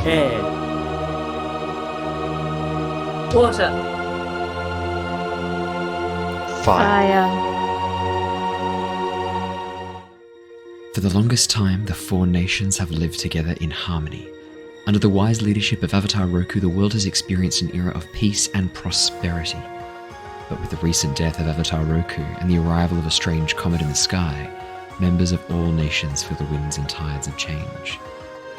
Air. Water. Fire. For the longest time, the four nations have lived together in harmony. Under the wise leadership of Avatar Roku, the world has experienced an era of peace and prosperity. But with the recent death of Avatar Roku and the arrival of a strange comet in the sky, members of all nations feel the winds and tides of change.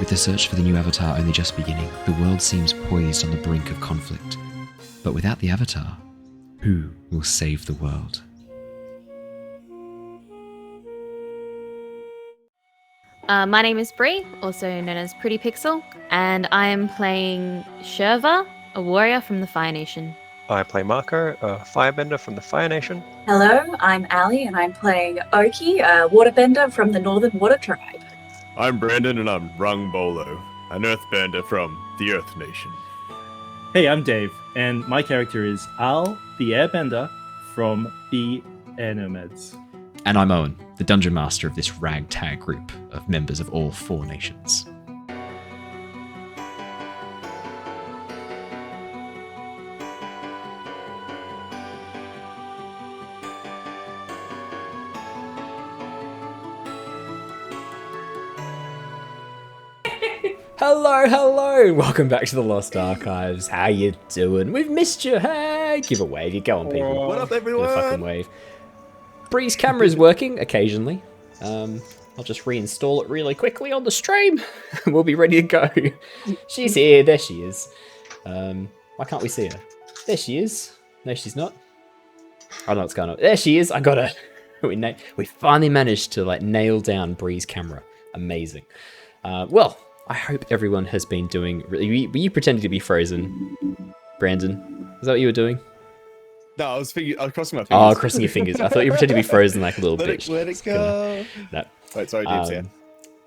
With the search for the new Avatar only just beginning, the world seems poised on the brink of conflict. But without the Avatar, who will save the world? My name is Bree, also known as Pretty Pixel, and I am playing Sherva, a warrior from the Fire Nation. I play Marco, a firebender from the Fire Nation. Hello, I'm Ali, and I'm playing Oki, a waterbender from the Northern Water Tribe. I'm Brandon, and I'm Rung Bolo, an earthbender from the Earth Nation. Hey, I'm Dave, and my character is Al, the airbender from the Air Nomads. And I'm Owen, the dungeon master of this ragtag group of members of all four nations. Hello! Welcome back to the Lost Archives. How you doing? We've missed you. Hey, give a wave. You go on, people. What up, Give everyone? a fucking wave. Bree's camera is working occasionally. I'll just reinstall it really quickly on the stream. We'll be ready to go. She's here. There she is. Why can't we see her? There she is. No, she's not. I don't know what's going on. There she is. I got her. We finally managed to nail down Bree's camera. Amazing. Well, I hope everyone has been doing. Were you pretending to be frozen, Brandon? Is that what you were doing? No, I was crossing my fingers. Oh, crossing your fingers. I thought you were pretending to be frozen like a little bitch. Let it go. No. Wait, sorry, James. Yeah.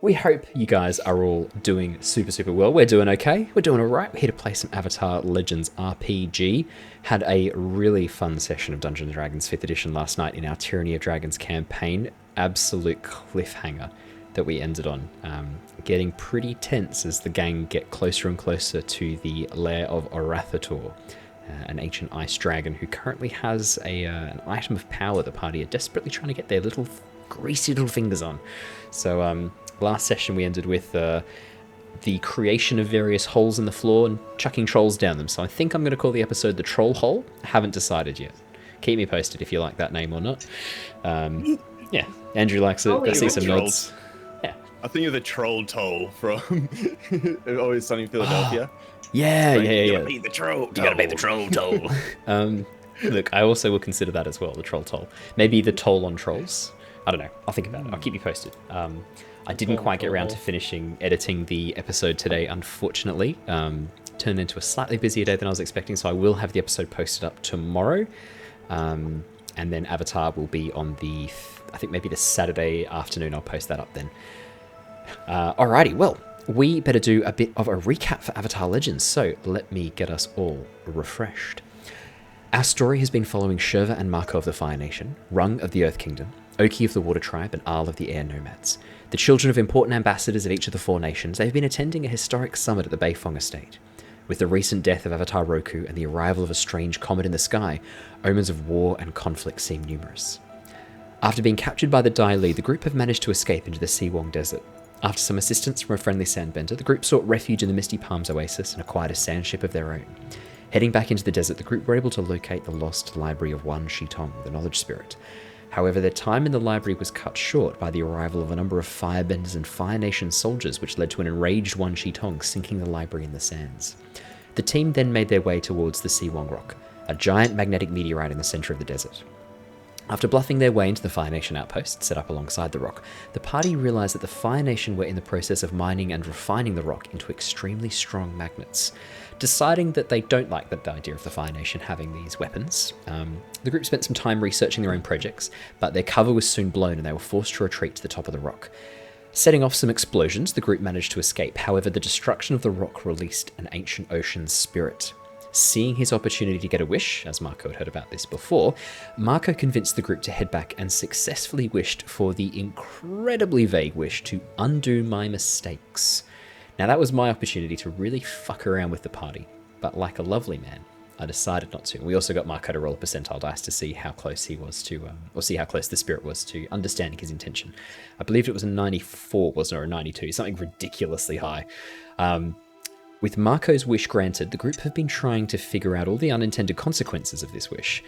We hope you guys are all doing super, super well. We're doing okay. We're doing all right. We're here to play some Avatar Legends RPG. Had a really fun session of Dungeons & Dragons 5th edition last night in our Tyranny of Dragons campaign. Absolute cliffhanger that we ended on. Getting pretty tense as the gang get closer and closer to the lair of Orathator, an ancient ice dragon who currently has an item of power the party are desperately trying to get their little greasy little fingers on. So last session we ended with the creation of various holes in the floor and chucking trolls down them. So I think I'm going to call the episode The Troll Hole. I haven't decided yet. Keep me posted if you like that name or not. Yeah, Andrew likes it. I see some nods. I think you're the troll toll from Always Sunny in Philadelphia. Yeah. You gotta beat the troll. You gotta pay the troll toll. Look, I also will consider that as well, the troll toll. Maybe the toll on trolls. I don't know. I'll think about it. I'll keep you posted. I didn't quite get around to finishing editing the episode today, unfortunately. Turned into a slightly busier day than I was expecting, so I will have the episode posted up tomorrow. And then Avatar will be on I think maybe the Saturday afternoon. I'll post that up then. Alrighty, well, we better do a bit of a recap for Avatar Legends, so let me get us all refreshed. Our story has been following Sherva and Marco of the Fire Nation, Rung of the Earth Kingdom, Oki of the Water Tribe, and Aal of the Air Nomads. The children of important ambassadors of each of the four nations, they've been attending a historic summit at the Beifong estate. With the recent death of Avatar Roku and the arrival of a strange comet in the sky, omens of war and conflict seem numerous. After being captured by the Dai Li, the group have managed to escape into the Si Wong Desert. After some assistance from a friendly sandbender, the group sought refuge in the Misty Palms Oasis and acquired a sandship of their own. Heading back into the desert, the group were able to locate the lost library of Wan Shitong, the knowledge spirit. However, their time in the library was cut short by the arrival of a number of firebenders and Fire Nation soldiers, which led to an enraged Wan Shitong sinking the library in the sands. The team then made their way towards the Si Wong Rock, a giant magnetic meteorite in the center of the desert. After bluffing their way into the Fire Nation outpost set up alongside the rock, the party realized that the Fire Nation were in the process of mining and refining the rock into extremely strong magnets. Deciding that they don't like the idea of the Fire Nation having these weapons, the group spent some time researching their own projects, but their cover was soon blown and they were forced to retreat to the top of the rock. Setting off some explosions, the group managed to escape. However, the destruction of the rock released an ancient ocean spirit. Seeing his opportunity to get a wish, as Marco had heard about this before, Marco convinced the group to head back and successfully wished for the incredibly vague wish to undo my mistakes. Now, that was my opportunity to really fuck around with the party, but like a lovely man, I decided not to. We also got Marco to roll a percentile dice to see how close he was to, or see how close the spirit was to understanding his intention. I believed it was a 94, wasn't it, or a 92, something ridiculously high. With Marco's wish granted, the group have been trying to figure out all the unintended consequences of this wish.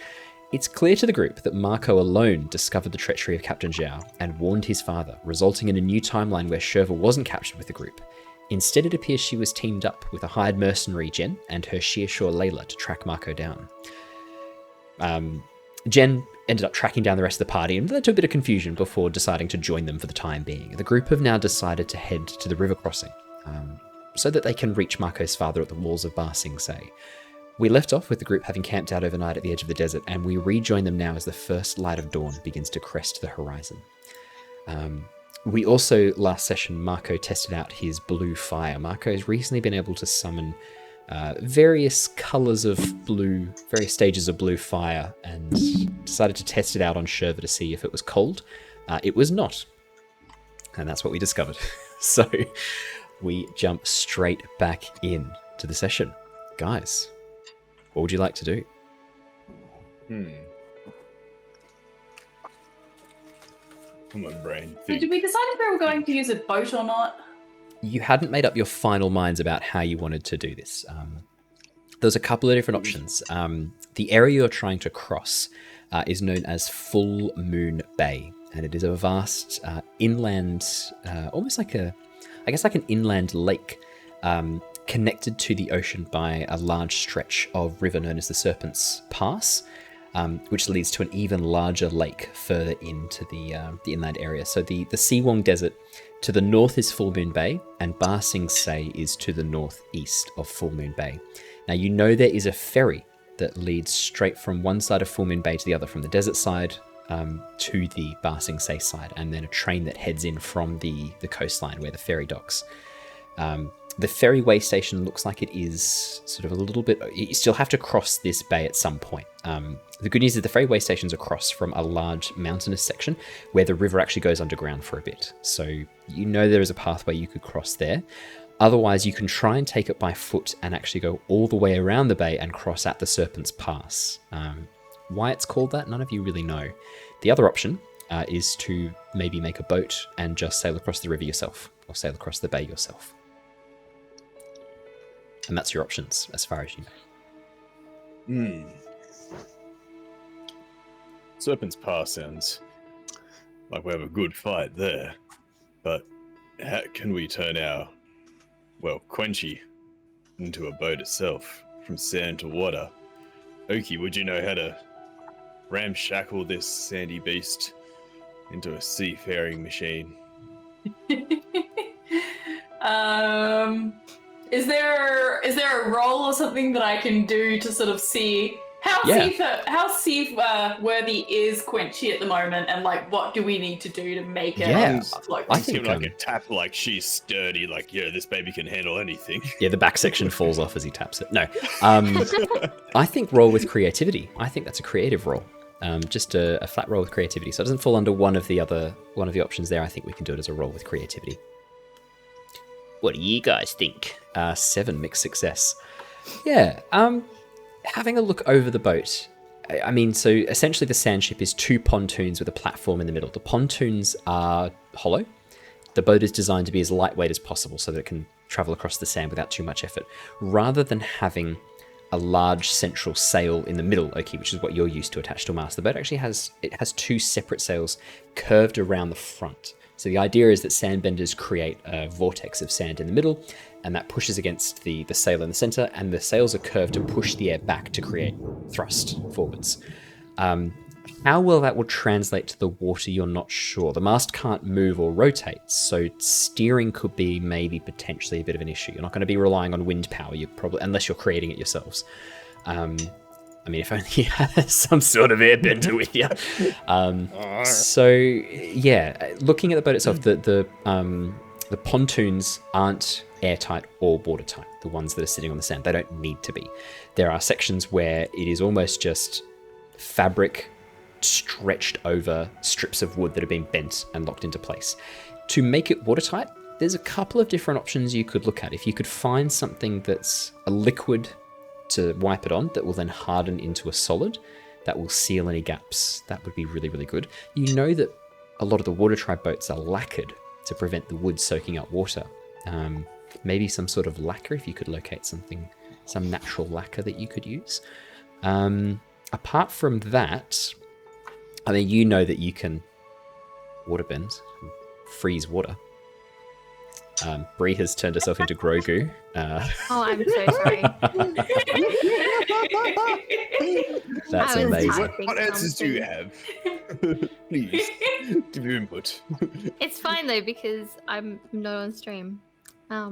It's clear to the group that Marco alone discovered the treachery of Captain Zhao and warned his father, resulting in a new timeline where Sherva wasn't captured with the group. Instead, it appears she was teamed up with a hired mercenary, Jen, and her Shearshore Layla to track Marco down. Jen ended up tracking down the rest of the party, and led to a bit of confusion before deciding to join them for the time being. The group have now decided to head to the river crossing, so that they can reach Marco's father at the walls of Ba Sing Se. We left off with the group having camped out overnight at the edge of the desert, and we rejoin them now as the first light of dawn begins to crest the horizon. We also, last session, Marco tested out his blue fire. Marco has recently been able to summon various colours of blue, various stages of blue fire, and decided to test it out on Sherva to see if it was cold. It was not. And that's what we discovered. So we jump straight back in to the session. Guys, what would you like to do? Come on, brain. So Think. did we decide if we were going to use a boat or not? You hadn't made up your final minds about how you wanted to do this. There's a couple of different options. The area you're trying to cross is known as Full Moon Bay, and it is a vast inland, almost like an inland lake, connected to the ocean by a large stretch of river known as the Serpent's Pass, which leads to an even larger lake further into the inland area. So the Si Wong Desert to the north is Full Moon Bay, and Ba Sing Se is to the northeast of Full Moon Bay. Now, you know there is a ferry that leads straight from one side of Full Moon Bay to the other, from the desert side to the Ba Sing Se side, and then a train that heads in from the coastline where the ferry docks. The Ferryway Station looks like it is sort of a little bit... You still have to cross this bay at some point. The good news is the Ferryway Station's across from a large mountainous section where the river actually goes underground for a bit. So you know there is a pathway you could cross there. Otherwise, you can try and take it by foot and actually go all the way around the bay and cross at the Serpent's Pass. Why it's called that, none of you really know. The other option is to maybe make a boat and just sail across the river yourself, or sail across the bay yourself. And that's your options, as far as you know. Serpent's Pass sounds like we have a good fight there. But how can we turn our, Quenchy into a boat itself, from sand to water? Oki, would you know how to ramshackle this sandy beast into a seafaring machine? Is there a role or something that I can do to sort of see how seaworthy is Quenchy at the moment, and like what do we need to do to make it? Yeah, I think like a tap, like she's sturdy, like this baby can handle anything. Yeah, the back section falls off as he taps it. No, I think roll with creativity. I think that's a creative roll. Just a flat roll with creativity, so it doesn't fall under one of the options there. I think we can do it as a roll with creativity. What do you guys think? 7 mixed success. Yeah. Having a look over the boat. I mean, so essentially the sand ship is 2 pontoons with a platform in the middle. The pontoons are hollow. The boat is designed to be as lightweight as possible so that it can travel across the sand without too much effort. Rather than having a large central sail in the middle, which is what you're used to attached to a mast, the boat actually has 2 separate sails curved around the front. So the idea is that sandbenders create a vortex of sand in the middle, and that pushes against the sail in the center, and the sails are curved to push the air back to create thrust forwards. How well that will translate to the water, you're not sure. The mast can't move or rotate, so steering could be maybe potentially a bit of an issue. You're not going to be relying on wind power, unless you're creating it yourselves. I mean, if only you had some sort of airbender with you. So, yeah, looking at the boat itself, the pontoons aren't airtight or watertight, the ones that are sitting on the sand. They don't need to be. There are sections where it is almost just fabric stretched over strips of wood that have been bent and locked into place. To make it watertight, there's a couple of different options you could look at. If you could find something that's a liquid to wipe it on that will then harden into a solid, that will seal any gaps, that would be really, really good. You know that a lot of the water tribe boats are lacquered to prevent the wood soaking up water. Maybe some sort of lacquer, if you could locate something, some natural lacquer that you could use. Apart from that, I mean, you know that you can waterbend, freeze water. Bree has turned herself into Grogu. Oh, I'm so sorry. That's I was amazing. typing What answers do you something. have? Please, give your input. It's fine though because I'm not on stream. I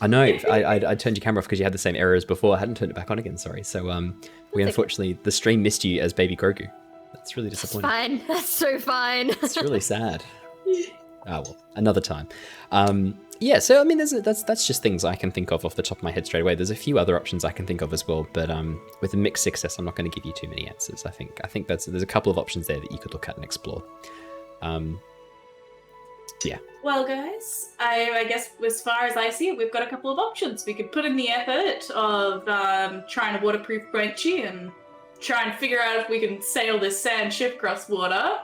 know. I turned your camera off because you had the same error as before. I hadn't turned it back on again. Sorry. So we okay. unfortunately the stream missed you as Baby Grogu. That's really It's disappointing. fine. That's so fine. It's really sad. Oh well, another time. Yeah. So I mean, that's just things I can think of off the top of my head straight away. There's a few other options I can think of as well, but with a mixed success, I'm not going to give you too many answers. I think there's a couple of options there that you could look at and explore. Yeah. Well, guys, I guess as far as I see it, we've got a couple of options. We could put in the effort of trying to waterproof Quenchy and try and figure out if we can sail this sand ship across water.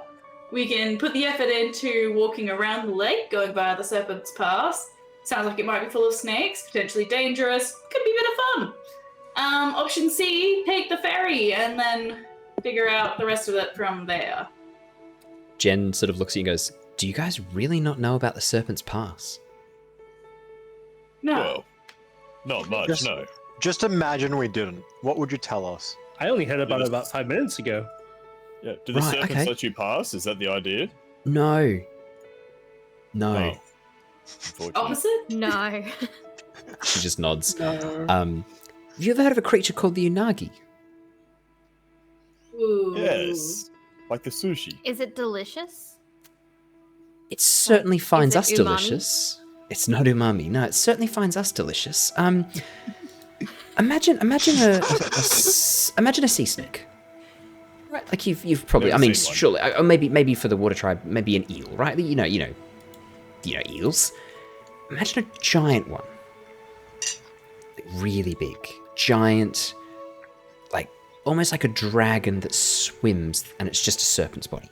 We can put the effort into walking around the lake, going via the Serpent's Pass. Sounds like it might be full of snakes, potentially dangerous. Could be a bit of fun. Option C, take the ferry and then figure out the rest of it from there. Jen sort of looks at you and goes, "Do you guys really not know about the Serpent's Pass?" No. Well, not much, no. Just imagine we didn't. What would you tell us? I only heard about it about 5 minutes ago. Yeah. Do the Right, serpents okay. let you pass? Is that the idea? No. No. Oh. Unfortunate. Opposite? No. She just nods. Have you ever heard of a creature called the Unagi? Ooh. Yes. Like the sushi. Is it delicious? It certainly finds it us umami? delicious. It's not umami. No, it certainly finds us delicious. Imagine a sea snake. Right, like you've probably. Never I mean, seen one. surely, or maybe for the water tribe, maybe an eel, right? You know, eels. Imagine a giant one, like really big, giant, like almost like a dragon that swims, and it's just a serpent's body.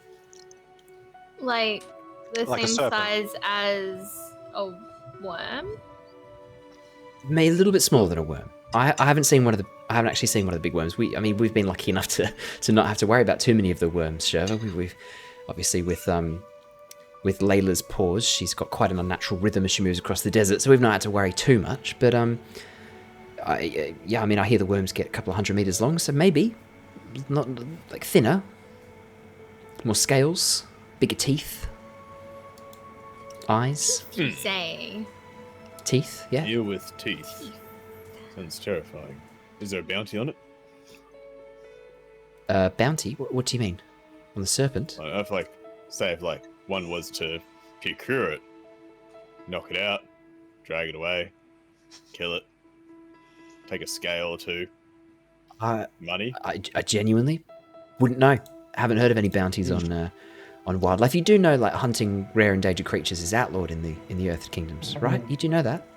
Like the Like a same serpent. size as a worm? Maybe a little bit smaller than a worm. I haven't seen one of the. I haven't actually seen one of the big worms. We've been lucky enough to not have to worry about too many of the worms, Sherva. We've obviously with Layla's paws, she's got quite an unnatural rhythm as she moves across the desert, so we've not had to worry too much. But I hear the worms get a couple of 100 meters long, so maybe not like thinner, more scales, bigger teeth, eyes, Say. teeth. Yeah. Eel with teeth. Sounds terrifying. Is there a bounty on it? Bounty. What do you mean? On the serpent? I don't know if one was to procure it, knock it out, drag it away, kill it, take a scale or two, money. I genuinely wouldn't know. Haven't heard of any bounties on wildlife. You do know, like, hunting rare endangered creatures is outlawed in the Earth Kingdoms, right? You do know that.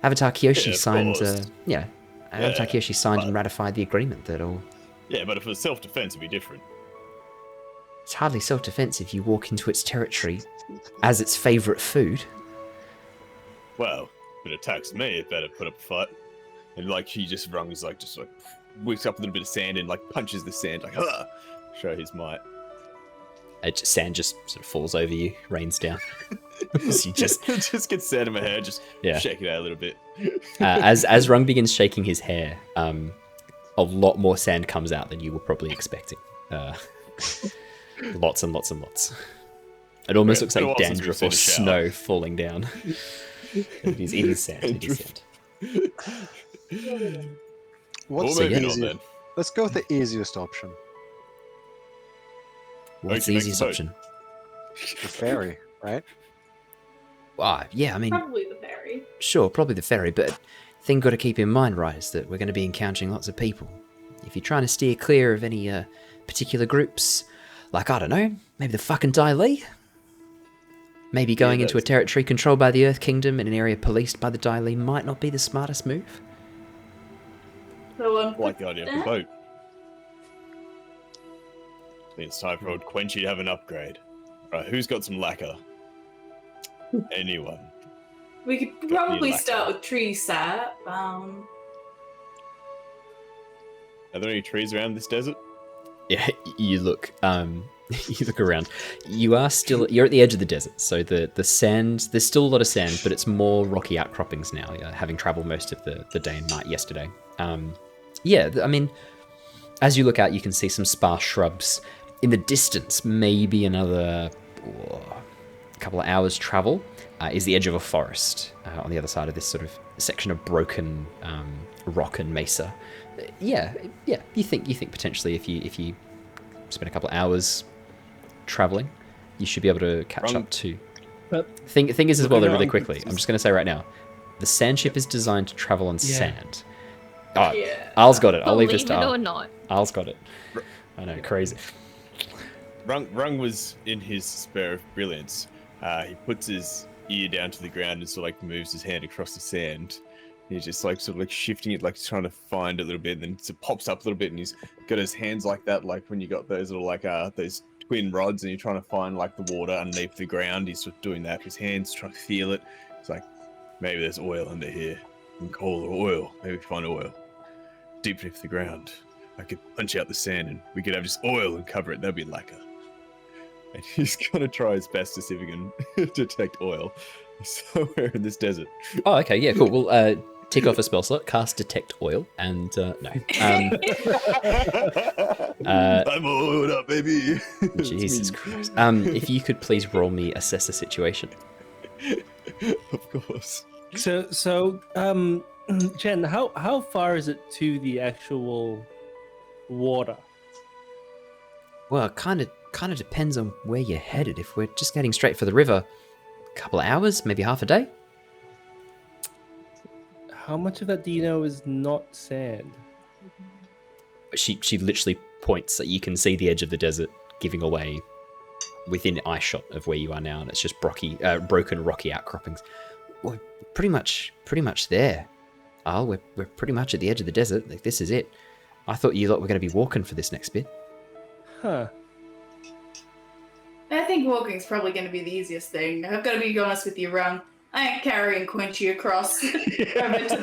Avatar Kyoshi Yeah, of signed. course. Avatar Kyoshi signed and but- ratified the agreement that all. Yeah, but if it was self-defense, it'd be different. It's hardly self-defense if you walk into its territory as its favourite food. Well, if it attacks me, it better put up a fight. And like he just runs just whips up a little bit of sand and like punches the sand like show his might. Sand just sort of falls over you, rains down. So you just just get sand in my hair, just Yeah. shake it out a little bit. as Rung begins shaking his hair, a lot more sand comes out than you were probably expecting. Lots and lots and lots. It almost Yeah, looks it's been a like while since we've dandruff seen or a shower. snow falling down. It is sand. It is sand. What's Well, the maybe not easiest? then. Let's go with the easiest option. What's you the make easiest the boat. option? The ferry, right? Yeah, I mean, Probably the ferry. sure, probably the ferry, but thing got to keep in mind, right, is that we're going to be encountering lots of people. If you're trying to steer clear of any particular groups, like, I don't know, maybe the fucking Dai Li? Maybe going into a that's- territory controlled by the Earth Kingdom in an area policed by the Daily might not be the smartest move. So, I like the idea of the boat. I think it's time for old Quenchy to have an upgrade. Right, who's got some lacquer? Anyone? we could Got probably me start lacquer. with tree sap. Are there any trees around this desert? Yeah, you look. You look around. You're at the edge of the desert, so the sand. There's still a lot of sand, but it's more rocky outcroppings now. Having travelled most of the day and night yesterday. I mean, as you look out, you can see some sparse shrubs. In the distance, maybe another couple of hours' travel, is the edge of a forest on the other side of this sort of section of broken rock and mesa. Yeah. You think potentially if you spend a couple of hours traveling, you should be able to catch up to. Thing is as well, though, really quickly. I'm just going to say right now, the sand ship is designed to travel on sand. Oh, Yeah. Al's got it. I'll leave this Believe to it Al. or not. Al's got it. I know, crazy. Rung was in his spare of brilliance. He puts his ear down to the ground and sort of like moves his hand across the sand. He's just like sort of like shifting it, like trying to find a little bit, and then it pops up a little bit, and he's got his hands like that, like when you got those little like those twin rods, and you're trying to find like the water underneath the ground. He's sort of doing that. His hands trying to feel it. It's like maybe there's oil under here, and coal or oil. Maybe find oil deep beneath the ground. I could punch out the sand, and we could have just oil and cover it. That'd be lacquer. And he's gonna try his best to see if he can detect oil somewhere in this desert. Oh, okay, yeah, cool. We'll tick off a spell slot, cast Detect Oil, and no. I'm oiled up, baby. Jesus Christ. If you could please roll me Assess a Situation. Of course. So, Jen, how far is it to the actual water? Well, it kind of depends on where you're headed. If we're just heading straight for the river, a couple of hours, maybe half a day. How much of that do you know is not sand? She literally points that you can see the edge of the desert giving away within eye shot of where you are now, and it's just broken rocky outcroppings. We're pretty much there. Al, we're pretty much at the edge of the desert. Like, this is it. I thought you lot were going to be walking for this next bit. Huh. I think walking's probably going to be the easiest thing. I've got to be honest with you, Rum. I ain't carrying Quenchy across over to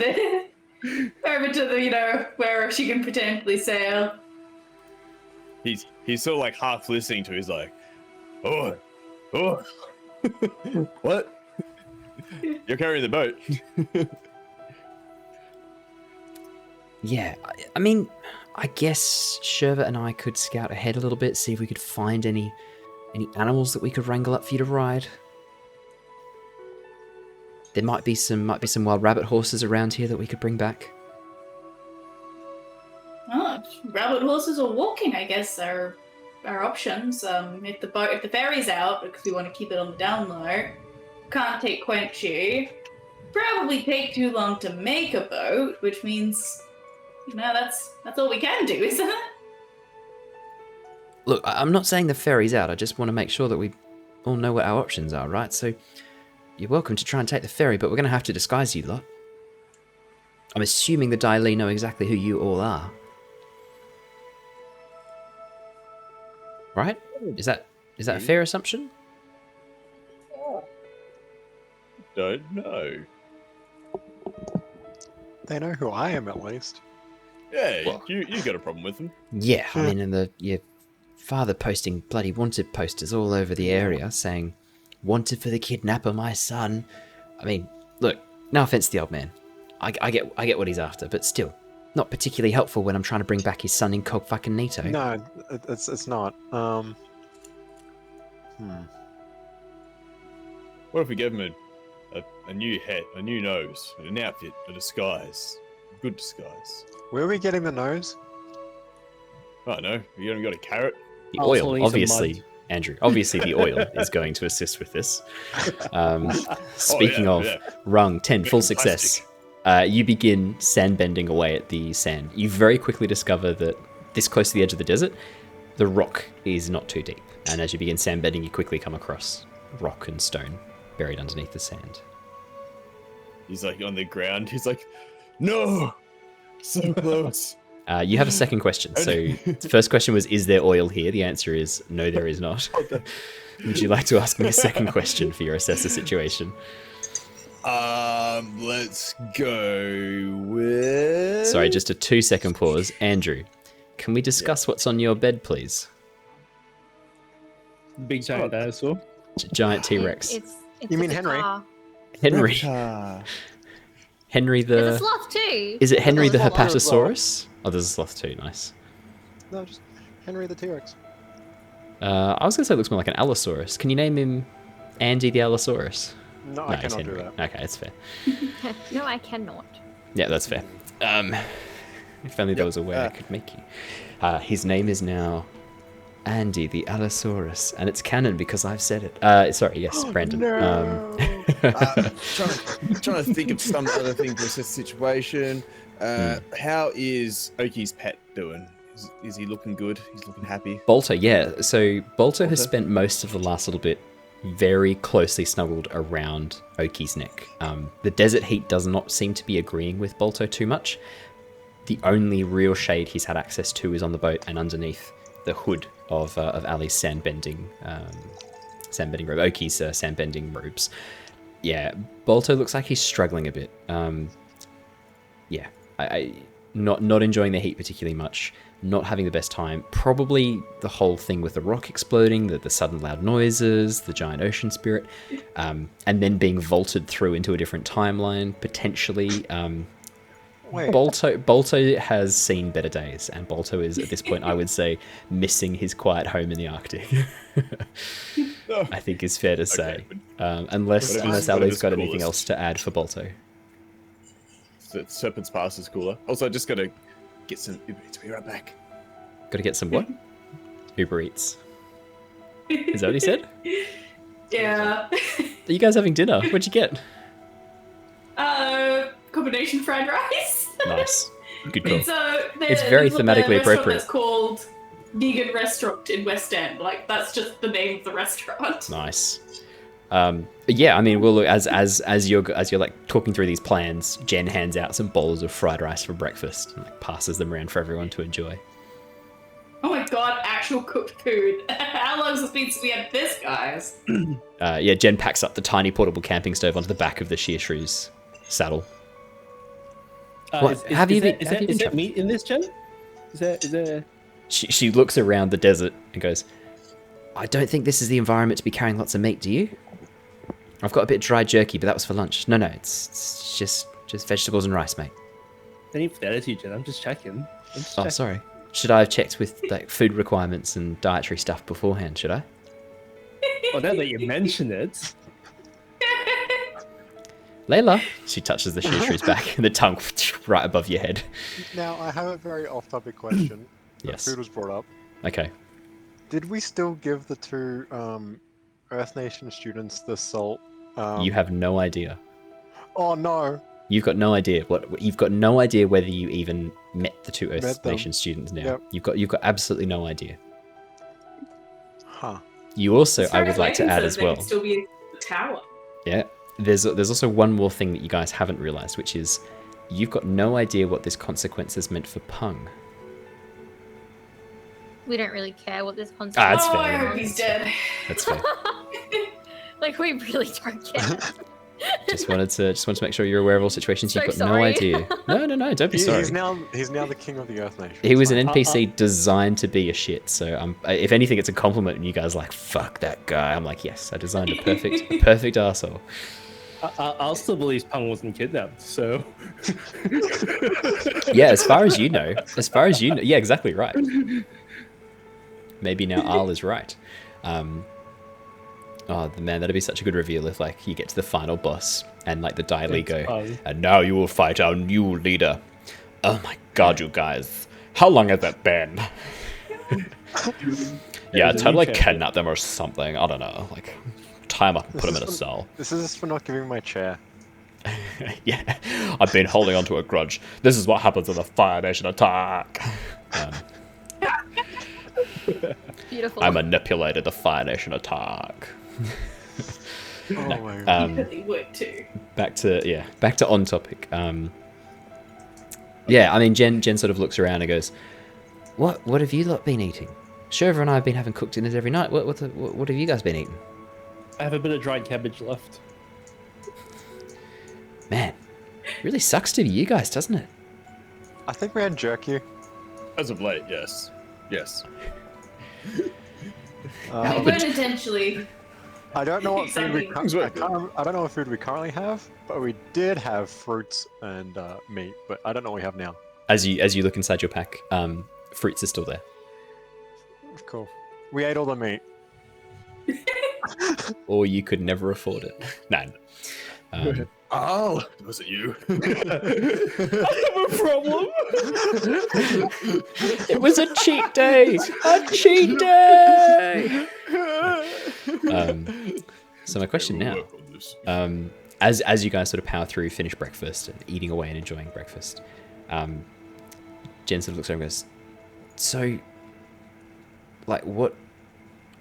the where she can potentially sail. He's sort of like half listening to. He's like, oh, what? You're carrying the boat. Yeah, I mean, I guess Sherva and I could scout ahead a little bit, see if we could find any animals that we could wrangle up for you to ride. There might be some wild rabbit horses around here that we could bring back. Oh, rabbit horses or walking, I guess, are options. If the ferry's out, because we want to keep it on the down low, can't take Quenchy. Probably take too long to make a boat, which means, that's all we can do, isn't it? Look, I'm not saying the ferry's out. I just want to make sure that we all know what our options are, right? So you're welcome to try and take the ferry, but we're going to have to disguise you lot. I'm assuming the Dai Li know exactly who you all are. Right? Is that a fair assumption? Don't know. They know who I am, at least. Yeah, Well- you got a problem with him. Yeah, I mean, and your father posting bloody wanted posters all over the area saying, "Wanted for the kidnapper, my son." I mean, look, no offense to the old man. I get what he's after, but still, not particularly helpful when I'm trying to bring back his son incognito. No, it's not. What if we gave him a new head, a new nose, an outfit, a disguise, a good disguise? Where are we getting the nose? I don't know. You haven't got a carrot? The Also oil, need some obviously, mud. Andrew. Obviously, the oil is going to assist with this. Speaking of yeah. rung 10, full Making success. You begin sandbending away at the sand. You very quickly discover that this close to the edge of the desert, the rock is not too deep. And as you begin sandbending, you quickly come across rock and stone buried underneath the sand. He's like on the ground. He's like, no, so close. You have a second question. So the first question was, is there oil here? The answer is no, there is not. Would you like to ask me a second question for your assess the situation? Let's go with... Sorry, just a 2-second pause. Andrew, can we discuss what's on your bed, please? Big giant dinosaur. Giant T-Rex. It's You mean just a Henry? car. Henry. Henry There's a the... sloth too. Is it Henry the There's a sloth as well. Hepatosaurus? Oh, there's a sloth too. Nice. No, just Henry the T-Rex. I was going to say it looks more like an Allosaurus. Can you name him Andy the Allosaurus? No, I it's cannot do Henry. that. Okay, that's fair. No, I cannot. Yeah, that's fair. If only there was a way I could make you. His name is now Andy the Allosaurus, and it's canon because I've said it. Sorry, yes, Brandon. Trying to think of some other thing to assess the situation. How is Oki's pet doing? Is he looking good? He's looking happy? Bolter, yeah. So Bolter has spent most of the last little bit very closely snuggled around Oki's neck. The desert heat does not seem to be agreeing with Bolter too much. The only real shade he's had access to is on the boat and underneath the hood of Ali's sandbending robe, Oki's sandbending robes. Yeah, Bolter looks like he's struggling a bit. Yeah, I not enjoying the heat particularly much. Not having the best time. Probably the whole thing with the rock exploding, the sudden loud noises, the giant ocean spirit, and then being vaulted through into a different timeline, potentially. Wait. Bolto has seen better days, and Bolto is, at this point, I would say, missing his quiet home in the Arctic. I think is fair to say. Unless Ali's got anything else to add for Bolto. Serpent's Pass is cooler. Also, I just got to get some Uber Eats. Be right back. Got to get some what? Uber Eats. Is that what he said? Yeah. Are you guys having dinner? What'd you get? Combination fried rice. Nice. Good call. It's very thematically appropriate. It's called Vegan Restaurant in West End. Like, that's just the name of the restaurant. Nice. Yeah, I mean, we'll look as you're like talking through these plans. Jen hands out some bowls of fried rice for breakfast and like, passes them around for everyone to enjoy. Oh my god, actual cooked food. How long has it been since we had this, guys? Yeah, Jen packs up the tiny portable camping stove onto the back of the sheer shrew's saddle. Is there meat in this, Jen? Is there... She looks around the desert and goes, I don't think this is the environment to be carrying lots of meat, do you? I've got a bit of dry jerky, but that was for lunch. No, it's just vegetables and rice, mate. Any fidelity, Jen? I'm just checking. Oh, sorry. Should I have checked with like food requirements and dietary stuff beforehand, should I? Well, now that you mention it... Layla. She touches the shrew's back and the tongue right above your head. Now, I have a very off-topic question. Yes. Food was brought up. Okay. Did we still give the two Earth Nation students the salt? You have no idea. Oh no! You've got no idea you've got no idea whether you even met the two Earth them. Nation students now. Yep. You've got absolutely no idea. Huh. You also, As far I would as like to Megan add says, as they well. could still be in the tower. Yeah. There's also one more thing that you guys haven't realized, which is you've got no idea what this consequence has meant for Pung. We don't really care what this concept That's Oh, fair. I hope he's dead. That's fair. Like, we really don't care. Just wanted to make sure you're aware of all situations. You've So got no sorry. idea. No, don't be sorry. He's now the king of the Earth Nation. He was an It's NPC designed to be a shit. So if anything, it's a compliment. And you guys are like, fuck that guy. I'm like, yes, I designed a perfect arsehole. I'll still believe Pung wasn't kidnapped, so... Yeah, as far as you know. Yeah, exactly right. Maybe now Al is right. Oh man, that'd be such a good reveal if like you get to the final boss and like the Daily go, and now you will fight our new leader. Oh my god, you guys. How long has that been? Yeah, totally kidnap them or something. I don't know. Like tie him up and put him in a cell. This is for not giving my chair. Yeah, I've been holding on to a grudge. This is what happens in the Fire Nation attack. Beautiful. I manipulated the Fire Nation attack. Oh No, my god. They would too. back to on topic. Yeah, I mean, Jen sort of looks around and goes, "What have you lot been eating? Sherva and I have been having cooked dinners every night. What have you guys been eating?" I have a bit of dried cabbage left. Man, really sucks to be you guys, doesn't it? I think we had jerky. As of late, yes. Yes. Um, Unintentionally. I don't know what food we Exactly. I don't know what food we currently have, but we did have fruits and meat, but I don't know what we have now. As you look inside your pack, fruits are still there. Cool. We ate all the meat. Or you could never afford it. No. Oh, was it you? I have a problem. It was a cheat day! A cheat day! So my question We'll now, work on this. as you guys sort of power through, finish breakfast, and eating away and enjoying breakfast, Jen sort of looks over and goes, "So, like, what?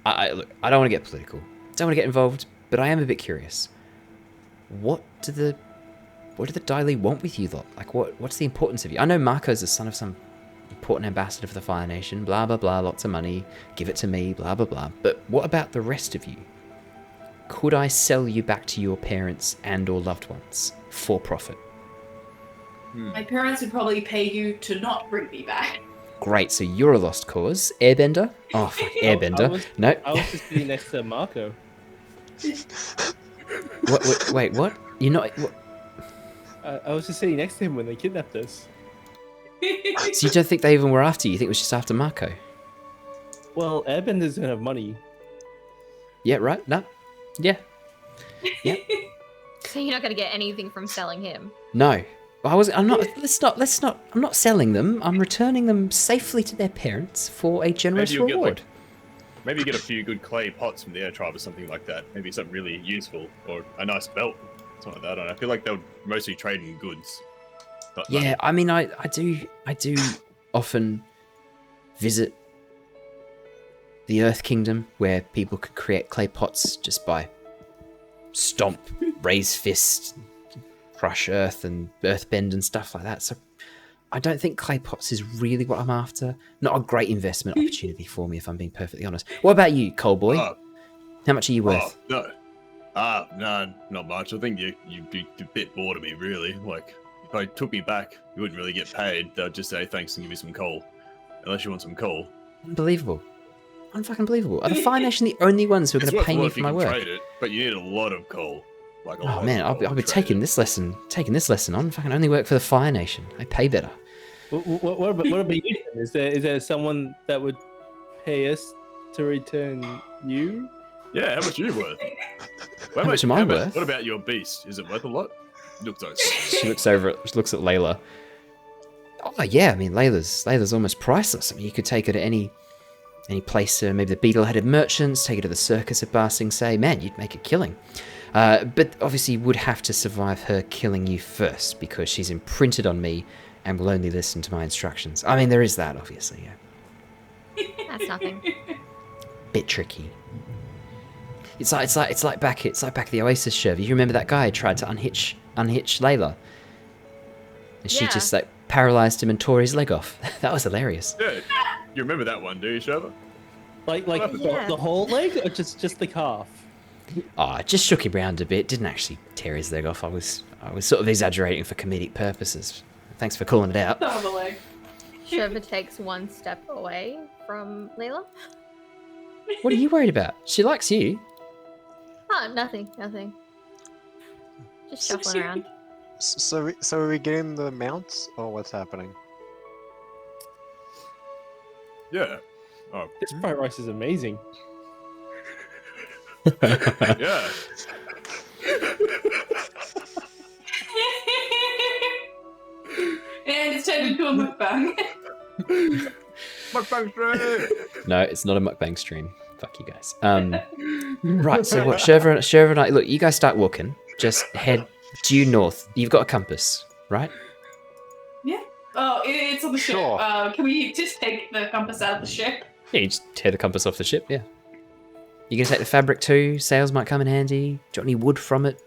Look, I don't want to get political, don't want to get involved, but I am a bit curious. What do the Daily want with you lot? Like, what's the importance of you? I know Marco's the son of some important ambassador for the Fire Nation, blah blah blah, lots of money, give it to me, blah blah blah. But what about the rest of you? Could I sell you back to your parents and or loved ones for profit?" My parents would probably pay you to not bring me back. Great, so you're a lost cause. Airbender? Oh, fuck, Airbender. No. I was just sitting next to Marco. Wait, what? You're not... What? I was just sitting next to him when they kidnapped us. So you don't think they even were after you? You think it was just after Marco? Well, airbenders don't have money. Yeah, right? No? Yeah. Yeah. So you're not going to get anything from selling him. No. I'm not selling them. I'm returning them safely to their parents for a generous Maybe you'll reward. get, maybe you get a few good clay pots from the air tribe or something like that. Maybe something really useful, or a nice belt, something like that. I don't know. I feel like they'll mostly trade in goods. Not money. Yeah, I mean, I do often visit the Earth Kingdom, where people could create clay pots just by stomp, raise fist, crush earth and earthbend and stuff like that. So I don't think clay pots is really what I'm after. Not a great investment opportunity for me, if I'm being perfectly honest. What about you, Cole boy? How much are you worth? No. No, not much. I think you'd be a bit bored of me, really. Like, if I took me back, you wouldn't really get paid. They'd just say thanks and give me some coal. Unless you want some coal. Unbelievable. Unfucking believable. Are the Fire Nation the only ones who are It's going to worth pay a lot me if for you my can work? trade it, but you need a lot of coal. Like a Oh lot man, of I'll coal be to trade taking it. this lesson on. Fucking only work for the Fire Nation. I pay better. What about you? Then? Is there someone that would pay us to return you? Yeah, how much are you worth? How much am I worth? What about your beast? Is it worth a lot? It looks like She looks looks at Layla. Oh yeah, I mean Layla's almost priceless. I mean, you could take her to any place, maybe the beetle-headed merchants, take her to the circus at Ba Sing Se. Man, you'd make a killing. But obviously you would have to survive her killing you first, because she's imprinted on me and will only listen to my instructions. I mean, there is that, obviously, yeah. That's nothing. Bit tricky. It's like back at the Oasis show. You remember that guy who tried to unhitch Layla? And she Yeah. just like paralyzed him and tore his leg off. That was hilarious. Yeah, you remember that one, do you, Sherva? Like Yeah. the whole leg, or just the calf? Oh, I just shook him round a bit. Didn't actually tear his leg off. I was sort of exaggerating for comedic purposes. Thanks for calling it out. Some of the leg. Shova takes one step away from Layla. What are you worried about? She likes you. Oh, nothing. Just shuffling around. So are we getting the mounts, or what's happening? Yeah. Oh, This fried rice is amazing. yeah. And it's turned into a mukbang. No, it's not a mukbang stream. Fuck you guys. Right, so what? Sherva and I, look, you guys start walking. Just head due north. You've got a compass, right? Yeah. Oh, it's on the ship. Sure. Can we just take the compass out of the ship? Yeah, you just tear the compass off the ship, yeah. You gonna take the fabric too? Sails might come in handy. Do you want any wood from it?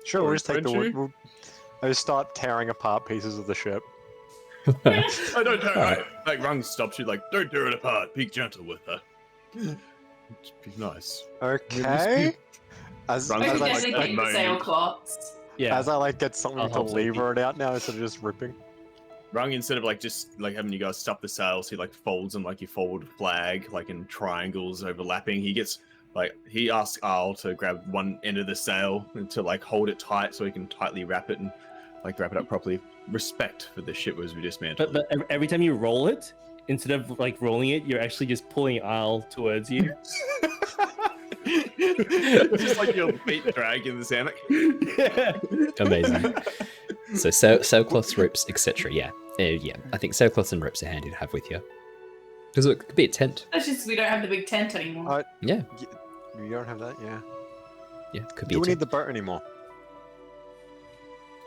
Sure, we'll just take the Frenchie? wood. I just start tearing apart pieces of the ship. I don't know. Right. Like Rung stops you, like, don't tear it apart. Be gentle with her. Be nice. Okay. As I Rung- can I, like, definitely take the moan. sailcloths. Yeah. as I like get something I'll to help take lever it out now instead of just ripping. Rung, instead of like just like having you guys stop the sails, he like folds them like you fold a flag, like in triangles overlapping. He asks Al to grab one end of the sail and to like hold it tight so he can tightly wrap it and like wrap it up properly. Respect for the ship as we dismantle. But every time you roll it, instead of like rolling it, you're actually just pulling Isle towards you. It's just like your feet drag in the sand. Like... Amazing. So sailcloths, ropes, etc. Yeah. Yeah. I think sailcloths and ropes are handy to have with you. Because it could be a tent. That's just we don't have the big tent anymore. Yeah. You don't have that, yeah. Yeah. Could be Do a we tent. need the boat anymore?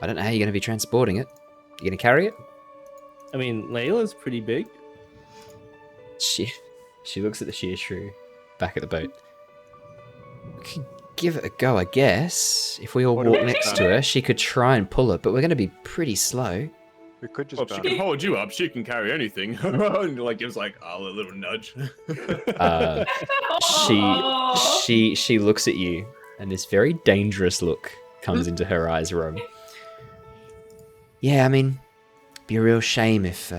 I don't know how you're going to be transporting it. You going to carry it? I mean, Layla's pretty big. She looks at the shear shrew back at the boat. We could give it a go, I guess. If we all What do walk we next do? to her, she could try and pull it, but we're going to be pretty slow. We could just Well, if she burn can it. hold you up, she can carry anything. And like gives like Al a little nudge. Uh, she looks at you, and this very dangerous look comes into her eyes, Rom. Yeah, I mean, be a real shame if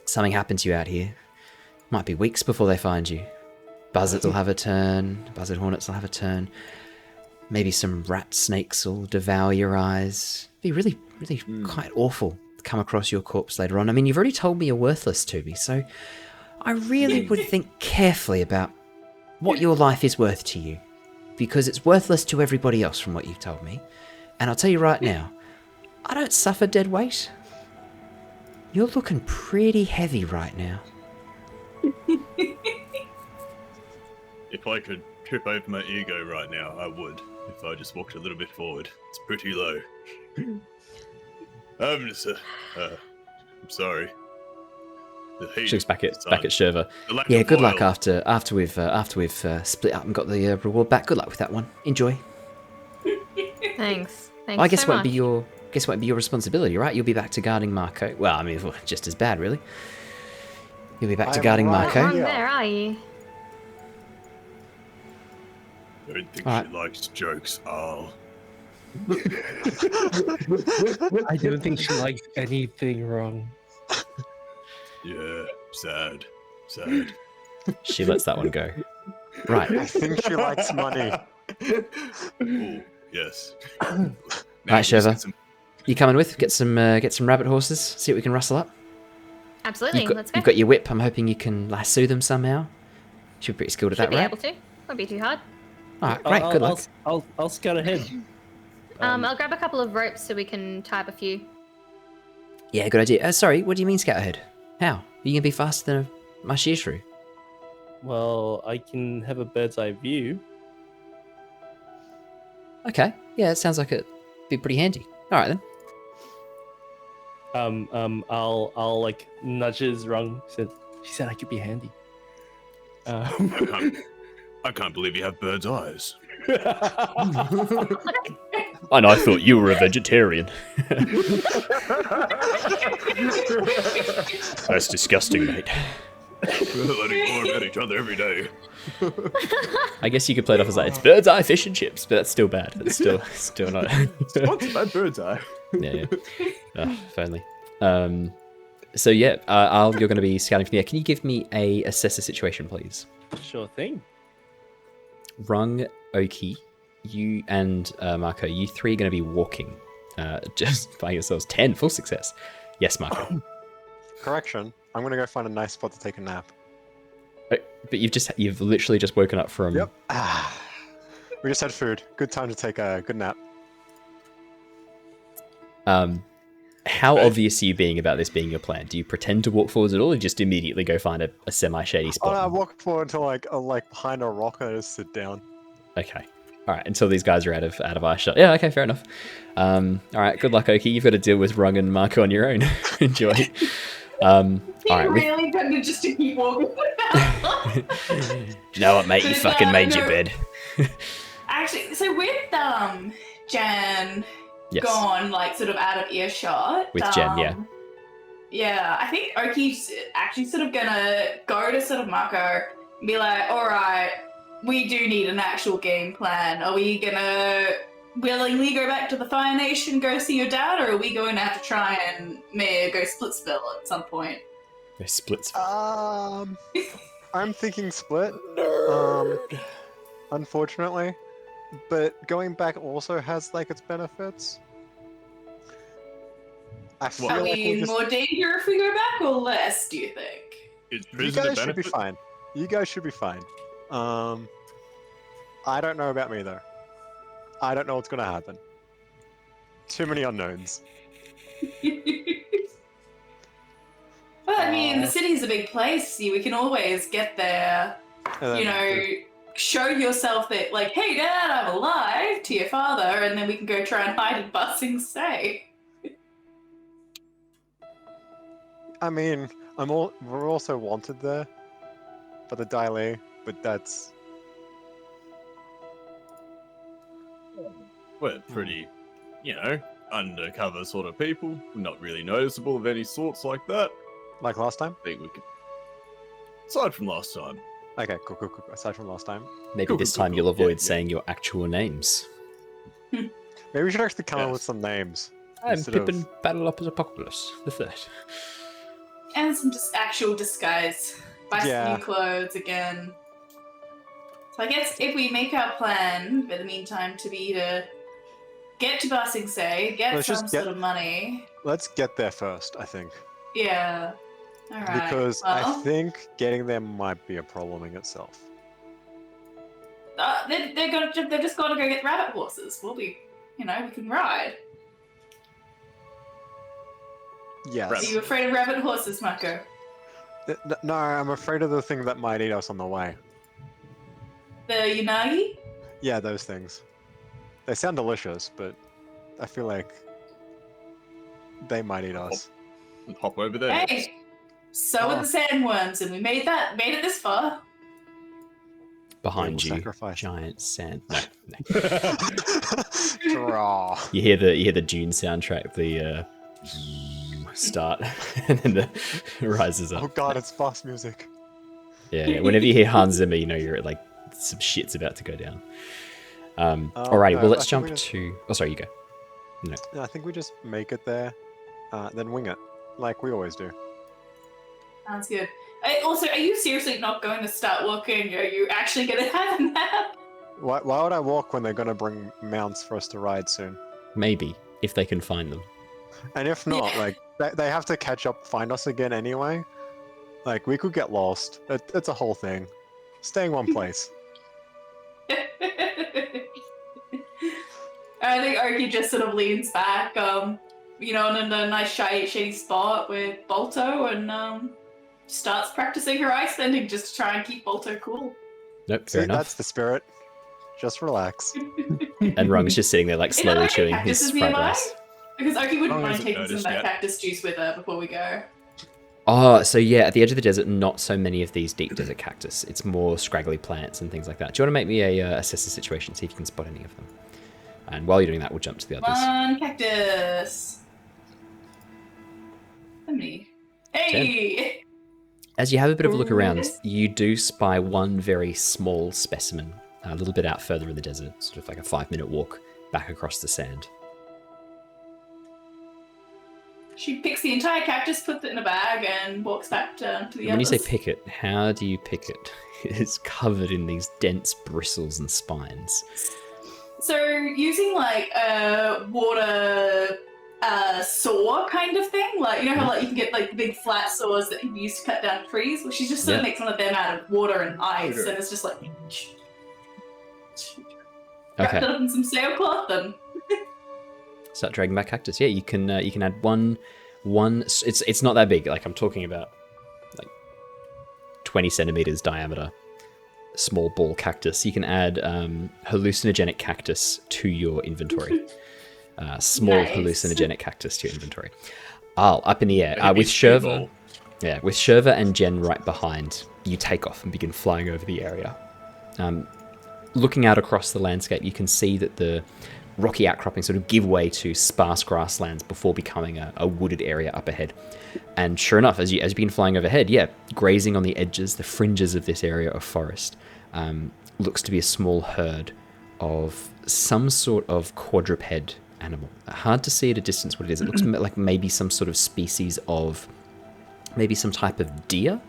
something happened to you out here. Might be weeks before they find you. Buzzards will have a turn. Buzzard hornets will have a turn. Maybe some rat snakes will devour your eyes. Be really, really quite awful to come across your corpse later on. I mean, you've already told me you're worthless to me, so I really would think carefully about what your life is worth to you, because it's worthless to everybody else from what you've told me. And I'll tell you right now, I don't suffer dead weight. You're looking pretty heavy right now. If I could trip over my ego right now, I would. If I just walked a little bit forward. It's pretty low. I'm sorry. The heat She looks back at of the sun, Sherva. the lack Yeah, of good luck oil. after we've split up and got the reward back. Good luck with that one. Enjoy. Thanks. Thanks I guess so it won't much. be your responsibility, right? You'll be back to guarding Marco. Well, I mean, just as bad, really. You'll be back to I'm guarding right Marco. Wrong here. there, are you? I don't think Alright. she likes jokes, Al. I don't think she likes anything wrong. Yeah, sad. She lets that one go. Right. I think she likes money. Ooh, yes. Right, we just Sherva. get some- You coming with? Get some rabbit horses. See what we can rustle up. Absolutely. Let's go. You've got your whip. I'm hoping you can lasso them somehow. Should be pretty skilled at Should that, be right? able to. Won't be too hard. All right, great. Good luck. I'll scout ahead. I'll grab a couple of ropes so we can tie up a few. Yeah, good idea. Sorry, what do you mean scout ahead? How? Are you gonna be faster than my shear shrew? Well, I can have a bird's eye view. Okay. Yeah, it sounds like it'd be pretty handy. All right then. I'll like nudges Rung. She said I could be handy. I can't believe you have bird's eyes. And I thought you were a vegetarian. That's disgusting, mate. We're learning more about each other every day. I guess you could play it off as like, it's bird's eye fish and chips, but that's still bad. That's still not. What's that bird's eye? Yeah. Oh, if only. So yeah, Al, you're going to be scouting from the air. Can you give me a assess the situation, please? Sure thing. Rung, Oki, you and Marco, you three are going to be walking just by yourselves. 10, full success. Yes, Marco. Correction. I'm gonna go find a nice spot to take a nap. But you've literally just woken up from. Yep. We just had food. Good time to take a good nap. How obvious are you being about this being your plan? Do you pretend to walk forwards at all, or just immediately go find a semi-shady Oh, spot? no, I walk forward to like behind a rock and I just sit down. Okay. All right. Until these guys are out of eyeshot. Yeah. Okay. Fair enough. All right. Good luck, Oki. You've got to deal with Rung and Marco on your own. Enjoy. All right. really tempted just to keep walking. know what, mate? You But, fucking made your no. bed. Actually, so with Jan Yes. gone, like sort of out of earshot. With Jen, yeah. Yeah, I think Oki's actually sort of gonna go to sort of Mako and be like, all right, we do need an actual game plan. Are we gonna willingly go back to the Fire Nation, go see your dad, or are we going to have to try and go Splitsville at some point? They split. I'm thinking split. Unfortunately, but going back also has like its benefits. I feel I like mean, we'll just... more danger if we go back, or less? Do you think? Is You prison a guys should be benefit? fine. You guys should be fine. I don't know about me though. I don't know what's gonna happen. Too many unknowns. Well, I mean, the city's a big place. We can always get there. And You then- know, show yourself that, like, hey, Dad, I'm alive to your father, and then we can go try and hide in Bussing Say. I mean, we're also wanted there by the Daily, but that's We're pretty, undercover sort of people. Not really noticeable of any sorts like that. like last time. I think we could. Aside from last time. Okay, cool. Aside from last time, Maybe Cool, this cool, time cool. you'll avoid Yeah. saying your actual names. maybe we should actually come up Yes. with some names. I'm Instead of- Pippin Battleopolis Apocalypse the Third. And some just actual disguise. Buy some Yeah. new clothes again. So I guess if we make our plan, for the meantime, to be to get to Bussing Say, get Let's some just get- sort of money. Let's get there first, I think, Yeah. Alright. because well, I think getting there might be a problem in itself. they've just got to go get rabbit horses. We'll be, we can ride. Yes. Are you afraid of rabbit horses, Mako? No, I'm afraid of the thing that might eat us on the way. The Unagi? Yeah, those things. They sound delicious, but I feel like they might eat us. Hop over there. Hey, so are the sandworms, and we made it this far. Behind we'll you, sacrifice. giant sand. No. Draw. You hear the Dune soundtrack, the start, and then the rises Oh up. god, it's boss music. Yeah, whenever you hear Hans Zimmer, you know you're like some shit's about to go down. Alrighty, well no, let's I think jump we just- to. Oh, sorry, you go. No, I think we just make it there, then wing it, like we always do. Sounds good. Also, are you seriously not going to start walking? Are you actually going to have a nap? Why would I walk when they're gonna bring mounts for us to ride soon? Maybe if they can find them. And if not, like they have to catch up, find us again anyway. Like we could get lost. It's a whole thing. Stay in one place. I think Oki just sort of leans back, in a nice shady spot with Bolto, and starts practicing her ice bending just to try and keep Bolto cool. Nope, See, fair enough. that's the spirit. Just relax. And Rung's just sitting there like Is there, slowly like, a chewing cactus his is fried nearby? rice. Because Oki wouldn't Oh, mind hasn't taking some of noticed that yet. cactus juice with her before we go. Oh, so yeah, at the edge of the desert, not so many of these deep desert cactus. It's more scraggly plants and things like that. Do you want to make me a assess the situation, see if you can spot any of them? And while you're doing that, we'll jump to the others. One cactus. How many? Hey! As you have a bit of a look Ooh, around, yes. you do spy one very small specimen, a little bit out further in the desert, sort of like a 5-minute walk back across the sand. She picks the entire cactus, puts it in a bag, and walks back to the And others. when you say pick it, how do you pick it? It's covered in these dense bristles and spines. So using like a water saw kind of thing, like you know how like you can get like big flat saws that you use to cut down trees. Well, she just sort of Yeah. makes one of them out of water and ice, Okay. and it's just like wrapped it Okay, up in some sailcloth and start dragging back cactus. Yeah, you can add one. It's not that big. Like I'm talking about, like 20 centimeters diameter, small ball cactus. You can add hallucinogenic cactus to your inventory. Small Nice. hallucinogenic cactus to your inventory. Up in the air Maybe with speedball. Sherva. Yeah, with Sherva and Jen right behind. you take off and begin flying over the area. Looking out across the landscape, you can see that the rocky outcroppings sort of give way to sparse grasslands before becoming a wooded area up ahead. And sure enough, as you begin flying overhead, grazing on the edges, the fringes of this area of forest, looks to be a small herd of some sort of quadruped animal. Hard to see at a distance what it is. It looks like maybe some sort of species of, maybe some type of deer.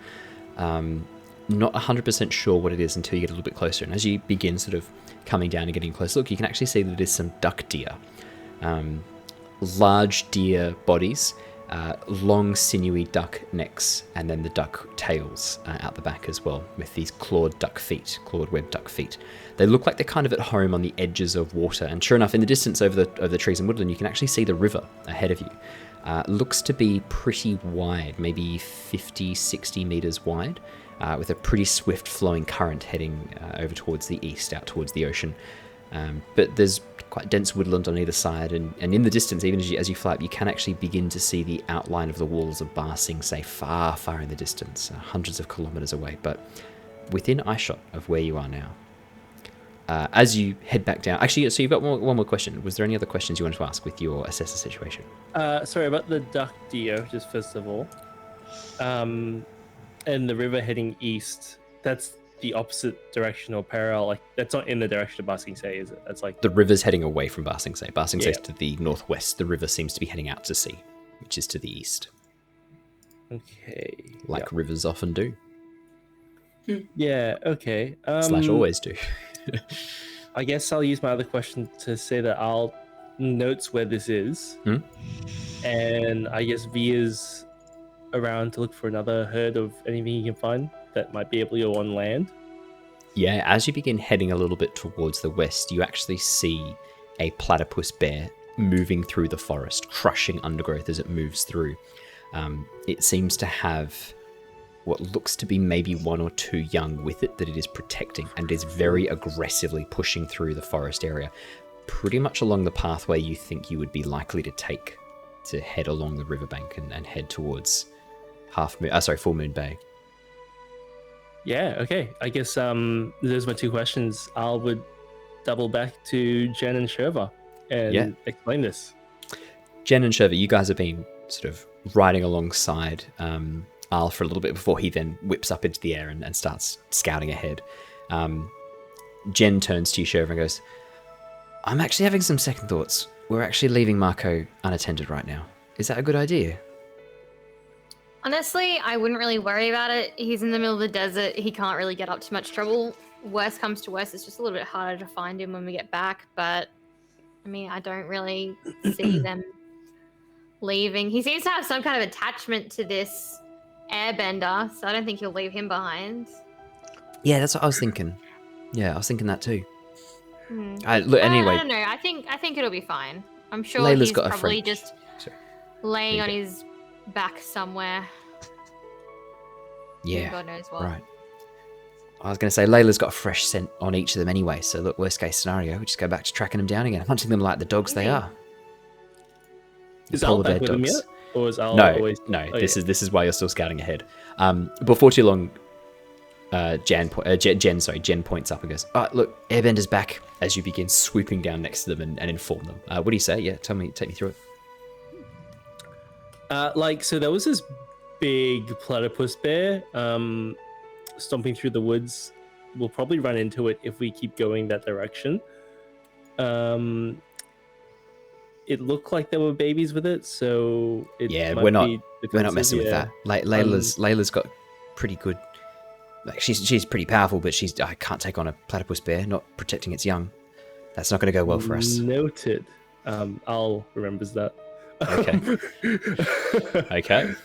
Not 100% sure what it is until you get a little bit closer. And as you begin sort of coming down and getting a closer look, you can actually see that it is some duck deer. Large deer bodies, long sinewy duck necks, and then the duck tails out the back as well, with these clawed webbed duck feet. They look like they're kind of at home on the edges of water. And sure enough, in the distance over the trees and woodland, you can actually see the river ahead of you. Looks to be pretty wide, maybe 50, 60 meters wide. With a pretty swift flowing current heading over towards the east, out towards the ocean. But there's quite dense woodland on either side, and in the distance, even as you fly up, you can actually begin to see the outline of the walls of Ba Sing Se far, far in the distance, hundreds of kilometers away, but within eyeshot of where you are now. As you head back down, actually, so you've got one more question. Was there any other questions you wanted to ask with your assessor situation? Sorry about the duck deer, just first of all. And the river heading east, that's the opposite direction or parallel. Like, that's not in the direction of Ba Sing Se, is it? That's like... The river's heading away from Ba Sing Se. Ba Sing Se is to the northwest. The river seems to be heading out to sea, which is to the east. Okay. Like rivers often do. Yeah, okay. Slash always do. I guess I'll use my other question to say that I'll notes where this is. And I guess Via's around to look for another herd of anything you can find that might be able to go on land. Yeah, as you begin heading a little bit towards the west, you actually see a platypus bear moving through the forest, crushing undergrowth as it moves through. It seems to have what looks to be maybe one or two young with it that it is protecting, and is very aggressively pushing through the forest area, pretty much along the pathway you think you would be likely to take to head along the riverbank and head towards Full Moon Bay. Yeah, okay. I guess those are my two questions. I would double back to Jen and Sherva and explain this. Jen and Sherva, you guys have been sort of riding alongside Al for a little bit before he then whips up into the air and starts scouting ahead. Jen turns to you, Sherva, and goes, I'm actually having some second thoughts. We're actually leaving Marco unattended right now. Is that a good idea? Honestly, I wouldn't really worry about it. He's in the middle of the desert. He can't really get up to much trouble. Worst comes to worst, it's just a little bit harder to find him when we get back. But, I mean, I don't really see them leaving. He seems to have some kind of attachment to this airbender, so I don't think he'll leave him behind. Yeah, that's what I was thinking. Yeah, I was thinking that too. Look, anyway. I don't know. I think it'll be fine. I'm sure Layla's he's got a probably friend. just Sorry. laying on his back somewhere. Yeah, God knows what. right. I was going to say, Layla's got a fresh scent on each of them anyway, so look, worst case scenario, we just go back to tracking them down again, hunting them like the dogs they are. Is Al back with him yet? Or is Al No, always... this is why you're still scouting ahead. Before too long, Jen points up and goes, look, Airbender's back, as you begin swooping down next to them and inform them. What do you say? Yeah, take me through it. So there was this big platypus bear stomping through the woods. We'll probably run into it if we keep going that direction. It looked like there were babies with it, so we're not messing with that. Layla's got pretty good. Like she's pretty powerful, but I can't take on a platypus bear not protecting its young. That's not going to go well for us. Noted. Al remembers that. Okay. Okay.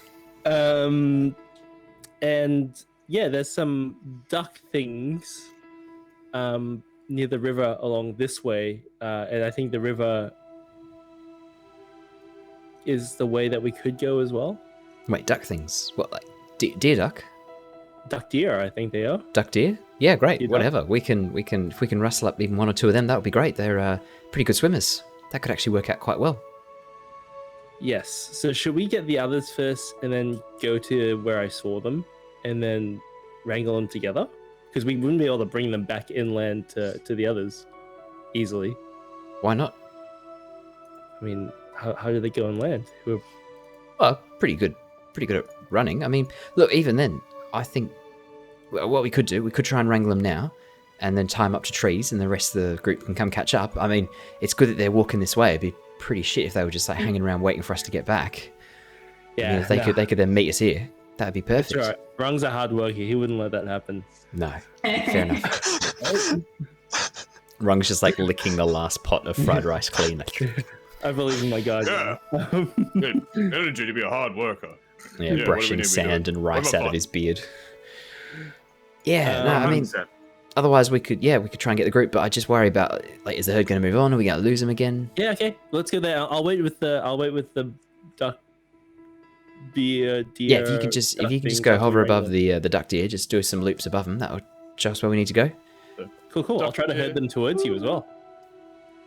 And yeah, there's some duck things near the river along this way, and I think the river is the way that we could go as well. Wait, duck things? What, like deer duck? Duck deer, I think they are. Duck deer? Yeah, great. Deer Whatever. We can if we can rustle up even one or two of them, that would be great. They're pretty good swimmers. That could actually work out quite well. Yes. So should we get the others first and then go to where I saw them and then wrangle them together? Because we wouldn't be able to bring them back inland to the others easily. Why not? I mean, how do they go on land? Well, pretty good at running. I mean, look, even then, I think what we could do, we could try and wrangle them now, and then tie them up to trees, and the rest of the group can come catch up. I mean, it's good that they're walking this way. It'd be pretty shit if they were just like hanging around waiting for us to get back. Yeah, I mean, if they could then meet us here, that'd be perfect. That's right. Rung's a hard worker. He wouldn't let that happen. No, fair enough. Rung's just like licking the last pot of fried rice clean. I believe in my guys. Yeah. Energy to be a hard worker. Yeah, brushing sand and rice out of his beard. Yeah, no, I mean, otherwise we could try and get the group, but I just worry about, like, is the herd going to move on? Are we going to lose them again? Yeah, okay, let's go there. I'll wait with the duck deer. Yeah, if you can just go hover above the duck deer, just do some loops above them. That'll show us where we need to go. Cool. I'll try to herd them towards you as well.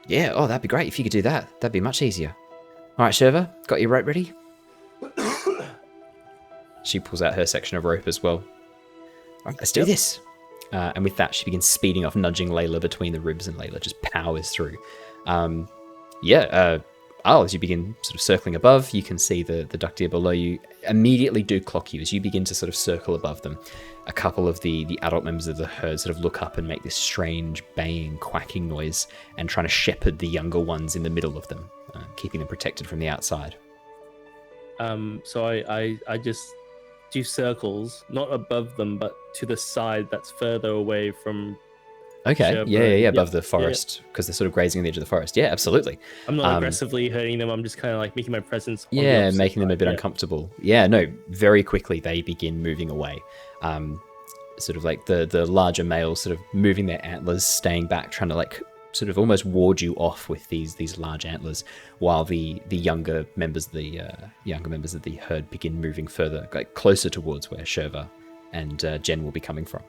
Yeah, oh, that'd be great if you could do that. That'd be much easier. All right, Sherva, got your rope ready? She pulls out her section of rope as well. All right, let's do this. And with that, she begins speeding off, nudging Layla between the ribs, and Layla just powers through. As you begin sort of circling above, you can see the duck deer below you immediately do clock you as you begin to sort of circle above them. A couple of the adult members of the herd sort of look up and make this strange baying, quacking noise and trying to shepherd the younger ones in the middle of them, keeping them protected from the outside. So I just do circles, not above them, but to the side that's further away from. Okay, Sherpa. Above the forest, because they're sort of grazing on the edge of the forest. Yeah, absolutely. I'm not aggressively hurting them. I'm just kind of like making my presence. On Yeah, making them a bit uncomfortable. Yeah, no, very quickly they begin moving away. Sort of like the larger males sort of moving their antlers, staying back, trying to like sort of almost ward you off with these large antlers, while the younger members of the herd begin moving further, like closer towards where Sherva and Jen will be coming from.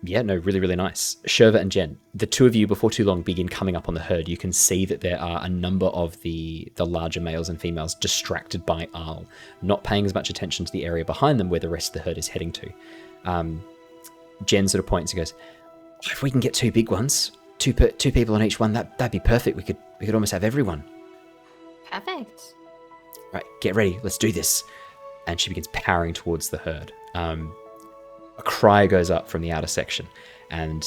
Really, really nice. Sherva and Jen, the two of you before too long begin coming up on the herd. You can see that there are a number of the larger males and females distracted by Arl, not paying as much attention to the area behind them where the rest of the herd is heading to. Jen sort of points and goes, if we can get two big ones, two people on each one, that'd be perfect. We could almost have everyone. Perfect. Right, get ready. Let's do this. And she begins powering towards the herd. A cry goes up from the outer section, and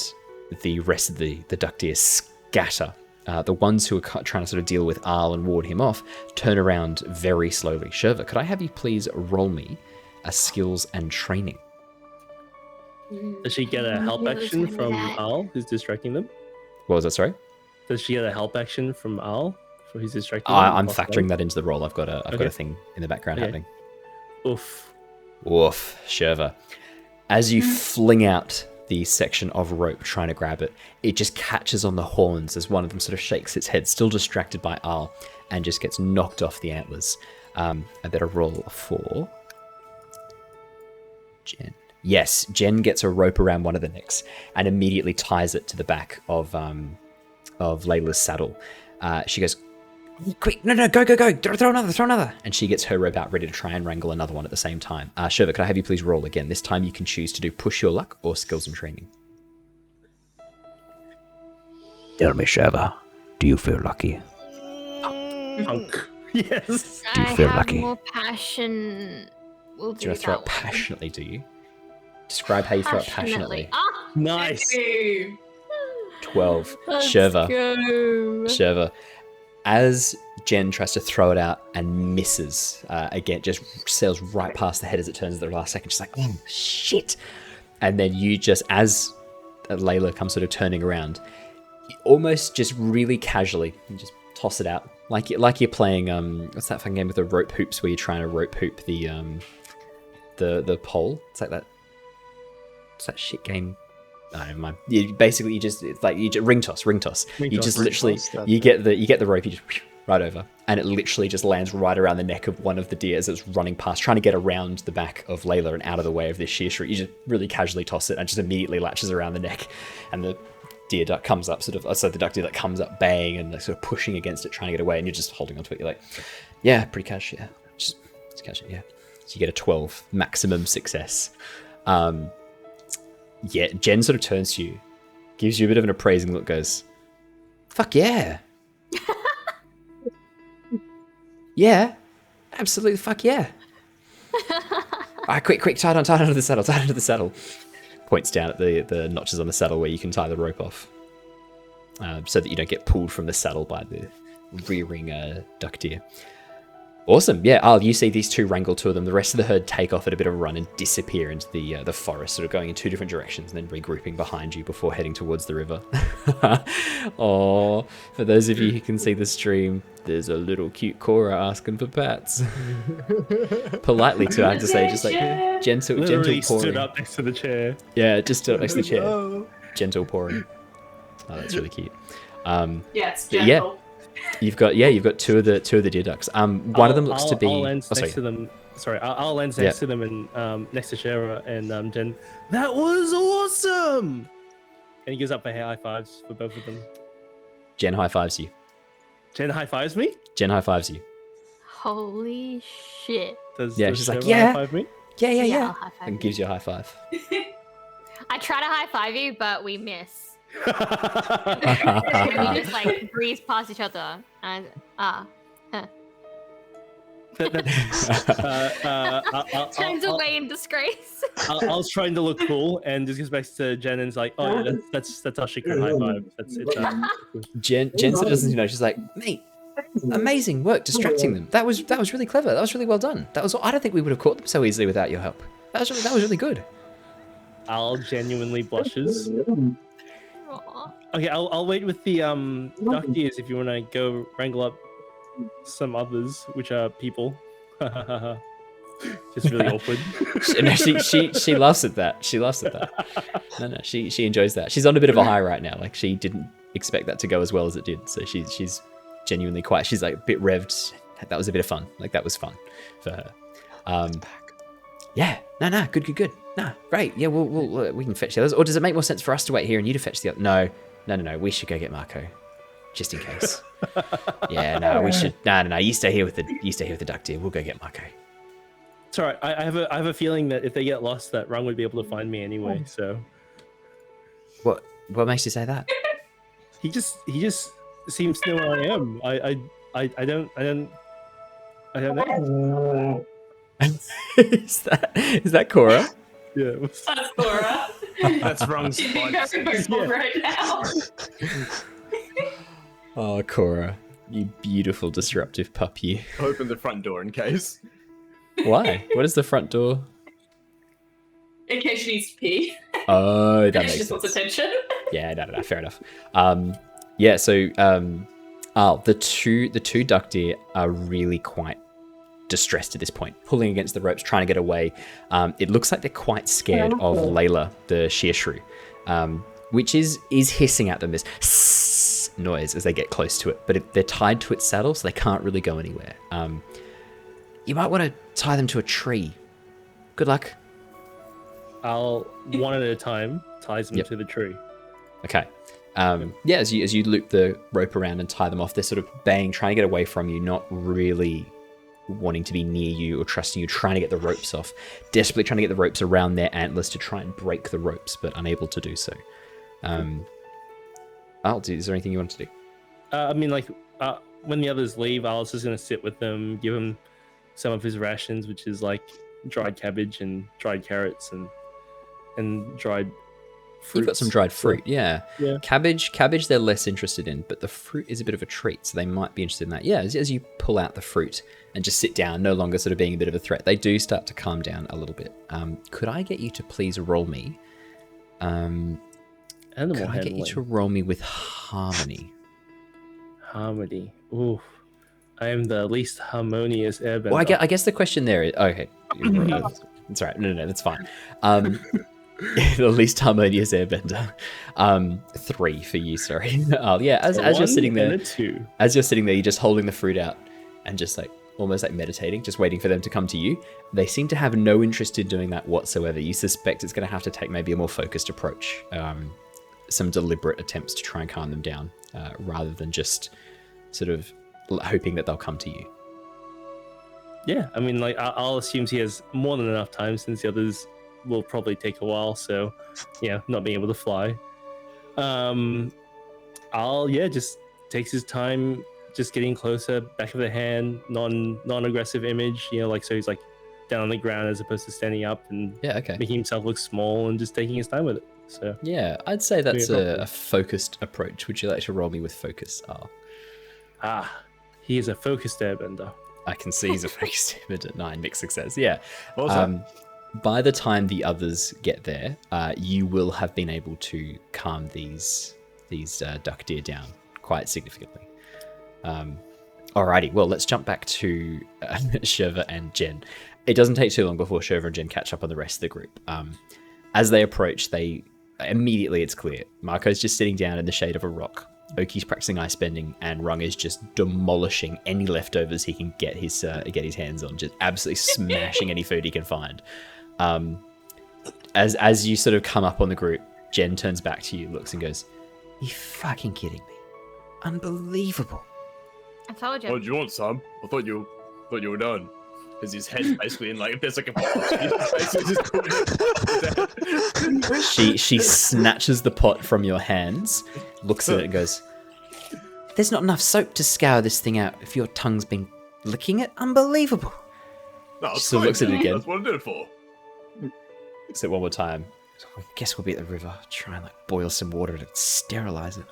the rest of the duck deer scatter. The ones who are trying to sort of deal with Arl and ward him off turn around very slowly. Sherva, could I have you please roll me a skills and training? Does she get a help action from Arl, who's distracting them? What was that, sorry? Does she get a help action from Arl, for who's distracting them? I'm factoring that into the roll. I've got a thing in the background happening. Oof, Sherva. As you fling out the section of rope trying to grab it, it just catches on the horns as one of them sort of shakes its head, still distracted by Arl, and just gets knocked off the antlers. I better roll for Jen. Yes, Jen gets a rope around one of the necks and immediately ties it to the back of Layla's saddle. She goes, quick, no, go, throw another. And she gets her rope out, ready to try and wrangle another one at the same time. Sherva, could I have you please roll again? This time you can choose to do push your luck or skills and training. Tell me, Sherva, do you feel lucky? punk. Yes. Do you feel I have lucky? more passion. We'll Do you want to throw it that one. passionately, do you? Describe how you throw it passionately. Ah, Nice. Ooh. 12. let's Sherva. go. Sherva. As Jen tries to throw it out and misses, again, just sails right past the head as it turns at the last second. She's like, oh, shit. And then you just, as Layla comes sort of turning around, you almost just really casually, you just toss it out. Like you're playing, what's that fun game with the rope hoops where you're trying to rope hoop the pole? It's like that. What's that shit game? No, never mind. Basically, you just ring toss. You just literally you get the rope, you just right over, and it literally just lands right around the neck of one of the deer as it's running past, trying to get around the back of Layla and out of the way of this sheer shriek. You just really casually toss it and just immediately latches around the neck, and the deer duck comes up, the duck deer that comes up baying and sort of pushing against it, trying to get away, and you're just holding onto it. You're like, yeah, pretty cash, yeah, just catch it, yeah. So you get a 12 maximum success. Yeah, Jen sort of turns to you, gives you a bit of an appraising look, goes, "Fuck yeah." Yeah, absolutely, fuck yeah. Alright, quick, tie it onto the saddle. Points down at the notches on the saddle where you can tie the rope off. So that you don't get pulled from the saddle by the rearing duck deer. Awesome, yeah, you see these two wrangle two of them. The rest of the herd take off at a bit of a run and disappear into the forest, sort of going in two different directions and then regrouping behind you before heading towards the river. Oh, for those of you who can see the stream, there's a little cute Cora asking for pats. Politely too, I have to say, just like gentle Literally pouring. stood up next to the chair. Yeah, just stood up next to the chair. Gentle pouring. Oh, that's really cute. Yeah, it's but gentle. yeah, you've got two of the deer ducks. One of them looks to be. I'll lens next to them. Sorry, I'll lens next to them and next to Shara and Jen. That was awesome. And he gives up a high fives for both of them. Jen high fives you. Jen high fives me. Jen high fives you. Holy shit. Does she's like, Shara yeah. high five me? Yeah. I'll high five And you. gives you a high five. I try to high five you, but we miss. We just like breeze past each other. And turns away in disgrace. I was trying to look cool and just gets back to Jen and is like, oh yeah, that's our secret high five. That's it. Jen sort of doesn't know. She's like, mate, amazing work distracting them. That was really clever. That was really well done. I don't think we would have caught them so easily without your help. That was really good. Al genuinely blushes. Aw. Okay, I'll wait with the duck deers if you want to go wrangle up some others, which are people. Just really awkward. She laughs at that. She laughs at that. No, she enjoys that. She's on a bit of a high right now. Like she didn't expect that to go as well as it did. So she's genuinely quite. She's like a bit revved. That was a bit of fun. Like that was fun for her. Yeah. No. Good. Nah, great. Yeah, we can fetch the others. Or does it make more sense for us to wait here and you to fetch the other? No. We should go get Marco, just in case. Yeah, no, we should. No. You stay here with the duck deer. We'll go get Marco. It's alright. I have a feeling that if they get lost, that Rung would be able to find me anyway. So. What makes you say that? He just seems to know where I am. I don't know. Is that Cora? Yeah. That's Cora. That's wrong She's being spot. very vocal right now. Oh, Cora, you beautiful disruptive puppy. Open the front door in case. Why? What is the front door? In case she needs to pee. Oh, that She makes just wants sense. attention. Yeah, no, fair enough. Yeah, so the two duck deer are really quite distressed at this point, pulling against the ropes, trying to get away. It looks like they're quite scared of Layla, the sheer shrew, which is hissing at them this sss noise as they get close to it. But they're tied to its saddle, so they can't really go anywhere. You might want to tie them to a tree. Good luck. I'll one at a time ties them to the tree. Okay. Yeah, as you loop the rope around and tie them off, they're sort of baying, trying to get away from you, not really wanting to be near you or trusting you, trying to get the ropes off, desperately trying to get the ropes around their antlers to try and break the ropes, but unable to do so. Is there anything you want to do? I mean, like, when the others leave, Al's just going to sit with them, give him some of his rations, which is like dried cabbage and dried carrots and dried fruits. You've got some dried fruit, yeah. Yeah. Cabbage they're less interested in, but the fruit is a bit of a treat, so they might be interested in that. Yeah, as you pull out the fruit and just sit down, no longer sort of being a bit of a threat, they do start to calm down a little bit. Could I get you to please roll me? Animal Could I get you handling. to roll me with harmony? Harmony. Ooh. I am the least harmonious airbender. Well, I guess the question there is... Okay. It's all right. No, that's fine. The least harmonious airbender. 3 for you, sorry. Yeah, as you're sitting there... And a 2. As you're sitting there, you're just holding the fruit out and just like almost like meditating, just waiting for them to come to you. They seem to have no interest in doing that whatsoever. You suspect it's going to have to take maybe a more focused approach, some deliberate attempts to try and calm them down, rather than just sort of hoping that they'll come to you. Yeah, I mean, like, I'll assume he has more than enough time since the others will probably take a while. So, yeah, not being able to fly. Just takes his time, just getting closer, back of the hand, non-aggressive image. So he's like down on the ground as opposed to standing up, and making himself look small and just taking his time with it. So yeah, I'd say that's a focused approach. Would you like to roll me with focus, R? He is a focused airbender. I can see he's a focused airbender. 9 mixed success. Yeah. Awesome. By the time the others get there, you will have been able to calm these duck deer down quite significantly. Alrighty, well, let's jump back to Sherva and Jen. It doesn't take too long before Sherva and Jen catch up on the rest of the group. As they approach, immediately it's clear. Marco's just sitting down in the shade of a rock. Oki's practicing ice bending, and Rung is just demolishing any leftovers he can get his hands on, just absolutely smashing any food he can find. As you sort of come up on the group, Jen turns back to you, looks and goes, "You fucking kidding me? Unbelievable." I told you. What do you want, Sam? I thought you were done. Because his head's basically in like there's like a She snatches the pot from your hands, looks at it and goes, "There's not enough soap to scour this thing out if your tongue's been licking it. Unbelievable." No, She still looks at it again. That's what I did it for. Looks at it one more time. "I guess we'll be at the river. Try and boil some water to sterilize it."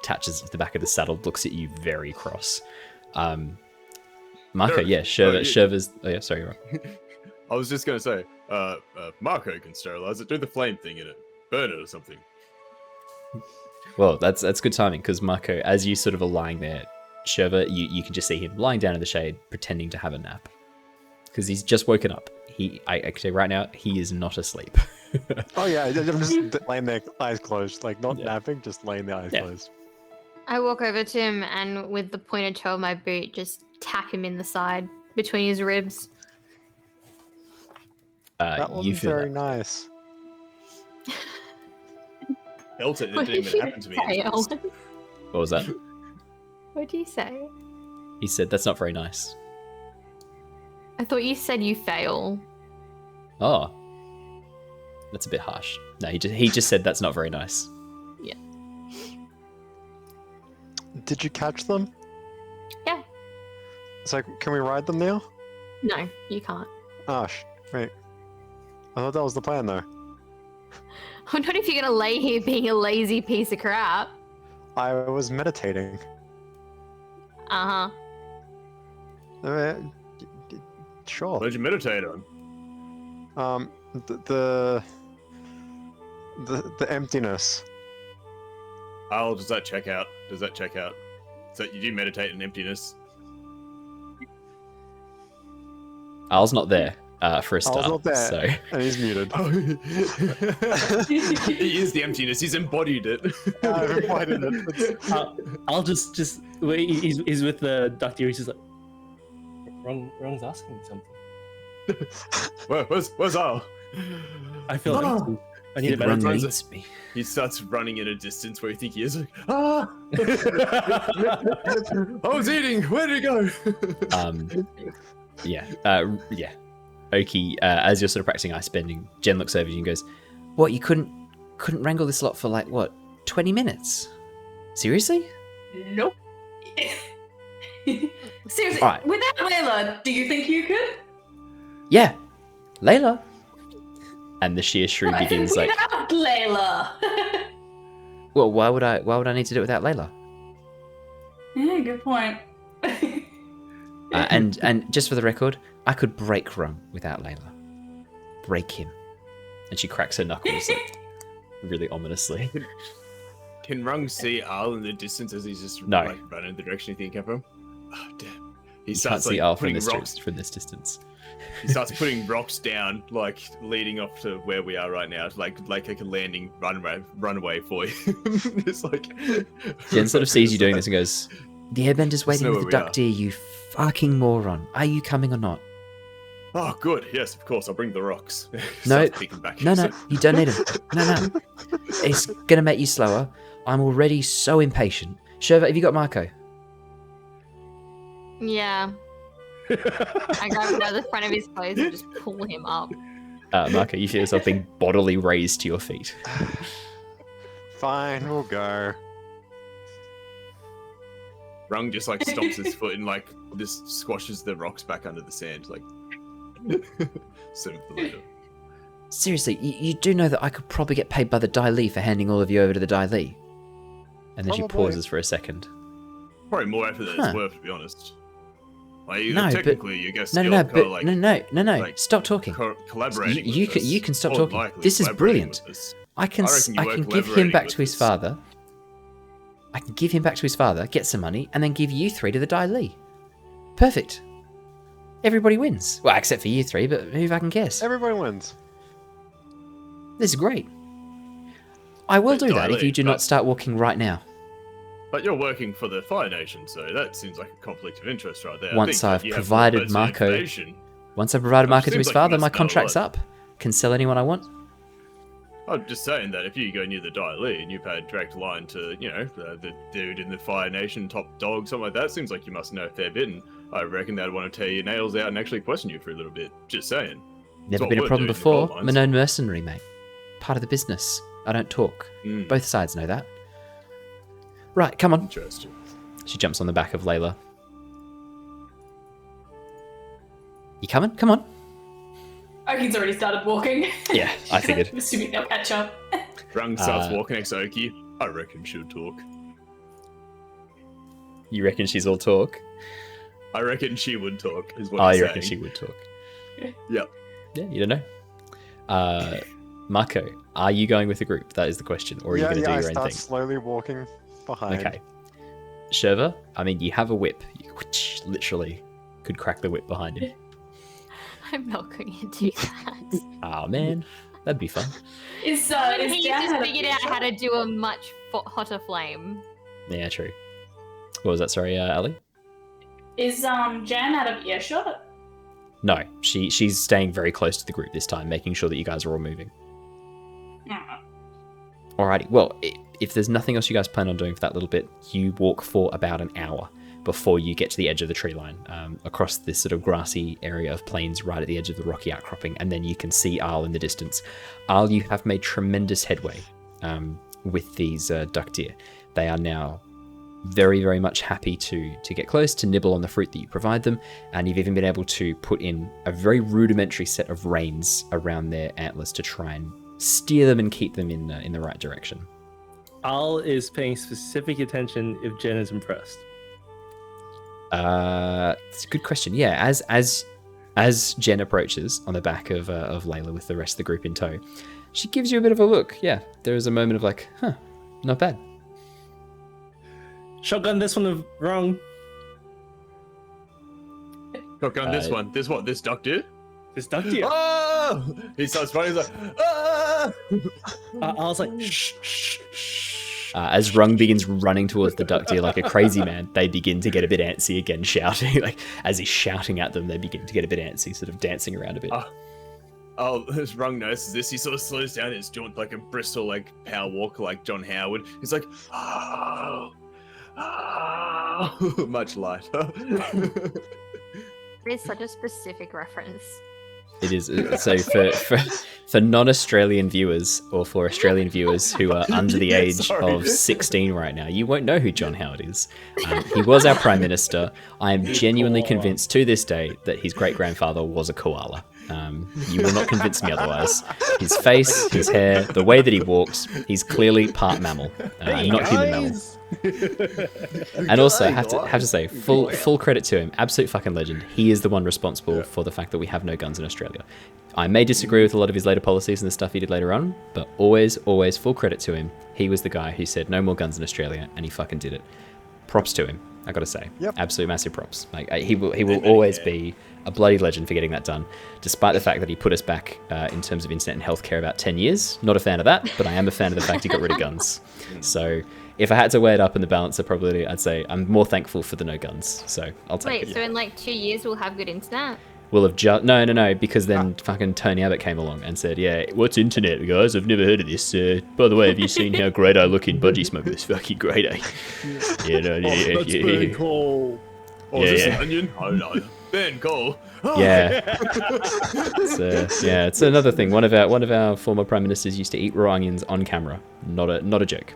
Attaches it to the back of the saddle, looks at you very cross. Marco, Sherva's... Oh yeah, sorry, Ron. I was just going to say, Marco can sterilize it, do the flame thing in it, burn it or something. Well, that's good timing, because Marco, as you sort of are lying there, Sherva, you can just see him lying down in the shade, pretending to have a nap. Because he's just woken up. I can say right now, he is not asleep. Oh yeah, I'm just laying there, eyes closed, not napping, just laying there, eyes closed. I walk over to him and with the pointed toe of my boot, just tack him in the side between his ribs. That one's very nice. Felt it didn't even happen to me. What was that? What did you say? He said, "That's not very nice." I thought you said you fail. Oh. That's a bit harsh. No, he just said that's not very nice. Yeah. Did you catch them? Yeah. So can we ride them now? No, you can't. Oh, wait. I thought that was the plan, though. I'm not if you're gonna lay here being a lazy piece of crap. I was meditating. Uh-huh. Sure. What did you meditate on? The emptiness. Does that check out? So you do meditate in emptiness? Al's not there for a start. Al's not there, so. and he's muted. He is the emptiness. He's embodied it. I've embodied it. I'll just wait. He's with the doctor. He's just like, Ron's asking something. Where's Al? I feel like I need a better me. He starts running in a distance where you think he is. Like, I was eating. Where did he go? Yeah. Oki, as you're sort of practicing ice bending, Jen looks over you and goes, "What? You couldn't wrangle this lot for 20 minutes? Seriously?" Nope. Seriously, Right. without Layla, do you think you could? Yeah, Layla. And the sheer shrew begins without Layla. Well, why would I need to do it without Layla? Yeah, good point. And just for the record, I could break Rum without Layla. Break him. And she cracks her knuckles really ominously. Can Rung see Al in the distance as he's just running in the direction you think he came from? Oh, damn. He can't see Al from this distance. He starts putting rocks down, leading off to where we are right now, like a landing runway for you. It's Jen sort of sees you doing this and goes, "The airbender's waiting with the duck deer, you fucking moron. Are you coming or not?" Oh, good. Yes, of course. I'll bring the rocks. No, you don't need them. No. It's going to make you slower. I'm already so impatient. Sherva, have you got Marco? Yeah. I grab him by the front of his clothes and just pull him up. Marco, you feel yourself being bodily raised to your feet. Fine, we'll go. Rung just like stomps his foot and like just squashes the rocks back under the sand, like sort of the later. Seriously, you do know that I could probably get paid by the Dai Li for handing all of you over to the Dai Li? And then she Probably. pauses for a second. Probably more effort than it's worth, to be honest. Like, No, technically, you guess No, stop talking. Collaborating. You can stop talking. Likely This is collaborating brilliant. with us. I can reckon you were give him collaborating back with to his us. father. I can give him back to his father, get some money, and then give you 3 to the Dai Li. Perfect. Everybody wins. Well, except for you 3, but who I can guess? Everybody wins. This is great. I will But do Dai that if Li, you do not but- start walking right now. But you're working for the Fire Nation, so that seems like a conflict of interest right there. I Once think I've you have more provided personal Marco- information. Once I provided Marco to seems his like you father, must my know a contract's lot. up. Can sell anyone I want. I'm just saying that if you go near the Dai Li and you've had a direct line to, the dude in the Fire Nation, top dog, something like that, seems like you must know a fair bit, and I reckon they'd want to tear your nails out and actually question you for a little bit. Just saying. Never what been a we're problem doing in the before. gold I'm a known mercenary, mate. Part of the business. I don't talk. Mm, Both sides know that. Right, come on. Interesting. She jumps on the back of Layla. You coming? Come on. Oki's already started walking. Yeah, I figured. Assuming they'll catch up. Rung starts walking next to Oki. I reckon she'll talk. You reckon she's all talk? I reckon she would talk, is what Oh, he's you reckon saying. she would talk? Yep. Yeah, you don't know. Marco, are you going with the group? That is the question. Or are you going to do I your own start thing? slowly walking behind. Okay. Sherva, I mean, you have a whip. You literally could crack the whip behind him. I'm not going to do that. Oh, man. That'd be fun. Is He Dan just had a figured out picture? how to do a much hotter flame. Yeah, true. What was that? Sorry, Ali? Is Jan out of earshot? No, she's staying very close to the group this time, making sure that you guys are all moving. Mm. Alrighty, well, if there's nothing else you guys plan on doing for that little bit, you walk for about an hour before you get to the edge of the tree line, across this sort of grassy area of plains right at the edge of the rocky outcropping, and then you can see Arl in the distance. Arl, you have made tremendous headway with these duck deer. They are now very, very much happy to get close, to nibble on the fruit that you provide them, and you've even been able to put in a very rudimentary set of reins around their antlers to try and steer them and keep them in the right direction. Al is paying specific attention if Jen is impressed. It's a good question. Yeah, as Jen approaches on the back of Layla with the rest of the group in tow, she gives you a bit of a look. Yeah, there is a moment of like, huh, not bad. Shotgun this one wrong. Shotgun this one. This duck deer? This duck deer. Oh! He starts running, he's like, ah! I was like, shh, shh, shh. As Rung begins running towards the duck deer like a crazy man, they begin to get a bit antsy again, shouting. Like as he's shouting at them, they begin to get a bit antsy, sort of dancing around a bit. As Rung notices this, he sort of slows down his jaunt like a Bristol like power walker like John Howard. He's like, oh, much lighter. It's such a specific reference. It is so for non-Australian viewers or for Australian viewers who are under the age sorry. of 16 right now, you won't know who John Howard is. He was our Prime Minister. I am genuinely convinced to this day that his great-grandfather was a koala. You will not convince me otherwise. His face, his hair, the way that he walks, he's clearly part mammal, not human mammal. And also, I have to say, full credit to him, absolute fucking legend. He is the one responsible for the fact that we have no guns in Australia. I may disagree with a lot of his later policies and the stuff he did later on, but always full credit to him. He was the guy who said no more guns in Australia, and he fucking did it. Props to him, I gotta say. Yep. Absolute massive props. Like he will always be a bloody legend for getting that done, despite the fact that he put us back in terms of internet and healthcare about 10 years. Not a fan of that, but I am a fan of the fact he got rid of guns. So if I had to weigh it up in the balance of probability, I'd say I'm more thankful for the no guns. So I'll take Wait, it. so in like 2 years we'll have good internet? We'll have just no, because then fucking Tony Abbott came along and said, yeah, what's internet, guys? I've never heard of this. By the way, have you seen how great I look in budgie smoke? It's fucking great, eh? Yeah, no, yeah. Cool. Oh, Yeah, is this yeah. an onion? Oh no. Ben Cole. Oh. Yeah. It's another thing. One of our former prime ministers used to eat raw onions on camera. Not a joke.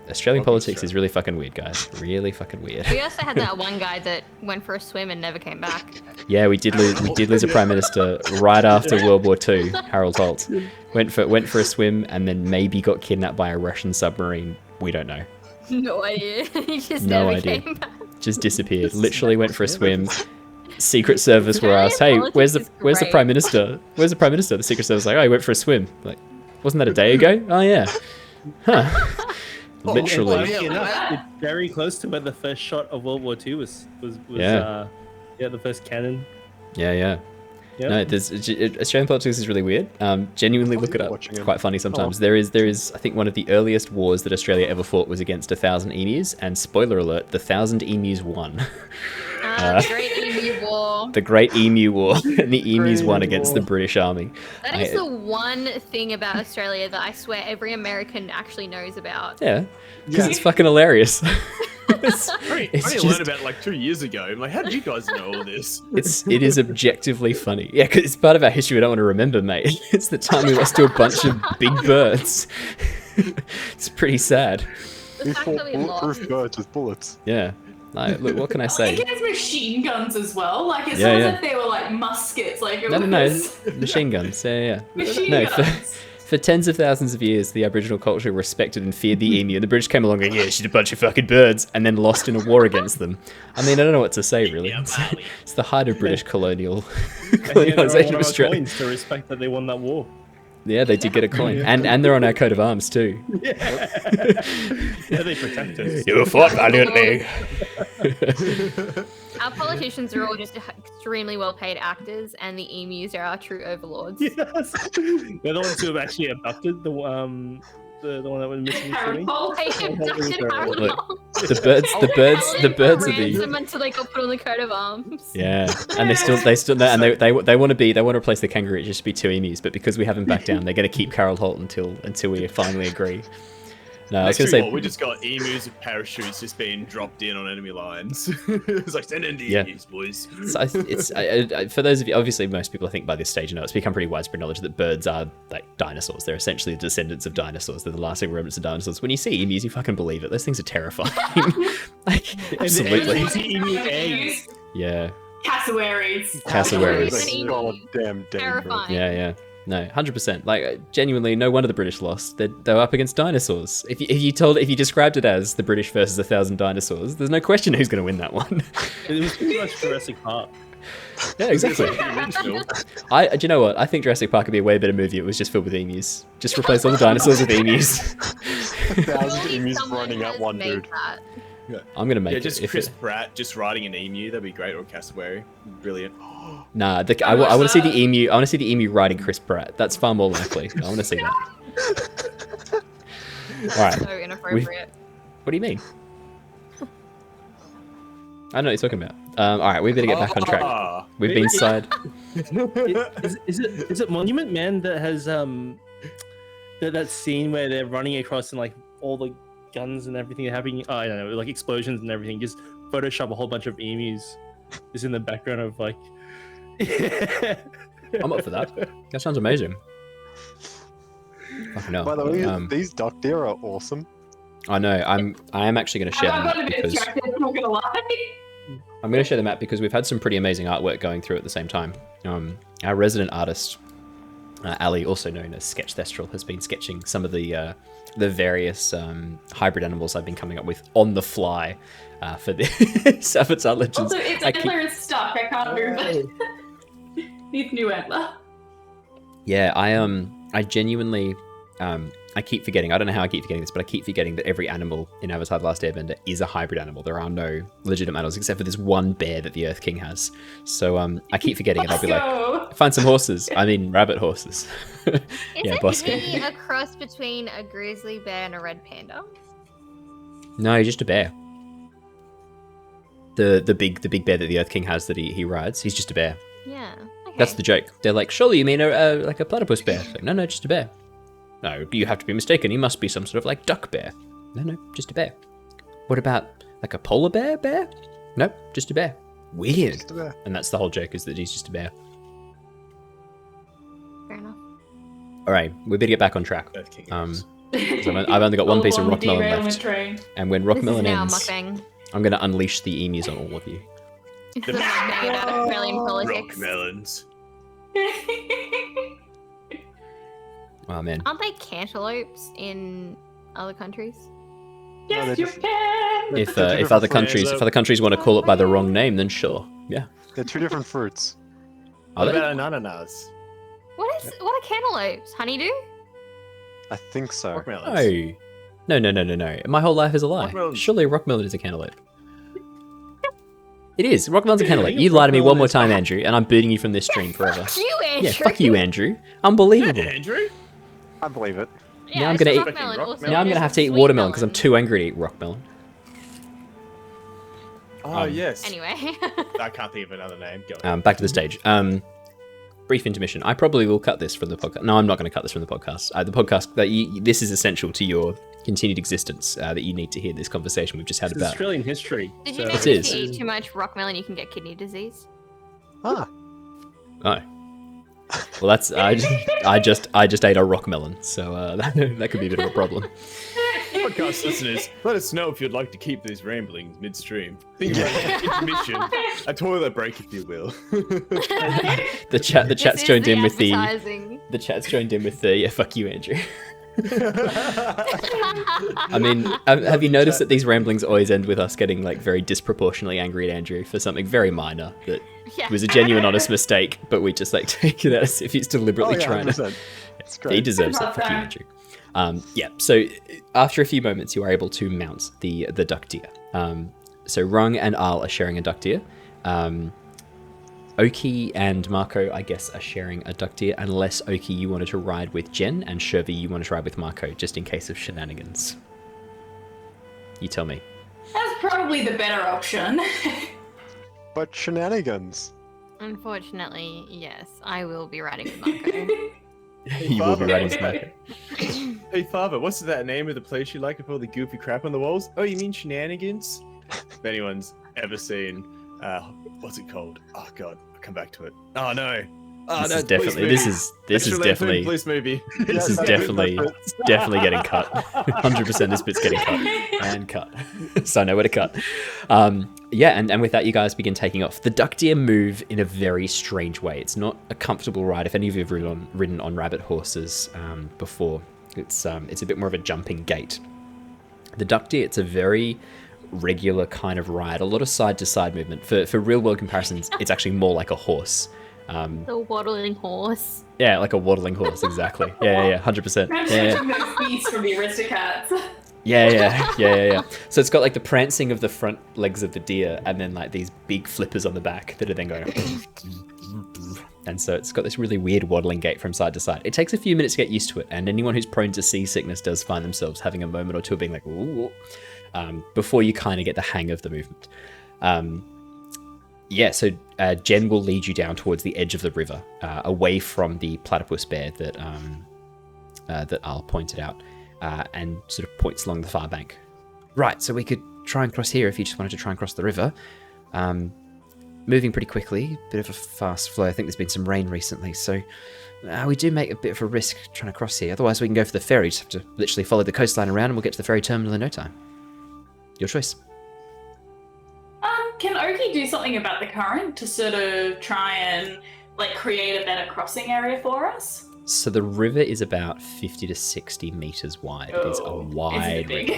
Australian politics is really fucking weird, guys. Really fucking weird. We also had that one guy that went for a swim and never came back. Yeah, we did lose a prime minister right after World War II. Harold Holt went for a swim and then maybe got kidnapped by a Russian submarine. We don't know. No idea. He just No never idea. came back. Just disappeared. Literally went for a swim. Secret Service were asked, "Hey, where's the prime minister? Where's the prime minister?" The Secret Service was like, "Oh, he went for a swim." Like, wasn't that a day ago? Oh yeah. Huh. Literally. Funny enough, it's very close to where the first shot of World War II was the first cannon. Yeah. Yep. No, Australian politics is really weird. Genuinely look it up. It's quite funny sometimes. There is, I think, one of the earliest wars that Australia ever fought was against 1,000 emus, and spoiler alert, the 1,000 emus won. The Great Emu War. The Great Emu War, and the emus won against the British Army. That is the one thing about Australia that I swear every American actually knows about. Yeah, because it's fucking hilarious. I only learned about it like 2 years ago. I'm like, how did you guys know all this? It is objectively funny. Yeah, because it's part of our history we don't want to remember, mate. It's the time we lost to a bunch of big birds. It's pretty sad. We fought bulletproof birds with bullets. Yeah. Like, look, what can I say? It has machine guns as well. Like, it's not as if they were like muskets. Like, No, machine guns. Yeah. Machine No, guns. For tens of thousands of years, the Aboriginal culture respected and feared the emu, and the British came along and, yeah, she's a bunch of fucking birds, and then lost in a war against them. I mean, I don't know what to say, really. It's the height of British colonialisation of Australia. To respect that they won that war. Yeah, they did get a coin. And they're on our coat of arms, too. Yeah, they protect us. You fought valiantly. Our politicians are all just extremely well-paid actors, and the emus are our true overlords. Yes. They're the ones who have actually abducted the one that went missing. The birds are the. Until they got put on the coat of arms. Yeah, and they still and they want to replace the kangaroo. It just be two emus, but because we haven't backed down, they're going to keep Harold Holt until we finally agree. No, I was going to say we just got emus with parachutes just being dropped in on enemy lines. It's like, send in the emus, boys. It's for those of you, obviously most people I think by this stage know it's become pretty widespread knowledge that birds are like dinosaurs. They're essentially the descendants of dinosaurs. They're the lasting remnants of dinosaurs. When you see emus, you fucking believe it. Those things are terrifying. Like, absolutely. Yeah. Cassowaries. Goddamn terrifying. Yeah. No, 100%. Like, genuinely, no wonder the British lost. They were up against dinosaurs. If you described it as the British versus 1,000 dinosaurs, there's no question who's going to win that one. It was pretty much Jurassic Park. Yeah, exactly. Do you know what? I think Jurassic Park would be a way better movie if it was just filled with emus. Just replace all the dinosaurs with emus. 1,000 emus running at one dude. I'm gonna make it. Just Chris Pratt just riding an emu. That'd be great, or cassowary. Brilliant. Nah, I want to see the emu. I want to see the emu riding Chris Pratt. That's far more likely. I want to see that. All right. So inappropriate. What do you mean? I know what you're talking about. All right, we better get back on track. We've been side. Is it Monument Man that has that scene where they're running across and like all the guns and everything are happening? I don't know, like explosions and everything. Just Photoshop a whole bunch of emus just in the background of like. I'm up for that. That sounds amazing. Fucking hell. By the way, these duck deer are awesome. I know. I am actually going to share them out because I'm not gonna lie. I'm going to share them out because we've had some pretty amazing artwork going through at the same time. Our resident artist, Ali, also known as Sketch Thestral, has been sketching some of the various hybrid animals I've been coming up with on the fly for the Avatar Legends. Also, its antler is stuck. I can't move it. Needs new antler. Yeah, I genuinely, I keep forgetting. I don't know how I keep forgetting this, but I keep forgetting that every animal in Avatar: The Last Airbender is a hybrid animal. There are no legitimate animals except for this one bear that the Earth King has. So I keep forgetting it. I'll be like, find some horses. I mean, rabbit horses. Is he a cross between a grizzly bear and a red panda? No, he's just a bear. The big bear that the Earth King has that he rides. He's just a bear. Yeah. Okay. That's the joke. They're like, surely you mean like a platypus bear? Like, no, just a bear. No, you have to be mistaken. He must be some sort of like duck bear. No, just a bear. What about like a polar bear? Nope, just a bear. Weird. Just a bear. And that's the whole joke, is that he's just a bear. Fair enough. All right, we better get back on track. Earth King Um, is. 'cause I've only got one piece of On the rockmelon derailment left, train. and when This is rockmelon now ends, mucking. I'm going to unleash the emus on all of you. This is like made out of Australian Rock politics. melons. Oh man. Aren't they cantaloupes in other countries? Yes, they're you just- can. If They're two if different other fruits. countries want to call it by the wrong name, then sure. Yeah. They're two different fruits. Are What they? about an ananas? What are cantaloupes? Honeydew? I think so. Rockmelons. No. My whole life is a lie. Rockmelons. Surely a rockmelon is a cantaloupe. It is. Rockmelon's a cantaloupe. You lie to me one more time, Andrew, and I'm booting you from this stream forever. Fuck you, Andrew. Yeah, fuck you, Andrew. Unbelievable. Andrew? I believe it. Yeah, Now I'm it's gonna a eat- rockmelon, Now also Now I'm known gonna as have to a eat sweet watermelon because I'm melon. too angry to eat rockmelon. Oh, yes. Anyway. I can't think of another name. Go Back to the stage. Brief intermission. I probably will cut this from the podcast. No, I'm not going to cut this from the podcast. The podcast this is essential to your continued existence. That you need to hear this conversation we've just had It's about. Australian history. Did you so- know It if you is. eat too much rockmelon, you can get kidney disease? Ah, Oh. Well, that's I just ate a rockmelon, so that could be a bit of a problem. Podcast listeners, let us know if you'd like to keep these ramblings midstream. Think about intermission, a toilet break, if you will. The chat's This is joined in with advertising. the chat's joined in with the yeah, fuck you, Andrew. I mean, have you noticed that these ramblings always end with us getting like very disproportionately angry at Andrew for something very minor that Yeah. was a genuine, honest mistake, but we just like take it as if he's deliberately oh, yeah, trying to. 100%. It's He great. deserves it. Fuck you, Andrew. Yeah. So after a few moments, you are able to mount the duck deer. So Rung and Al are sharing a duck deer. Oki and Marco, I guess, are sharing a duck deer, unless Oki, you wanted to ride with Jen, and Shervy, you wanted to ride with Marco, just in case of shenanigans. You tell me. That's probably the better option. But shenanigans. Unfortunately, yes, I will be riding with Marco. You will be riding with Marco. Hey, Father, what's that name of the place you like with all the goofy crap on the walls? Oh, you mean shenanigans? If anyone's ever seen, what's it called? Oh, God, I'll come back to it. Oh, no. Oh, This no, is definitely. This is definitely. Police movie. This is definitely getting cut. 100% this bit's getting cut and cut. So I know where to cut. Yeah, and with that, you guys begin taking off. The duck deer move in a very strange way. It's not a comfortable ride. If any of you have ridden on rabbit horses before, it's a bit more of a jumping gait. The duck deer, it's a very regular kind of ride. A lot of side to side movement. For real world comparisons, it's actually more like a horse. The waddling horse. Yeah, like a waddling horse, exactly. Yeah, 100%. Yeah. Those beasts from the Aristocats. Yeah. So it's got like the prancing of the front legs of the deer, and then like these big flippers on the back that are then going. And so it's got this really weird waddling gait from side to side. It takes a few minutes to get used to it, and anyone who's prone to seasickness does find themselves having a moment or two of being like, ooh, before you kind of get the hang of the movement. Yeah, so Jen will lead you down towards the edge of the river, away from the platypus bear that Al pointed out, and sort of points along the far bank. Right, so we could try and cross here if you just wanted to try and cross the river. Moving pretty quickly, bit of a fast flow. I think there's been some rain recently, so we do make a bit of a risk trying to cross here. Otherwise, we can go for the ferry. Just have to literally follow the coastline around, and we'll get to the ferry terminal in no time. Your choice. Can Oki do something about the current to sort of try and like create a better crossing area for us? So the river is about 50 to 60 meters wide. It is a wide river.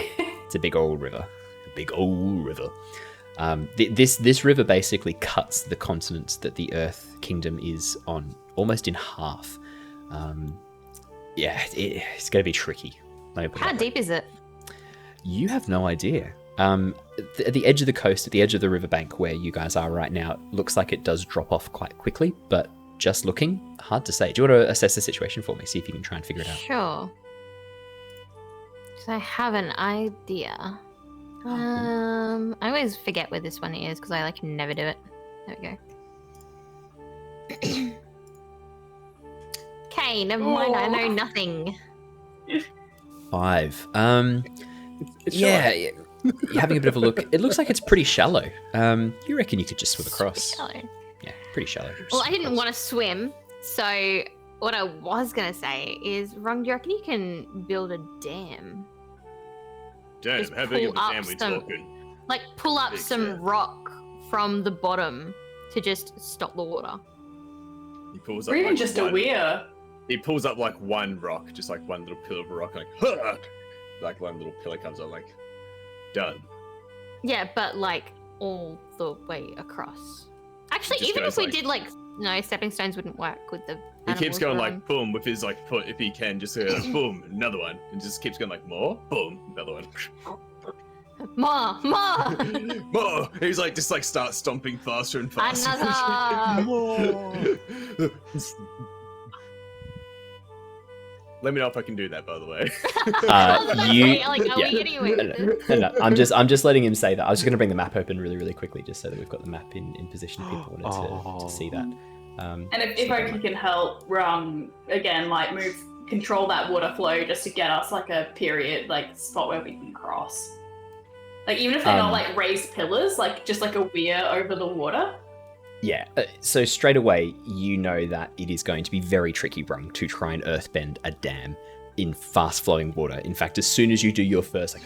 It's a big old river. A big old river. This river basically cuts the continent that the Earth Kingdom is on almost in half. Yeah, it's going to be tricky. Let me put it How that way. deep is it? You have no idea. At the edge of the coast, at the edge of the riverbank where you guys are right now, it looks like it does drop off quite quickly, but just looking, hard to say. Do you want to assess the situation for me? See if you can try and figure it out. Sure. 'Cause I have an idea. I always forget where this one is because I like never do it. There we go. Okay, never mind. I know nothing. 5. Yeah, You're having a bit of a look. It looks like it's pretty shallow. You reckon you could just swim across? Shallow. Yeah, pretty shallow. Well, I didn't want to swim, so what I was gonna say is, Rung, do you reckon you can build a dam? Damn, Just how big of a pull up dam we some- talking? Like, pull up Big some dam. rock from the bottom to just stop the water. He pulls Or up even like just a one- weir. He pulls up like one rock, just like one little pillar of a rock, like, "Huh!" Like one little pillar comes up, like, done. Yeah, but like all the way across. Actually, Just even goes if we like- did like no stepping stones wouldn't work with the. He keeps animals going we're like boom with his like foot if he can, just boom, another one, and just keeps going like more, boom, another one, on. Ma. more. He's like just like starts stomping faster and faster. Another. More. Let me know if I can do that, by the way. Like, are we anyway? No, I'm just letting him say that. I was just going to bring the map open really quickly, just so that we've got the map in position if people wanted to see that. And if Oki can help again, like control that water flow just to get us like a period, like spot where we can cross. Like even if they're not like raised pillars, like just like a weir over the water. Yeah, so straight away, you know that it is going to be very tricky, Brung, to try and earthbend a dam in fast-flowing water. In fact, as soon as you do your first, like,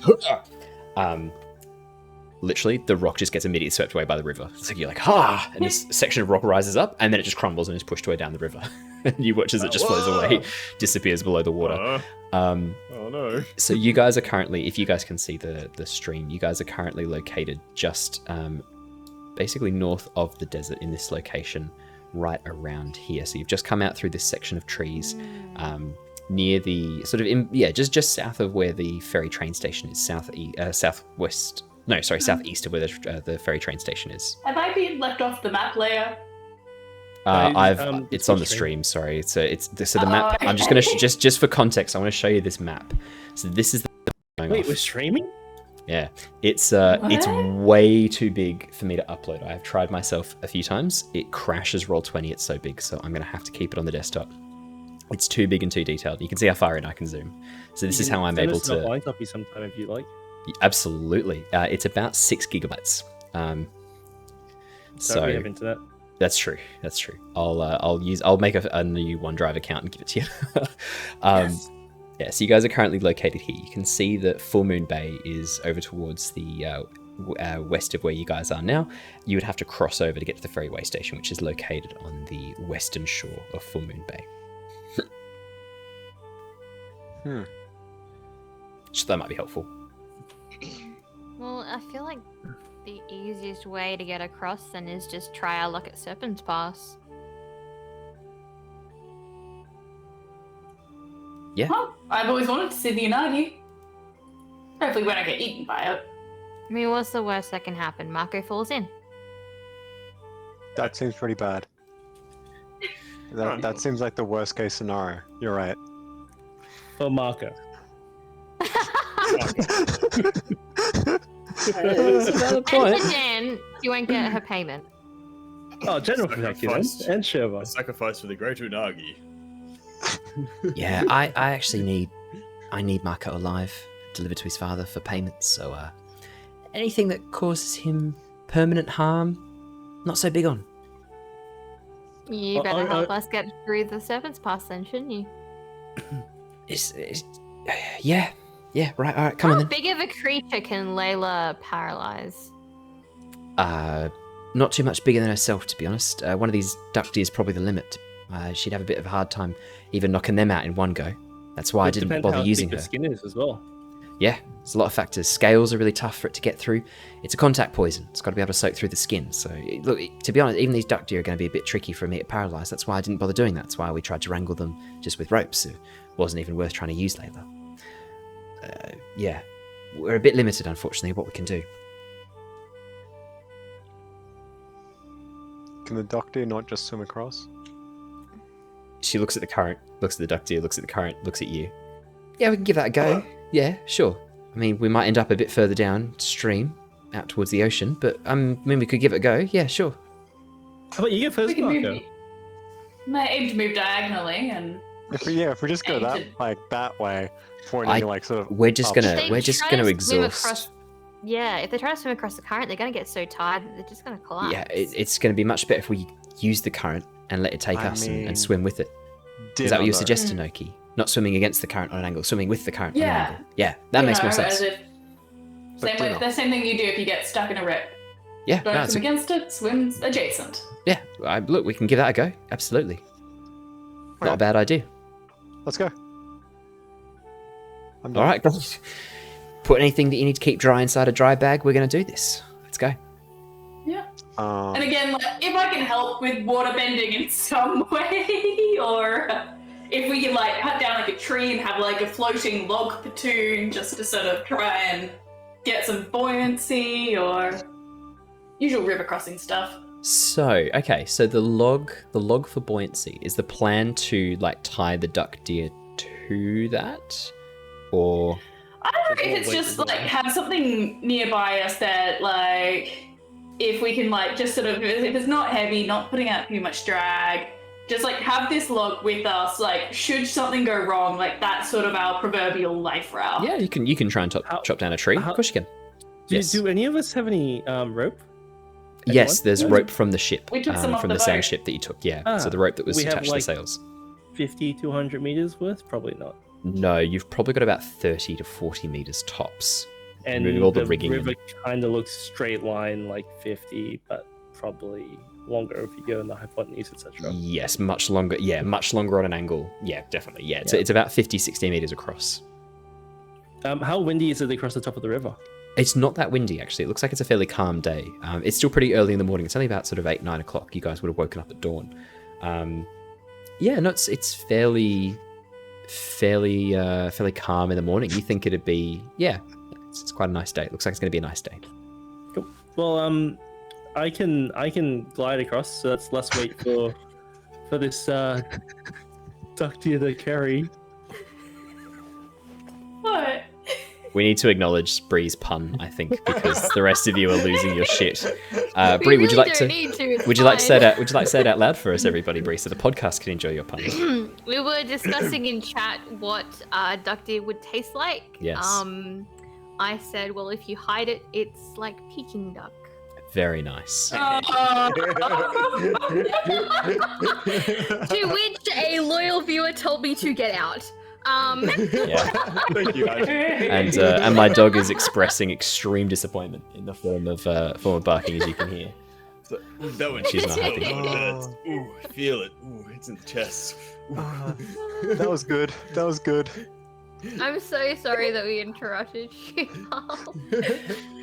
literally, the rock just gets immediately swept away by the river. It's like you're like, and this section of rock rises up, and then it just crumbles and is pushed away down the river. And you watch as it just flows away, disappears below the water. Oh no. So you guys are currently, if you guys can see the stream, you guys are currently located just basically north of the desert in this location, right around here. So you've just come out through this section of trees, near the sort of just south of where the ferry train station is, southeast of where the ferry train station is. Have I been left off the map layer? It's on the stream. Sorry, the map. I'm just gonna just for context, I want to show you this map. So this is the Wait, we're streaming? Yeah, it's way too big for me to upload. I have tried myself a few times. It crashes Roll20. It's so big, so I'm gonna have to keep it on the desktop. It's too big and too detailed. You can see how far in I can zoom. So this is how I'm able to. Blind copy sometime if you like. Absolutely, it's about 6 gigabytes. So we have internet. That's true. I'll make a new OneDrive account and give it to you. Yes. Yeah, so you guys are currently located here. You can see that Full Moon Bay is over towards the west of where you guys are now. You would have to cross over to get to the Ferryway Station, which is located on the western shore of Full Moon Bay. So that might be helpful. Well, I feel like the easiest way to get across then is just try our luck at Serpent's Pass. Yeah. Well, I've always wanted to see the Unagi. Hopefully we don't get eaten by it. I mean, what's the worst that can happen? Marco falls in. That seems pretty bad. That seems like the worst case scenario. You're right. For Marco. It's a valid And point. for Jen, you won't get her payment. Oh, general thank you then. And Shiva. A sacrifice for the great Unagi. Yeah, I actually need Marco alive, delivered to his father for payment. So anything that causes him permanent harm, not so big on. You better help us get through the Serpent's Pass then, shouldn't you? Yeah, right, all right, come on How then. big of a creature can Layla paralyze? Not too much bigger than herself, to be honest. One of these duck deer is probably the limit. She'd have a bit of a hard time even knocking them out in one go. That's why I didn't bother using her. The skin is as well. Yeah, there's a lot of factors. Scales are really tough for it to get through. It's a contact poison. It's got to be able to soak through the skin. So, look, to be honest, even these duck deer are going to be a bit tricky for me to paralyze. That's why I didn't bother doing that. That's why we tried to wrangle them just with ropes. It wasn't even worth trying to use Layla. Yeah, we're a bit limited, unfortunately, what we can do. Can the duck deer not just swim across? She looks at the current, looks at the duck deer, looks at the current, looks at you. Yeah, we can give that a go. Yeah, sure. I mean, we might end up a bit further downstream, out towards the ocean, but I mean, we could give it a go. Yeah, sure. How about you get first, Marco? I aim to move diagonally and. If we just go that way, pointing like sort of. We're just gonna exhaust. Yeah, if they try to swim across the current, they're going to get so tired that they're just going to collapse. Yeah, it's going to be much better if we use the current and let it take us and swim with it. Is that what you're suggesting, Noki? Not swimming against the current on an angle, swimming with the current on an angle. Yeah, that makes more sense. The same thing you do if you get stuck in a rip. Yeah, Don't swim against it, swims adjacent. Yeah, look, we can give that a go. Absolutely. Not a bad idea. Let's go. All right, guys. Put anything that you need to keep dry inside a dry bag. We're going to do this. Let's go. Yeah. And again, like, if I can help with water bending in some way, or if we can like cut down like a tree and have like a floating log platoon just to sort of try and get some buoyancy, or usual river crossing stuff. So, okay, so the log for buoyancy, is the plan to like tie the duck deer to that, or? I don't know if it's just like have something nearby us that like, if we can like just sort of, if it's not heavy, not putting out too much drag, just like have this log with us, like should something go wrong, like that's sort of our proverbial life route. Yeah, you can try and chop down a tree. Of course you can. Do any of us have any rope? Yes, there's rope from the ship, We took some from off the the sand boat. ship that you took. Yeah, so the rope that was we have, attached to the like, sails. 50 to 100 meters worth? Probably not. No, you've probably got about 30 to 40 meters tops. And Moving all the the rigging river in. kind of looks straight line, like 50, but probably longer if you go in the hypotenuse, etc. Yes, much longer. Yeah, much longer on an angle. Yeah, definitely. Yeah, it's about 50, 60 meters across. How windy is it across the top of the river? It's not that windy, actually. It looks like it's a fairly calm day. It's still pretty early in the morning. It's only about sort of 8, 9 o'clock. You guys would have woken up at dawn. Yeah, no, it's fairly calm in the morning. You think it'd be, yeah, it's quite a nice day. It looks like it's going to be a nice day. Cool. Well, I can glide across, so that's less weight for this duck deer to carry. What? We need to acknowledge Bree's pun, I think, because the rest of you are losing your shit. Bree, would you like to say it out loud for us, everybody, Bree, so the podcast can enjoy your puns? We were discussing in chat what duck deer would taste like. Yes. I said, well, if you hide it, it's like Peking duck. Very nice. To which a loyal viewer told me to get out. Yeah. Thank you, Ash. And my dog is expressing extreme disappointment in the form of barking, as you can hear. So, that one, She's not happy. Ooh, I feel it. Ooh, it's in the chest. That was good. That was good. I'm so sorry that we interrupted you.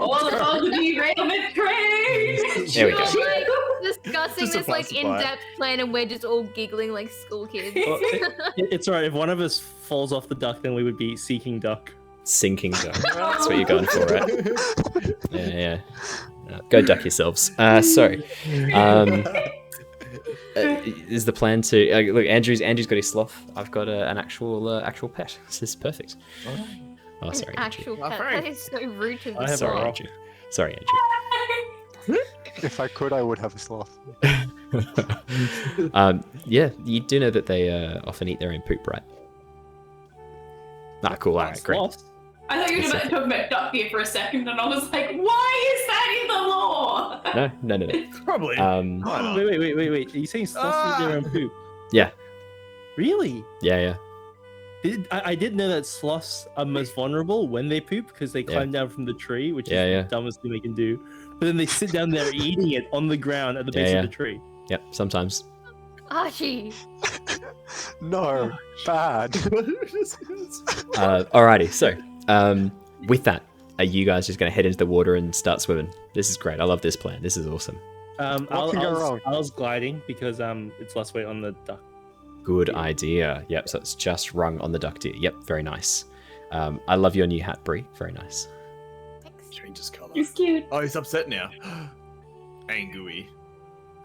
All about the derailment train! There we go. Like discussing Just a this like passerby. in-depth plan and we're just all giggling like school kids. Well, it's alright. If one of us falls off the duck, then we would be seeking duck. Sinking duck. That's what you're going for, right? Yeah. Go duck yourselves. Is the plan to look? Andrew's got his sloth. I've got an actual pet. This is perfect. Oh, sorry, An Andrew. actual pet. That is so rude to I me. have Sorry, a Andrew. Sorry, If I could, I would have a sloth. Andrew. Yeah, you do know that they often eat their own poop, right? Ah, cool. All right, great. Sloths? I thought you were talking about duck deer for a second, and I was like, why is that in the law? No. Probably. Wait. Are you saying sloths eat their own poop? Yeah. Really? Yeah. I did know that sloths are most vulnerable when they poop because they climb down from the tree, which is the dumbest thing they can do. But then they sit down there eating it on the ground at the base of the tree. Yep, sometimes. Archie. No, bad. Alrighty, so with that, are you guys just going to head into the water and start swimming? This is great. I love this plan. This is awesome. I was gliding because it's less weight on the duck. Good idea. Yep, so it's just rung on the duck deer. Yep, very nice. I love your new hat, Brie. Very nice. Changes colour. He's cute. Oh, he's upset now. Angry.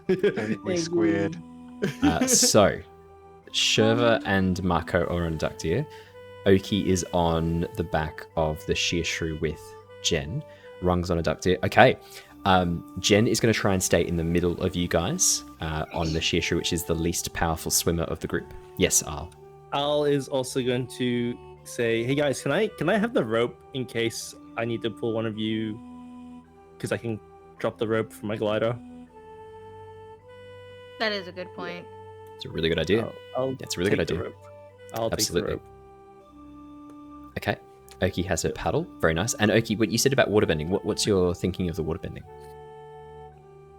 Angry squid. So, Sherva and Marco are on duck deer. Oki is on the back of the sheer shrew with Jen. Rung's on a duck deer. Okay. Jen is going to try and stay in the middle of you guys on the sheer shrew, which is the least powerful swimmer of the group. Yes, Al. Al is also going to say, "Hey guys, can I have the rope in case I need to pull one of you because I can drop the rope from my glider. That is a good point. It's a really good idea. I'll That's a really good take the idea. rope. I'll Absolutely. take the rope. Okay. Oki has a paddle. Very nice. And Oki, what you said about waterbending, what's your thinking of the waterbending?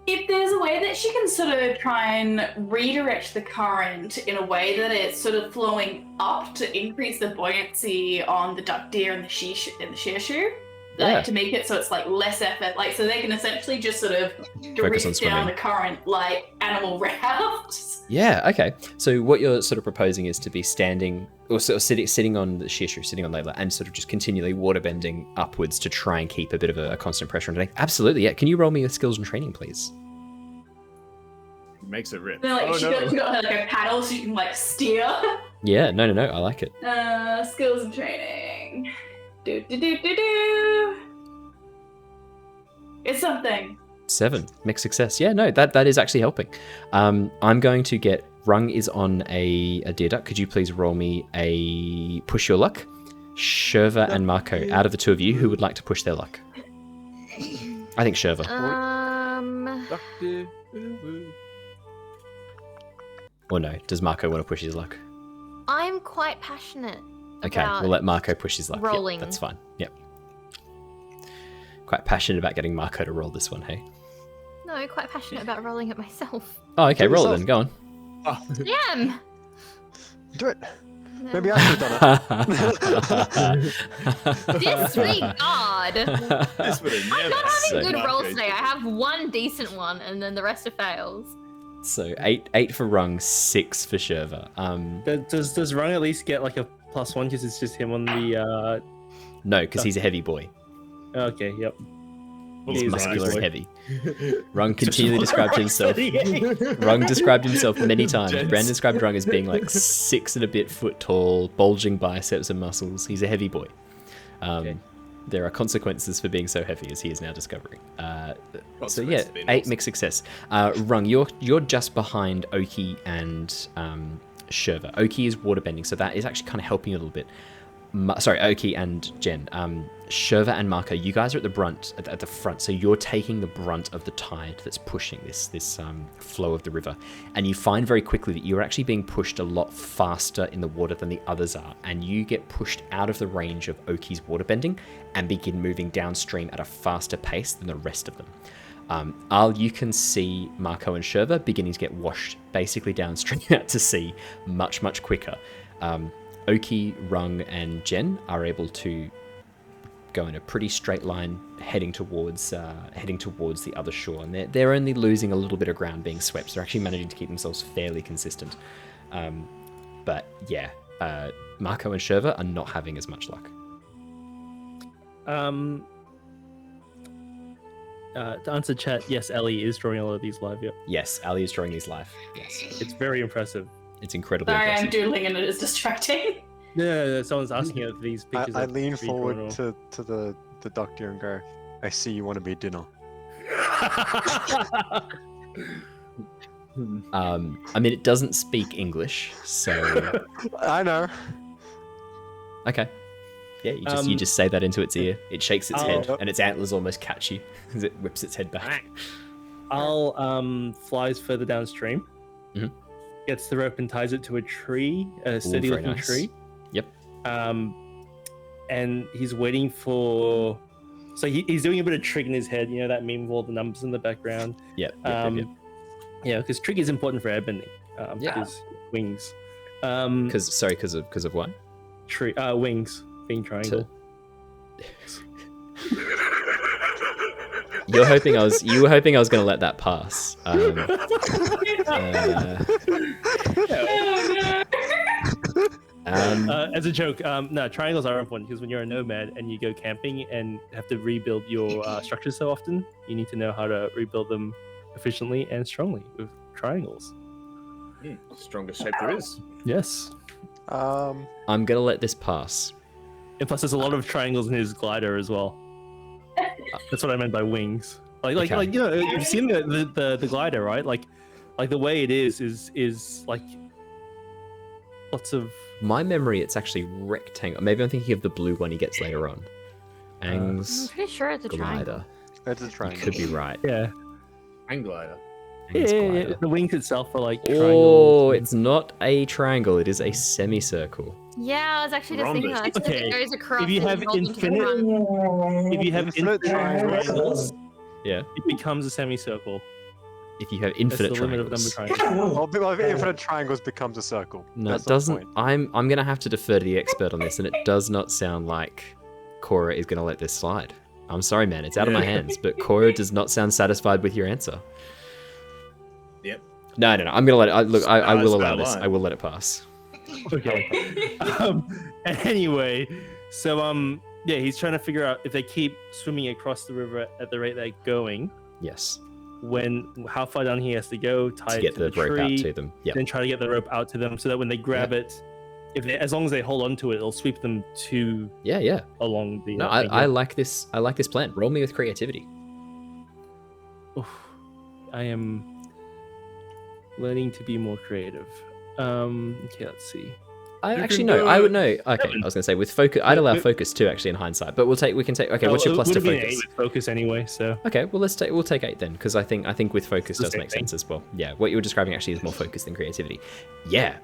If there's a way that she can sort of try and redirect the current in a way that it's sort of flowing up to increase the buoyancy on the duck deer and the sheer shoe, like Yeah. to make it so it's like less effort, like so they can essentially just sort of Focus on drift down swimming. the current like animal rafts. Yeah, okay. So what you're sort of proposing is to be standing, or sort of sitting on the sheer shoe, sitting on Layla, and sort of just continually waterbending upwards to try and keep a bit of a constant pressure underneath. Absolutely, yeah. Can you roll me with skills and training, please? Makes it rip. Then like Oh, she no. got her like a paddle so she can like steer. Yeah, no, I like it. Skills and training. Do. It's something. 7. Mixed success. Yeah, no, that is actually helping. I'm going to get... Rung is on a deer duck. Could you please roll me a push your luck? Sherva and Marco, out of the two of you, who would like to push their luck? I think Sherva. Or no, does Marco want to push his luck? I'm quite passionate. Okay, about we'll let Marco push his luck. Yep, rolling. that's fine. Yep. Quite passionate about getting Marco to roll this one, hey? No, quite passionate about rolling it myself. Oh, okay, Do it roll it yourself. then. Go on. Damn! Do it. No. Maybe I should have done it. Disregard! This would have I'm never not So- having good Marco rolls did. today. I have one decent one, and then the rest are fails. So 8 for Rung, 6 for Sherva. Does Rung at least get like a +1 because it's just him on the? No, because he's a heavy boy. Okay, yep. He's He's muscular and nice. heavy. Rung continually described himself. Rung described himself many times. Gents. Brandon described Rung as being like 6 and a bit foot tall, bulging biceps and muscles. He's a heavy boy. Okay. There are consequences for being so heavy, as he is now discovering. So Consequences yeah, of being 8 awesome. mixed success. Rung, you're just behind Oki and Sherva. Oki is waterbending, so that is actually kind of helping a little bit. Sorry, Oki and Jen. Sherva and Marco, you guys are at the front, so you're taking the brunt of the tide that's pushing this flow of the river, and you find very quickly that you're actually being pushed a lot faster in the water than the others are, and you get pushed out of the range of Oki's waterbending and begin moving downstream at a faster pace than the rest of them. You can see Marco and Sherva beginning to get washed basically downstream out to sea much, much quicker. Oki, Rung, and Jen are able to go in a pretty straight line heading towards the other shore, and they're only losing a little bit of ground being swept, so they're actually managing to keep themselves fairly consistent. But yeah, Marco and Sherva are not having as much luck. To answer chat, yes, Ellie is drawing all of these live. Yep, Yes, Ali is drawing these live. Yes, it's very impressive. it's incredibly Sorry, I'm impressive. doodling and it is distracting. Yeah, someone's asking if these pictures. I are lean pretty drawn forward or- to the doctor and go, I see you want to be dinner. I mean, it doesn't speak English, so I know. okay. Yeah, you just say that into its ear. It shakes its head, Oh. and its antlers almost catch you as it whips its head back. I'll flies further downstream, Mhm. gets the rope and ties it to a tree, a steady very looking nice. tree. Yep. And he's waiting for. So he's doing a bit of trig in his head. You know that meme with all the numbers in the background. Yep. Yeah, because trig is important for airbending. Yeah. Because wings. Because of what? Wings being triangle. You were hoping I was going to let that pass. As a joke, no, triangles are important because when you're a nomad and you go camping and have to rebuild your structures so often, you need to know how to rebuild them efficiently and strongly with triangles. Strongest shape there is. Yes. I'm going to let this pass. And plus, there's a lot of triangles in his glider as well. That's what I meant by wings. Like you know, you've seen the glider, right? Like the way it is like lots of. My memory, it's actually rectangle. Maybe I'm thinking of the blue one he gets later on. Ang's I'm pretty sure it's a triangle. glider. It's a You triangle. could be right. Yeah. Hang glider. Ang's Yeah, glider. the wings itself are like Oh, triangles. it's not a triangle. It is a semicircle. Yeah, I was actually just thinking Rhombus. that. So Okay, it goes across. if you and have rolls into the infinite- front. If you have Infinite infinite triangles. triangles, Yeah. it becomes a semicircle. If you have That's infinite the limit of triangles. number of triangles. Well, if infinite triangles becomes a circle. No, That's it the doesn't. point. I'm gonna have to defer to the expert on this, and it does not sound like Cora is gonna let this slide. I'm sorry, man. It's out of my hands, but Cora does not sound satisfied with your answer. Yep. No. I'm gonna let it. I No, will it's allow not a this. lie. I will let it pass. Okay. Anyway, so yeah, he's trying to figure out if they keep swimming across the river at the rate they're going, Yes. how far down he has to go, tie To it get to the the rope tree, out to them. Yeah. then try to get the rope out to them so that when they grab it, as long as they hold on to it, it'll sweep them Yeah. along the. No, I like this. I like this plan. Roll me with creativity. Oof. I am learning to be more creative. Okay, let's see. I You actually can no. do I would it. know. Okay, I was gonna say with focus. I'd allow focus too, actually, in hindsight. But we can take. Okay, what's your plus to It would have been focus? 8 with focus anyway, so. Okay, well we'll take 8 then, because I think with focus It's the does same make thing. sense as well. Yeah, what you were describing actually is more focus than creativity. Yeah.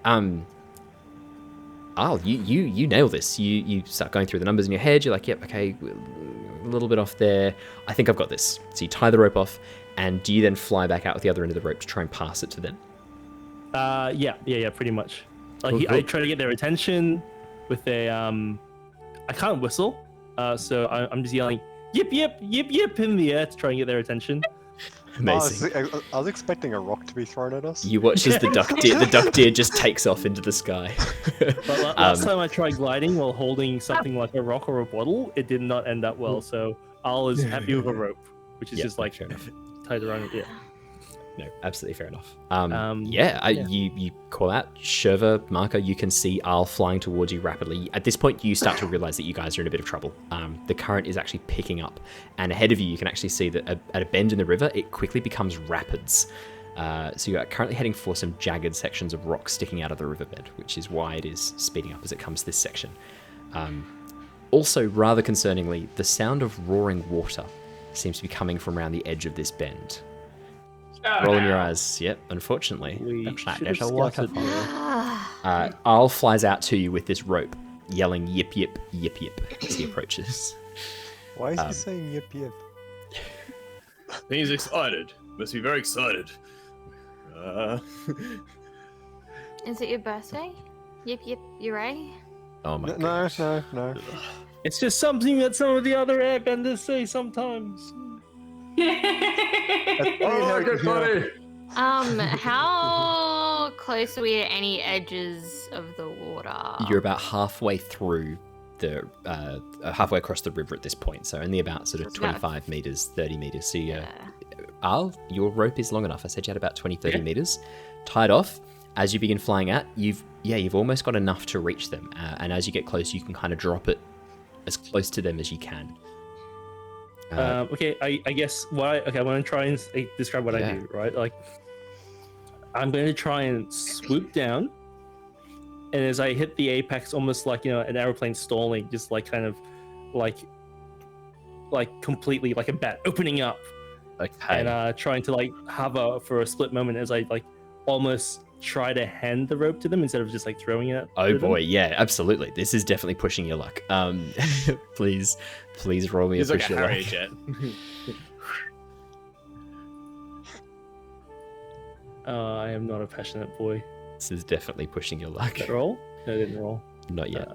Al, you nail this. You start going through the numbers in your head. You're like, yep, okay, a little bit off there. I think I've got this. So you tie the rope off, and do you then fly back out with the other end of the rope to try and pass it to them? Yeah, pretty much. Like Cool, I cool. try to get their attention with a I can't whistle, so I'm just yelling yip yip yip yip in the air to try and get their attention. Amazing. I was expecting a rock to be thrown at us. You watch as the duck deer just takes off into the sky. But last time I tried gliding while holding something like a rock or a bottle, it did not end up well. So I was happy with a rope, which is Yeah, just like fair enough. tied around it. Yeah. No, absolutely fair enough. Yeah. You call out Sherva, Marker. You can see Arl flying towards you rapidly. At this point, you start to realize that you guys are in a bit of trouble. The current is actually picking up, and ahead of you, you can actually see that at a bend in the river, it quickly becomes rapids. So you are currently heading for some jagged sections of rock sticking out of the riverbed, which is why it is speeding up as it comes to this section. Also, rather concerningly, the sound of roaring water seems to be coming from around the edge of this bend. Rolling your eyes. Yep, unfortunately. We Looks like should there's a have waterfall. scouted Arl flies out to you with this rope, yelling yip yip yip yip as he approaches. Why is he saying yip yip? He's excited. Must be very excited. Is it your birthday? Yep, you're right. Oh my No, god. no. It's just something that some of the other airbenders say sometimes. Oh, good buddy. How close are we to any edges of the water? You're about halfway through the halfway across the river at this point, so only about sort of It's about- 25 meters, 30 meters. So Arl, your rope is long enough. I said you had about 20, 30 meters tied off. As you begin flying out, you've almost got enough to reach them, and as you get close, you can kind of drop it as close to them as you can. Okay, I guess I'm going to try and describe what I do, right? Like, I'm going to try and swoop down, and as I hit the apex, almost like, an aeroplane stalling, just like kind of like completely like a bat opening up, Okay. and trying to like hover for a split moment as I like almost try to hand the rope to them instead of just like throwing it. Oh to them. boy, yeah, absolutely. This is definitely pushing your luck. Please roll me He's a like push a your Harrier luck. jet. I am not a passionate boy. This is definitely pushing your luck. Did that roll? No, I didn't roll. Not yet.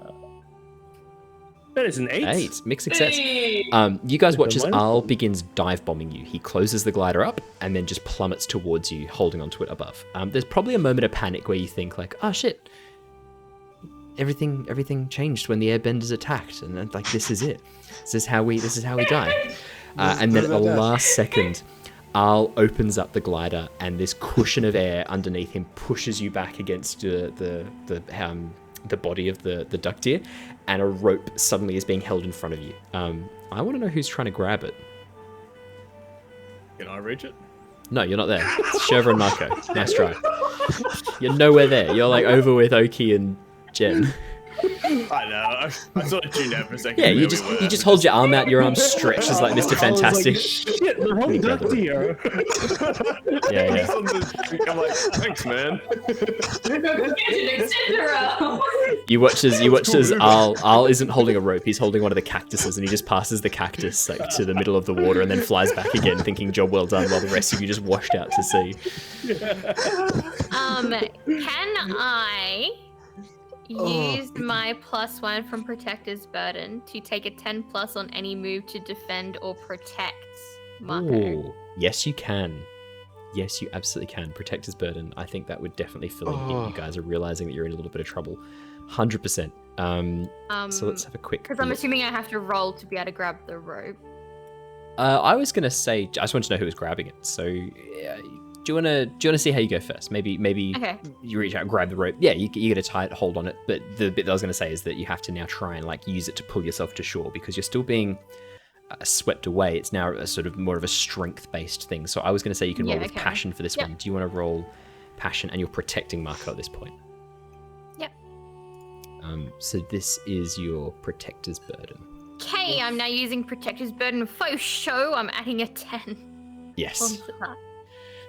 That is an 8. 8, mixed success. Hey! You guys watch as With a Arl minus one. begins dive bombing you. He closes the glider up and then just plummets towards you, holding onto it above. There's probably a moment of panic where you think like, oh shit, everything changed when the airbenders attacked, and then, like, this is it. This is how we die. And then at the last second, Arl opens up the glider, and this cushion of air underneath him pushes you back against the body of the duck deer, and a rope suddenly is being held in front of you. I want to know who's trying to grab it. Can I reach it? No, you're not there. It's Sherva and Marco. Nice try. You're nowhere there. You're like over with Oki and Jen. I know. I sort of tuned out for a second. Yeah, you where we were. just hold your arm out, your arm stretches like Mr. Fantastic. Shit, the wrong You grab the duck deer. Yeah, He's on the- I'm like, thanks, man. You watch as Al isn't holding a rope, he's holding one of the cactuses, and he just passes the cactus like to the middle of the water and then flies back again, thinking job well done, while the rest of you just washed out to sea. Can I use my +1 from Protector's Burden to take a 10+ on any move to defend or protect Marco? Ooh, yes, you can. Yes, you absolutely can. Protector's Burden. I think that would definitely fill in if you guys are realizing that you're in a little bit of trouble. 100%. So let's have a quick. Because I'm assuming I have to roll to be able to grab the rope. I was gonna say, I just want to know who was grabbing it. So, do you wanna see how you go first? Maybe Okay. you reach out, and grab the rope. Yeah, you get a tight hold on it. But the bit that I was gonna say is that you have to now try and like use it to pull yourself to shore because you're still being swept away. It's now a sort of more of a strength-based thing. So I was gonna say you can roll with passion for this one. Do you want to roll passion and you're protecting Marco at this point? Yep. So this is your Protector's Burden. Okay, I'm now using Protector's Burden for show. I'm adding a 10. Yes. onto that.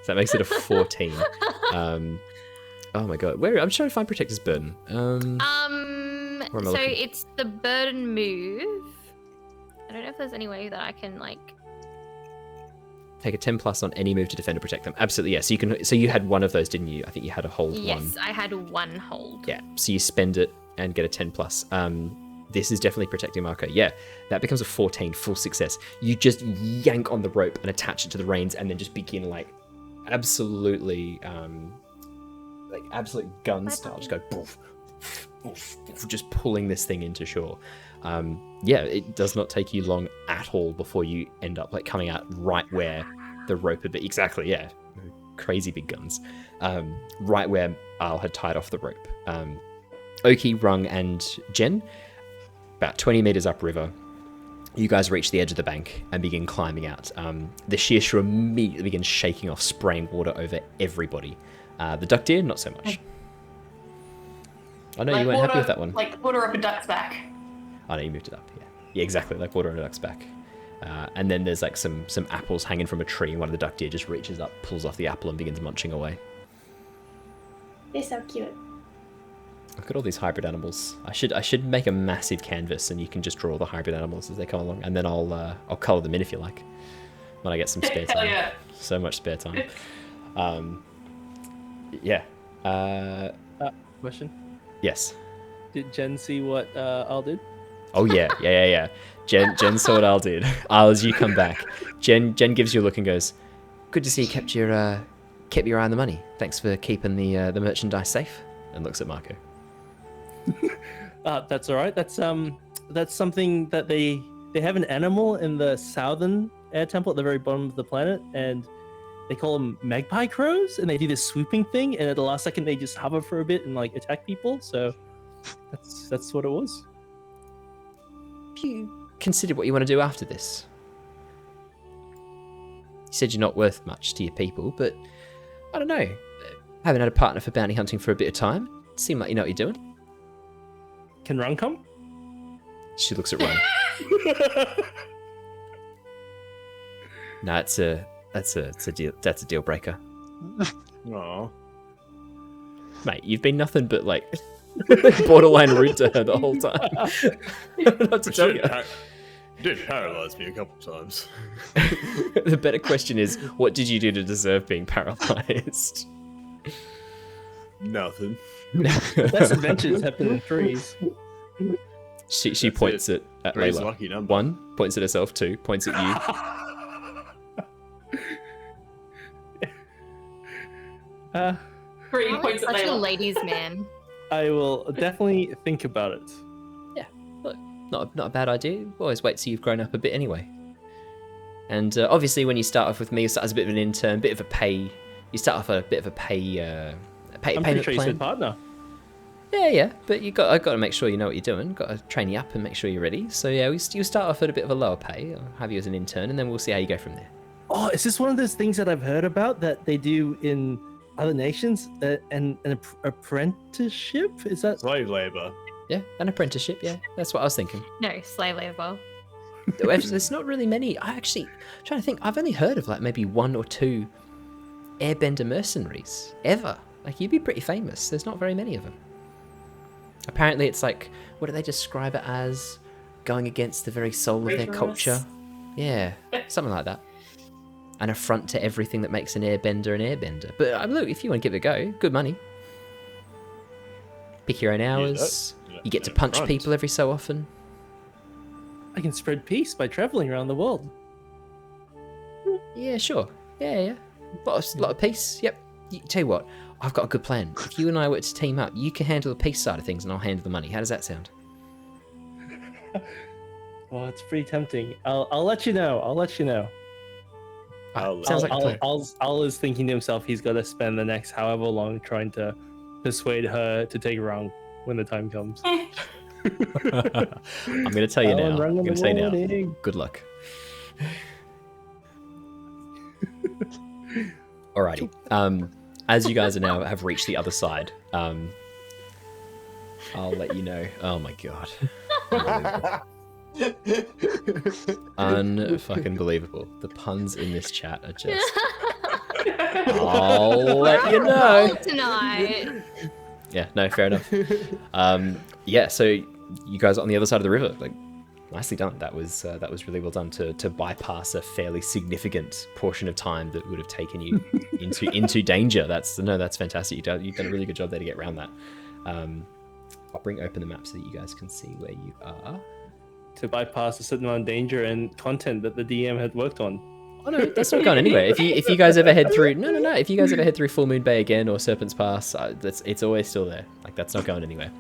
So that makes it a 14. Oh my god, where I'm trying to find Protector's Burden. So looking? it's the burden move. I don't know if there's any way that I can like take a 10+ on any move to defend or protect them. Absolutely, yeah. So you can. So you had one of those, didn't you? I think you had a hold one. Yes, I had one hold. Yeah. So you spend it and get a 10+. This is definitely protecting Marco. Yeah, that becomes a 14, full success. You just yank on the rope and attach it to the reins, and then just begin like absolutely, absolute gun style. Just go poof, poof, poof, just pulling this thing into shore. Yeah, it does not take you long at all before you end up like coming out right where the rope had been. Exactly, yeah. Crazy big guns. Right where Al had tied off the rope. Oki, Rung, and Jen, about 20 meters upriver, you guys reach the edge of the bank and begin climbing out. The sheer shore immediately begins shaking off, spraying water over everybody. The duck deer, not so much. I know you weren't happy with that one. Like water up a duck's back. Oh no, you moved it up, yeah. Yeah, exactly, like water on a duck's back. And then there's like some apples hanging from a tree, and one of the duck deer just reaches up, pulls off the apple, and begins munching away. They're so cute. Look at all these hybrid animals. I should make a massive canvas, and you can just draw the hybrid animals as they come along, and then I'll color them in if you like, when I get some spare time. Hell yeah. So much spare time. Yeah. Question. Yes. Did Jen see what Al did? Oh yeah. Jen saw what Al did. Al, as you come back, Jen gives you a look and goes, "Good to see you kept your eye on the money. Thanks for keeping the merchandise safe." And looks at Marco. That's all right. That's something that they have an animal in the southern air temple at the very bottom of the planet, and they call them magpie crows, and they do this swooping thing, and at the last second they just hover for a bit and like attack people. So that's what it was. Have you considered what you want to do after this? You said you're not worth much to your people, but I don't know. Haven't had a partner for bounty hunting for a bit of time. Seem like you know what you're doing. Can Run come? She looks at Run. No, that's a deal breaker. Aww. Mate, you've been nothing but like borderline rude to her the whole time. I don't know what to tell you. Did paralyze me a couple times. The better question is, what did you do to deserve being paralyzed? Nothing. Best adventures happen in trees. She points at Three's Layla. lucky number. 1, points at herself. 2, points at you. 3 points at Such a Layla. ladies' man. I will definitely think about it. Yeah, look, not a bad idea. Always wait till you've grown up a bit anyway. And obviously, when you start off with me, you start as a bit of an intern, bit of a pay. You start off a bit of a pay. I'm pretty sure you said partner. Yeah, but I got to make sure you know what you're doing. Got to train you up and make sure you're ready. So yeah, you start off at a bit of a lower pay. I'll have you as an intern, and then we'll see how you go from there. Oh, is this one of those things that I've heard about that they do in other nations? An apprenticeship? Is that Slave labor. Yeah, an apprenticeship. Yeah, that's what I was thinking. No, slave labor. There's not really many. I'm trying to think. I've only heard of like maybe 1 or 2 airbender mercenaries ever. Like, you'd be pretty famous. There's not very many of them. Apparently, it's like, what do they describe it as? Going against the very soul of their culture. Yeah, something like that. An affront to everything that makes an airbender. But look, if you want to give it a go, good money. Pick your own hours. You get to punch people every so often. I can spread peace by traveling around the world. Yeah, sure. Yeah. Lot of peace. Yep. Tell you what, I've got a good plan. If you and I were to team up, you can handle the peace side of things and I'll handle the money. How does that sound? Well, it's pretty tempting. I'll let you know. Sounds like a plan. Al is thinking to himself he's got to spend the next however long trying to persuade her to take wrong when the time comes. I'm going to tell you now. I'm going to say now. Good luck. Alrighty. As you guys have reached the other side, I'll let you know. Oh my god. Unfucking believable. The puns in this chat are just... I'll let you know. Tonight. Yeah, no, fair enough. Yeah, so you guys are on the other side of the river. Like, nicely done. That was really well done to bypass a fairly significant portion of time that would have taken you into danger. That's fantastic. You've done a really good job there to get around that. I'll bring open the map so that you guys can see where you are. To bypass a certain amount of danger and content that the DM had worked on. Oh no, that's not going anywhere. If you guys ever head through if you guys ever head through Full Moon Bay again or Serpent's Pass, it's always still there. Like, that's not going anywhere.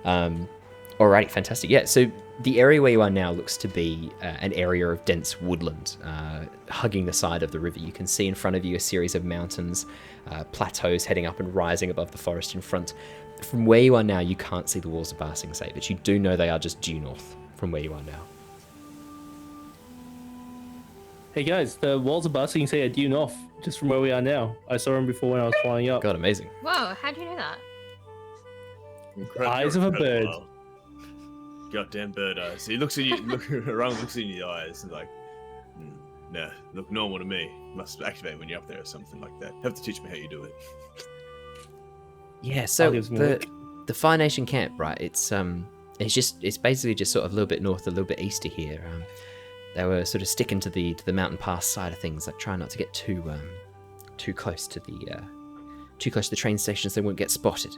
Alrighty, fantastic. Yeah, so the area where you are now looks to be an area of dense woodland, hugging the side of the river. You can see in front of you a series of mountains, plateaus heading up and rising above the forest in front. From where you are now, you can't see the walls of Ba Sing Se, but you do know they are just due north from where you are now. Hey guys, the walls of Ba Sing Se are due north, just from where we are now. I saw them before when I was flying up. God, amazing. Whoa, how'd you know that? Eyes of a bird. Goddamn bird eyes. He looks in you, Rung looks in your eyes and like, nah, look normal to me. Must activate when you're up there or something like that. Have to teach me how you do it. Yeah, so the Fire Nation camp, right? It's basically just sort of a little bit north, a little bit east of here. They were sort of sticking to the mountain pass side of things, like trying not to get too close to the train station so they won't get spotted.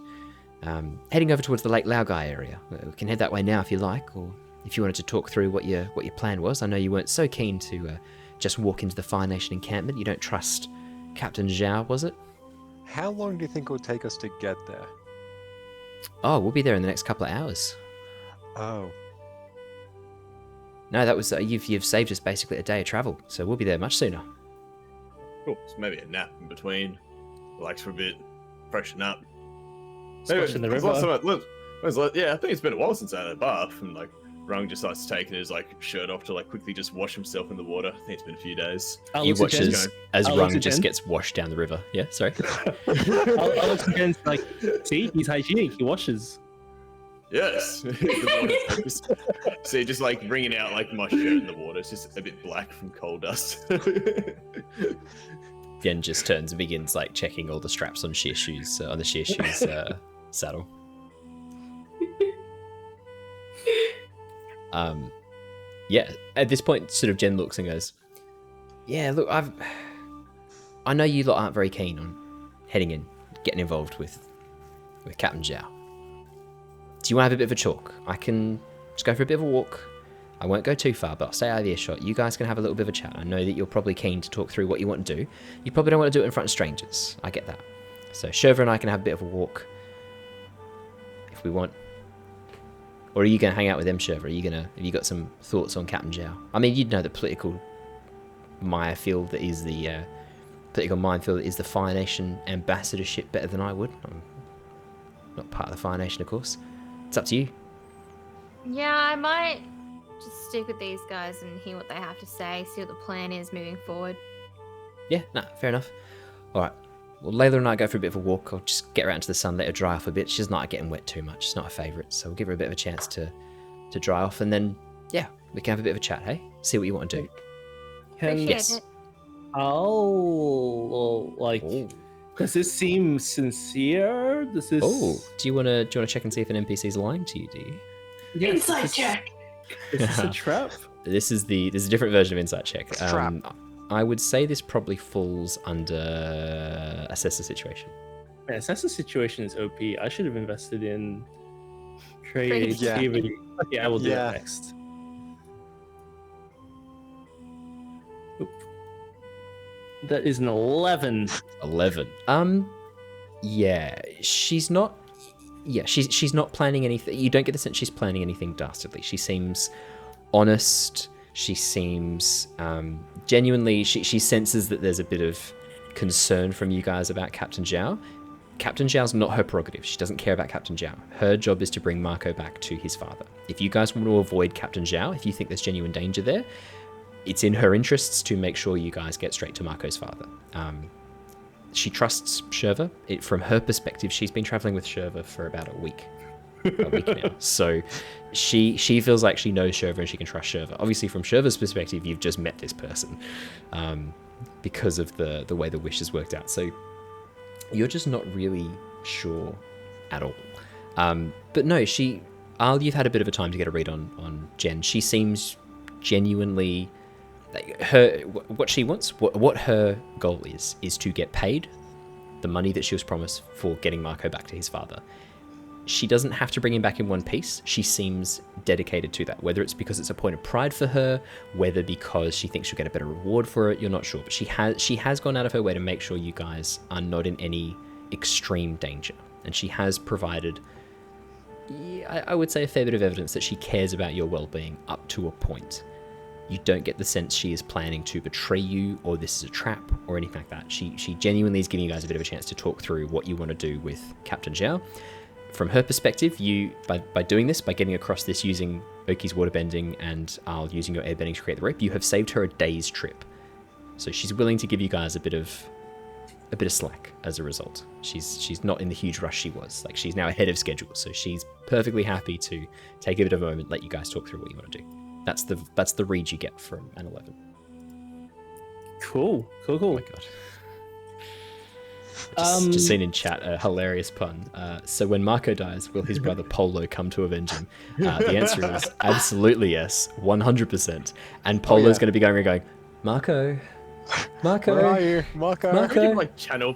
Heading over towards the Lake Laogai area. We can head that way now if you like, or if you wanted to talk through what your plan was. I know you weren't so keen to just walk into the Fire Nation encampment. You don't trust Captain Zhao, was it? How long do you think it would take us to get there? Oh, we'll be there in the next couple of hours. Oh. No, that was you've saved us basically a day of travel, so we'll be there much sooner. Cool. So maybe a nap in between, relax for a bit, freshen up. Splash in the river. Yeah, I think it's been a while since I had a bath, and like Rung just starts taking his like shirt off to like quickly just wash himself in the water. I think it's been a few days. You watch as Rung just gets washed down the river. Yeah, sorry. Alex again's like, see, he's hygienic. He washes. Yes. See, just like bringing out like my shirt in the water. It's just a bit black from coal dust. Yen just turns and begins like checking all the straps on the sheer shoes saddle. Yeah, at this point, sort of Jen looks and goes, "Yeah, look, I know you lot aren't very keen on heading in, getting involved with Captain Zhao. Do you want to have a bit of a talk? I can just go for a bit of a walk. I won't go too far, but I'll stay out of earshot. You guys can have a little bit of a chat. I know that you're probably keen to talk through what you want to do. You probably don't want to do it in front of strangers. I get that. So Sherva and I can have a bit of a walk if we want. Or are you going to hang out with them, Sherva? Have you got some thoughts on Captain Zhao? I mean, you'd know the political minefield that is the Fire Nation ambassadorship better than I would. I'm not part of the Fire Nation, of course. It's up to you. Yeah, I might just stick with these guys and hear what they have to say, see what the plan is moving forward. Yeah, fair enough. All right. Layla and I go for a bit of a walk. I'll just get her out into the sun, let her dry off a bit. She's not getting wet too much. It's not her favourite, so we'll give her a bit of a chance to dry off, and then yeah, we can have a bit of a chat. Hey, see what you want to do. Appreciate it. Does this seem sincere? Does this? Oh, do you want to check and see if an NPC is lying to you? Do you? Yes, Inside check. Is this a trap? This is a different version of insight check. Trap. I would say this probably falls under assess the situation. Man, assess the situation is OP. I should have invested in Yeah. creativity. Okay, I will do Yeah. that next. Oop. That is an 11. 11. Yeah, she's not. Yeah, she's not planning anything. You don't get the sense she's planning anything dastardly. She seems honest. She seems genuinely. She senses that there's a bit of concern from you guys about Captain Zhao. Captain Zhao's not her prerogative. She doesn't care about Captain Zhao. Her job is to bring Marco back to his father. If you guys want to avoid Captain Zhao, if you think there's genuine danger there, it's in her interests to make sure you guys get straight to Marco's father. She trusts Sherva. From her perspective, she's been traveling with Sherva for about a week now. So she feels like she knows Sherva and she can trust Sherva. Obviously, from Sherva's perspective, you've just met this person because of the way the wish has worked out. So you're just not really sure at all. But no, you've had a bit of a time to get a read on Jen. She seems genuinely... what she wants, what her goal is to get paid the money that she was promised for getting Marco back to his father. She doesn't have to bring him back in one piece. She seems dedicated to that. Whether it's because it's a point of pride for her, whether because she thinks she'll get a better reward for it, you're not sure. But she has gone out of her way to make sure you guys are not in any extreme danger. And she has provided, I would say, a fair bit of evidence that she cares about your well-being up to a point. You don't get the sense she is planning to betray you or this is a trap or anything like that. She genuinely is giving you guys a bit of a chance to talk through what you want to do with Captain Zhao. From her perspective, you by doing this, by getting across this using Oki's waterbending and Al using your airbending to create the rope, you have saved her a day's trip. So she's willing to give you guys a bit of slack as a result. She's not in the huge rush she was. Like, she's now ahead of schedule, so she's perfectly happy to take a bit of a moment, let you guys talk through what you want to do. That's the read you get from an 11. Cool. Oh my god. Just seen in chat a hilarious pun. So when Marco dies, will his brother Polo come to avenge him? The answer is absolutely yes, 100%. And Polo's going to be going, Marco, Where are you, Marco? Can we give like channel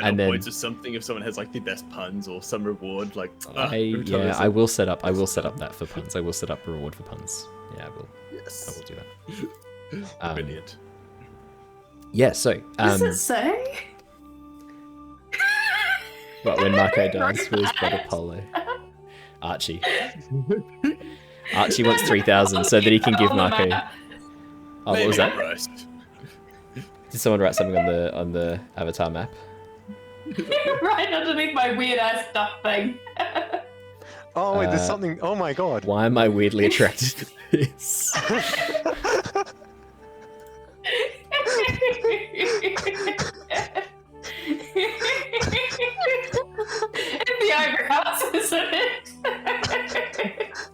And then- points or something if someone has like the best puns or some reward? Like I will set up that for puns. I will set up a reward for puns. Yeah, I will. Yes. I will do that. Brilliant. Yeah. So Does it say? but when Marco dies, will his brother Polo? Archie wants 3,000 so that he can give Marco. Oh, what was that? Christ. Did someone write something on the Avatar map? Right underneath my weird ass duck thing. Oh wait, there's something. Oh my god. Why am I weirdly attracted to this? It's the eyebrows, isn't it?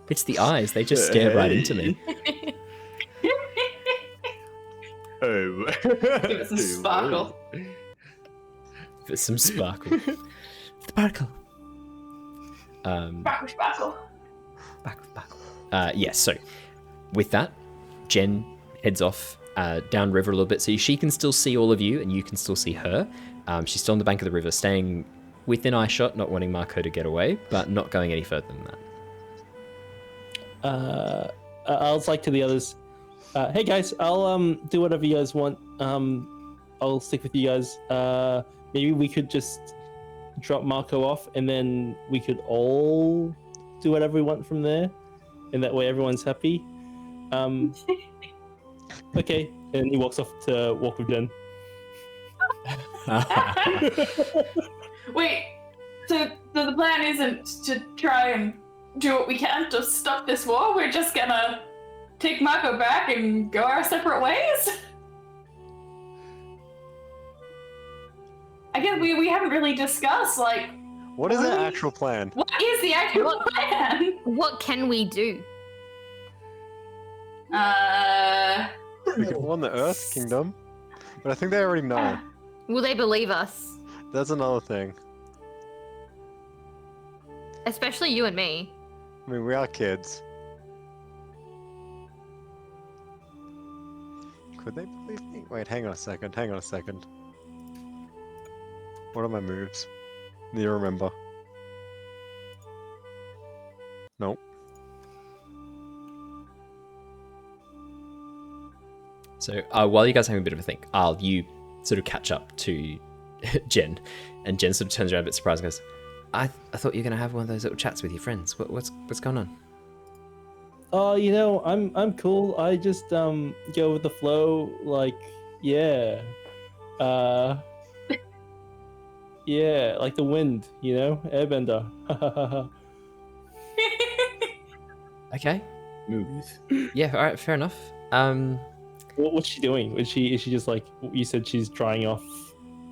It's the eyes. They just stare right into me. Oh. Give it some sparkle. There's some sparkle. Sparkle. Sparkle. Yeah, so with that, Jen heads off downriver a little bit so she can still see all of you and you can still see her. She's still on the bank of the river, staying within eyeshot, not wanting Marco to get away, but not going any further than that. I'll like to the others. Hey guys, I'll do whatever you guys want. I'll stick with you guys. Maybe we could just drop Marco off, and then we could all do whatever we want from there, and that way everyone's happy. Okay, and he walks off to walk with Jen. Wait, so the plan isn't to try and do what we can to stop this war? We're just gonna take Marco back and go our separate ways? I we haven't really discussed, like, What is the actual plan? what is the actual plan? What can we do? We can warn the Earth Kingdom, but I think they already know. Will they believe us? That's another thing. Especially you and me. I mean, we are kids. Could they believe me? Wait, hang on a second. What are my moves? Do you remember? Nope. So while you guys are having a bit of a think, you sort of catch up to Jen, and Jen sort of turns around a bit surprised and goes, I thought you were going to have one of those little chats with your friends. What's going on? Oh, I'm cool. I just go with the flow, like, yeah. Yeah, like the wind, airbender. Okay. Smooth. Yeah, all right, fair enough. What's she doing? Is she just like you said? She's drying off.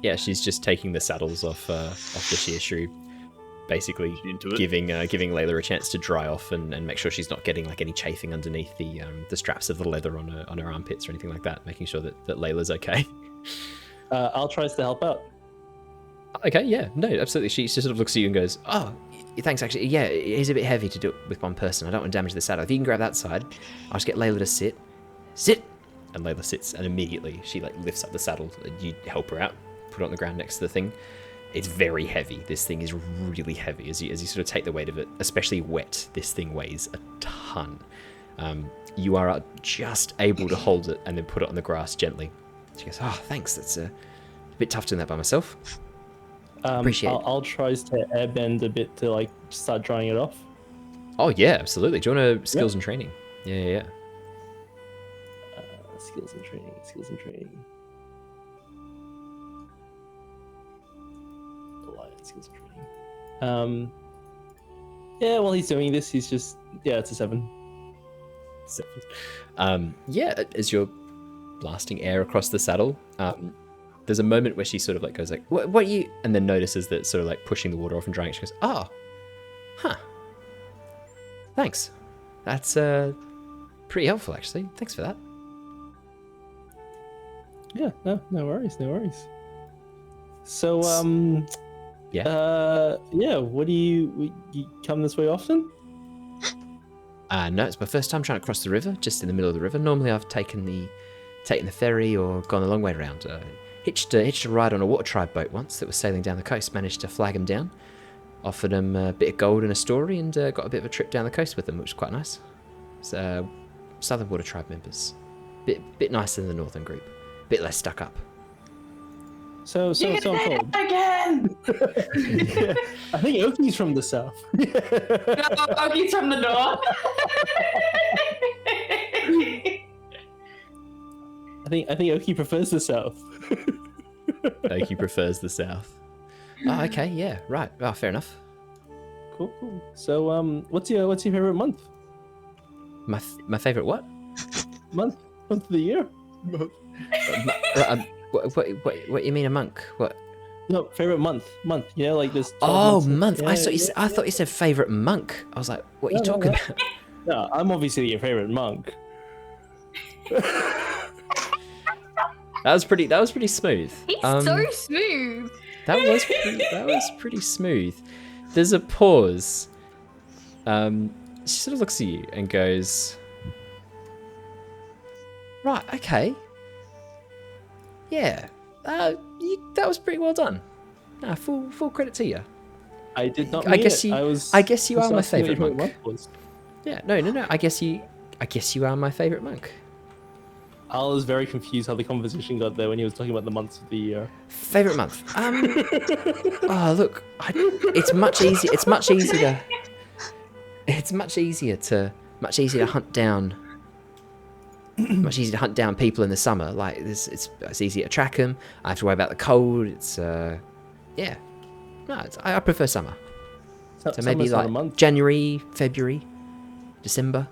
Yeah, she's just taking the saddles off the sheer shrew, basically Into it. giving Layla a chance to dry off and make sure she's not getting like any chafing underneath the straps of the leather on her armpits or anything like that, making sure that Layla's okay. Al tries to help out. Okay, yeah, no, absolutely. She sort of looks at you and goes, "Oh, thanks. Actually, yeah, it is a bit heavy to do it with one person. I don't want to damage the saddle. If you can grab that side, I'll just get Layla to sit. And Layla sits, and immediately she like lifts up the saddle. You help her out, put it on the ground next to the thing. It's very heavy. This thing is really heavy. As you sort of take the weight of it, especially wet, this thing weighs a ton. You are just able to hold it and then put it on the grass gently. She goes, "Oh, thanks. That's a bit tough doing that by myself." Appreciate it. I'll tries to airbend a bit to like start drying it off. Oh yeah, absolutely. Do you want to skills and training? Yeah. Skills and training. Alliance skills and training. Yeah, while he's doing this, he's just it's a 7. 7. Yeah, as you're blasting air across the saddle, there's a moment where she sort of like goes like, what are you? And then notices that sort of like pushing the water off and drying it. She goes, "Oh, huh. Thanks. That's pretty helpful actually. Thanks for that." Yeah, no worries. So, what do you come this way often? No, it's my first time trying to cross the river, just in the middle of the river. Normally I've taken the ferry or gone a long way around. Hitched a ride on a water tribe boat once that was sailing down the coast, managed to flag them down, offered them a bit of gold and a story, and got a bit of a trip down the coast with them, which was quite nice. So, Southern Water Tribe members. Bit nicer than the Northern group. Bit less stuck up. So I'm told. Again! Yeah. I think Oki's from the south. No, Oki's from the north. I think Oki prefers the south. Oki prefers the south. Oh, okay, yeah, right. Oh, fair enough. Cool. So, what's your favorite month? My favorite what? Month of the year. What you mean a monk? What? No, favorite month. Like this. Oh, month. Yeah, I thought you said favorite monk. I was like, what are you talking about? No, I'm obviously your favorite monk. That was pretty smooth. He's so smooth. That was pretty smooth. There's a pause. She sort of looks at you and goes, "Right, okay. Yeah, that was pretty well done. Full credit to you." I did not. I guess you are my favorite monk. Yeah, no. I guess you are my favorite monk. Al was very confused how the conversation got there when he was talking about the months of the year. Favorite month? Oh, look, it's much easier. It's much easier to hunt down. Much easier to hunt down people in the summer. Like this, it's easier to track them. I have to worry about the cold. It's yeah. No, I prefer summer. So maybe like January, February, December.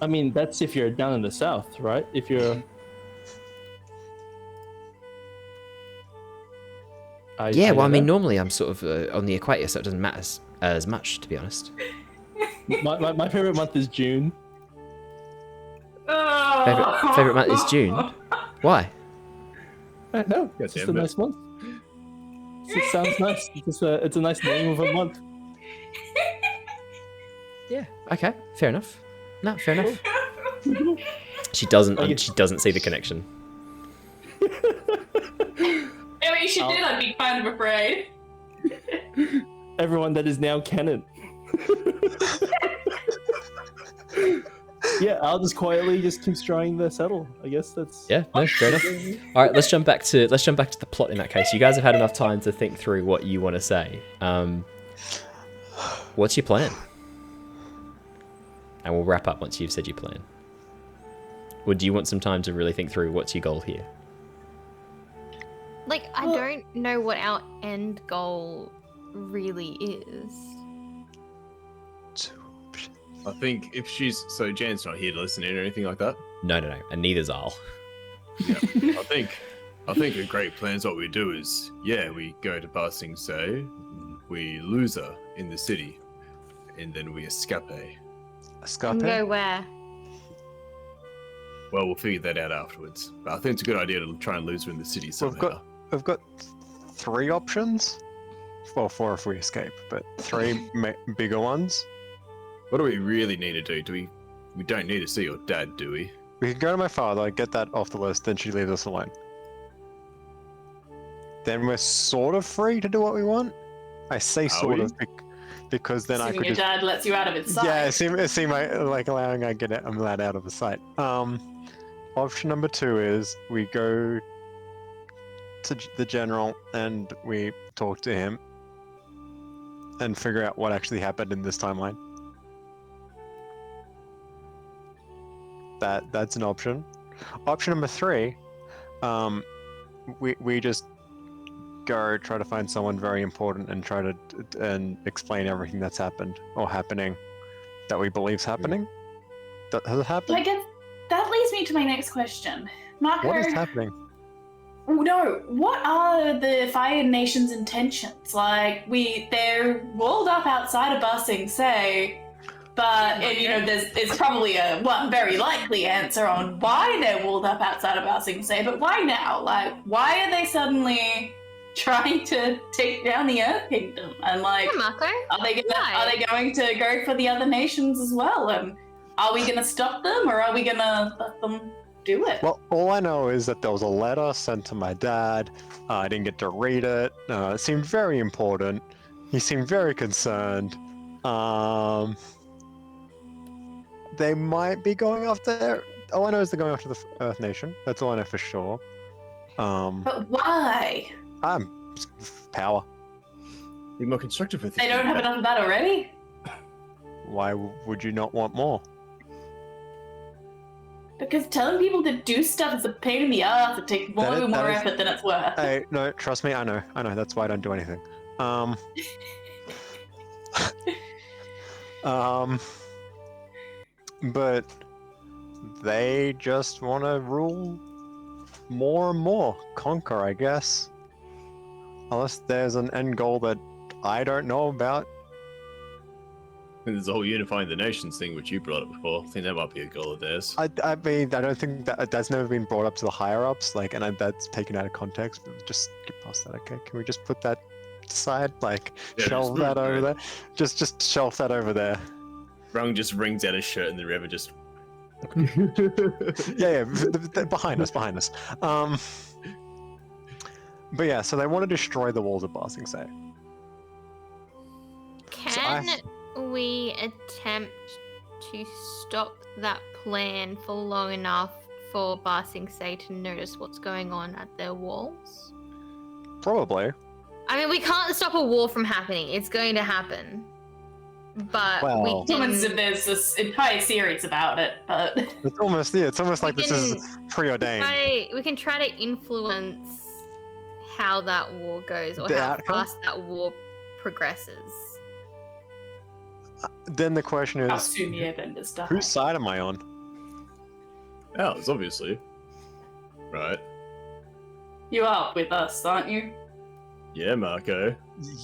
I mean, that's if you're down in the south, right? If you're Yeah, well, I don't mean, know. normally I'm sort of on the equator, so it doesn't matter as much, to be honest. My favorite month is June. Favorite month is June. Why? I don't know. It's just a nice month. It sounds nice. It's a nice name of a month. Yeah. Okay. Fair enough. No, fair enough. She doesn't see the connection. I mean, she did, I'd be kind of afraid. Everyone that is now canon. Yeah, I'll just quietly just keep trying the settle. I guess that's No, fair enough. All right, let's jump back to the plot in that case. You guys have had enough time to think through what you want to say. What's your plan? And we'll wrap up once you've said your plan. Or do you want some time to really think through what's your goal here? Like, I don't know what our end goal really is. I think if so Jan's not here to listen in or anything like that. No, and neither's Al. Yeah, I think a great plan is what we do is, we go to Ba Sing Se, we lose her in the city, and then we escape. And go where? Well, we'll figure that out afterwards. But I think it's a good idea to try and lose her in the city somehow. We've got 3 options. Well, 4 if we escape, but 3 bigger ones. What do we really need to do? We don't need to see your dad, do we? We can go to my father, get that off the list, then she leaves us alone. Then we're sort of free to do what we want. I say sort of because then I could your dad lets you out of its sight. Yeah, see my allowing I'm allowed out of the sight. Option number 2 is we go to the general and we talk to him and figure out what actually happened in this timeline. That's an option. Option number 3, we just go try to find someone very important and try to explain everything that's happened or happening that we believe's happening. Has it happened? I guess that leads me to my next question. Marco, What is happening? No, what are the Fire Nation's intentions? Like, they're walled up outside of Ba Sing Se, but there's probably a very likely answer on why they're walled up outside of Ba Sing Se, but why now? Like, why are they suddenly trying to take down the Earth Kingdom? And like, Marco, are they going to go for the other nations as well? And are we going to stop them, or are we going to let them do it? Well, all I know is that there was a letter sent to my dad. I didn't get to read it. It seemed very important. He seemed very concerned. They might be going after. All I know is they're going after the Earth Nation. That's all I know for sure. But why? Power. Be more constructive with it. They don't have enough of that already? Why would you not want more? Because telling people to do stuff is a pain in the ass. It takes more effort than it's worth. Hey, no, trust me, I know. That's why I don't do anything. But they just want to rule more and more, conquer, I guess. Unless there's an end goal that I don't know about. There's the whole unifying the nations thing, which you brought up before. I think that might be a goal of theirs. I mean, I don't think that's never been brought up to the higher ups, that's taken out of context. But just get past that, okay? Can we just put that aside? Shelve that over there. Just shelf that over there. Rung just wrings out his shirt and the river just. yeah, behind us. But yeah, so they want to destroy the walls of Ba Sing Se. Can we attempt to stop that plan for long enough for Ba Sing Se to notice what's going on at their walls? Probably. I mean, we can't stop a war from happening. It's going to happen. But there's this entire series about it, but it's almost like this is preordained. We can try to influence how that war goes or how fast that war progresses. Then the question is, how soon the Airbenders die. Whose side am I on? Ours, obviously. Right. You are with us, aren't you? Yeah, Marco.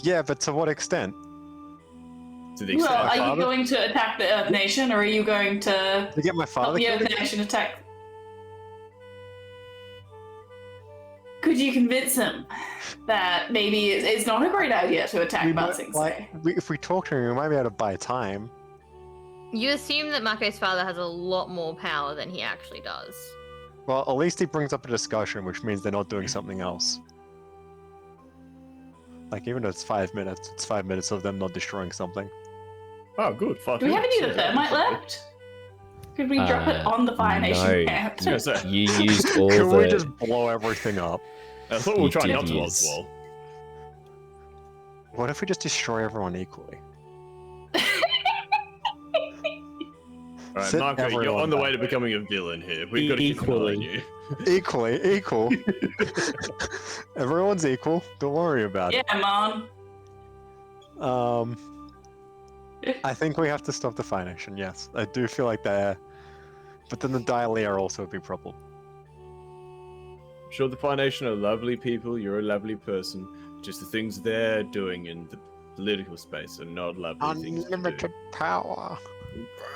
Yeah, but to what extent? To the Well, extent are you father? going to attack the Earth Nation, or are you going to To get my help father the killed Earth again? Nation attack? Could you convince him that maybe it's not a great idea to attack We Ba might- Sing like, Se? if we talk to him, we might be able to buy time. You assume that Mako's father has a lot more power than he actually does. Well, at least he brings up a discussion, which means they're not doing something else. Like, even though it's 5 minutes, it's 5 minutes of them not destroying something. Oh, good. 5 Do we have minutes. any of the thermite left? Could we drop it on the Fire Nation No, camp? you used all Can we the. just blow everything up? I thought we were You trying did not to use- Oswald. What if we just destroy everyone equally? Alright, Sit Marco, you're everyone on the way back. to becoming a villain here. We've got to keep an eye on Equally. you. Equal. Everyone's equal. Don't worry about Yeah, Mom. it. I think we have to stop the Fire Nation, yes. I do feel like they're... But then the Dialee are also a big problem. Sure, the Fire Nation are lovely people. You're a lovely person. Just the things they're doing in the political space are not lovely things to do. Unlimited power.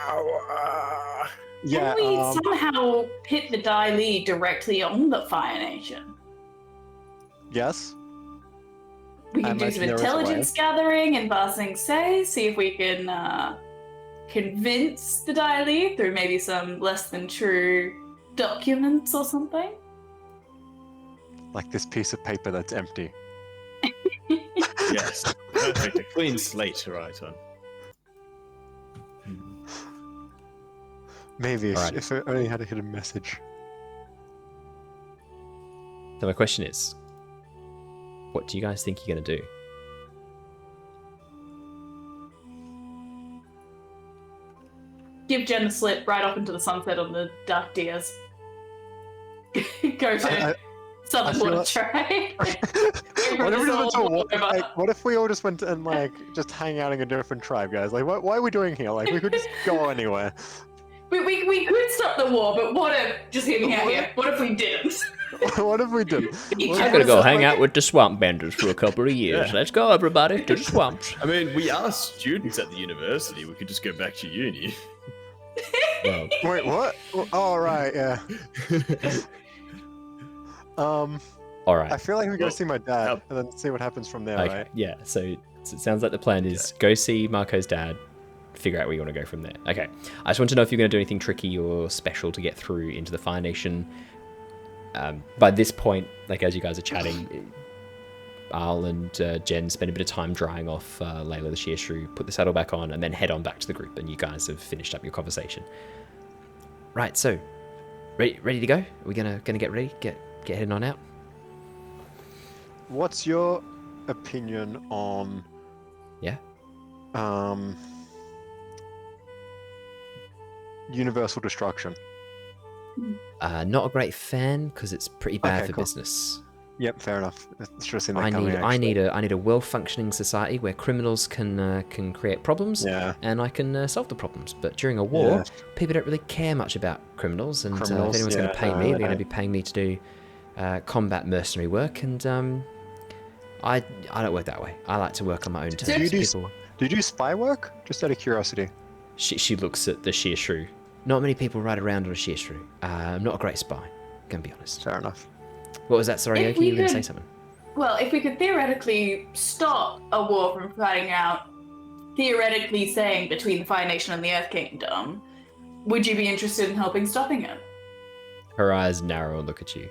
Power. Yeah, Can we somehow hit the Daily directly on the Fire Nation? yes. We I can do some imagine there is a way. intelligence gathering in Ba Sing Se, see if we can convince the Daily through maybe some less than true documents or something. Like this piece of paper that's empty. Yes, perfect. A clean slate, right on. Maybe if, Alright. if it only had a hidden message. So my question is, what do you guys think you're gonna do? Give Jen the slip right up into the sunset on the Dark Deers. Go to I Southern feel Water like- Tribe. What if, we just went to a Over. like, what if we all just went and like just hang out in a different tribe, guys? Like, why are we doing here? Like, we could just go anywhere. We could stop the war, but what if, just hear me out here, what if we didn't? What if we did? I'm gonna go hang out with the swamp benders for a couple of years. Yeah. Let's go, everybody, to the swamps. I mean, we are students at the university. We could just go back to uni. Well, Wait, what? Oh, right, yeah. all I right. feel like we go Well, see my dad how- and then see what happens from there, Okay. right? Yeah. So it sounds like the plan is go see Marco's dad, figure out where you want to go from there. Okay. I just want to know if you're going to do anything tricky or special to get through into the Fire Nation. By this point, like as you guys are chatting, Al and Jen spend a bit of time drying off Layla the Sheer Shrew, put the saddle back on, and then head on back to the group. And you guys have finished up your conversation. Right. So, ready to go? Are we gonna get ready? Get heading on out. What's your opinion on Yeah. universal destruction? Not a great fan because it's pretty bad Okay, for cool. business. Yep, fair enough. It's just in that I coming, need actually. a well-functioning society where criminals can create problems, Yeah. and I can solve the problems. But during a war, Yeah. people don't really care much about criminals, and if Criminals, anyone's going yeah, to pay no, me, they're going to no. be paying me to do combat mercenary work, and I don't work that way. I like to work on my own terms. you do People, Do you do spy work? Just out of curiosity. she looks at the sheer shrew. Not many people ride around on a sheer shrew. I'm not a great spy, gonna be honest. Fair enough. What was that? Sorry, If Oki, we you were going to say could- something? Well, if we could theoretically stop a war from fighting out, theoretically saying between the Fire Nation and the Earth Kingdom, would you be interested in helping stopping it? Her eyes narrow and look at you.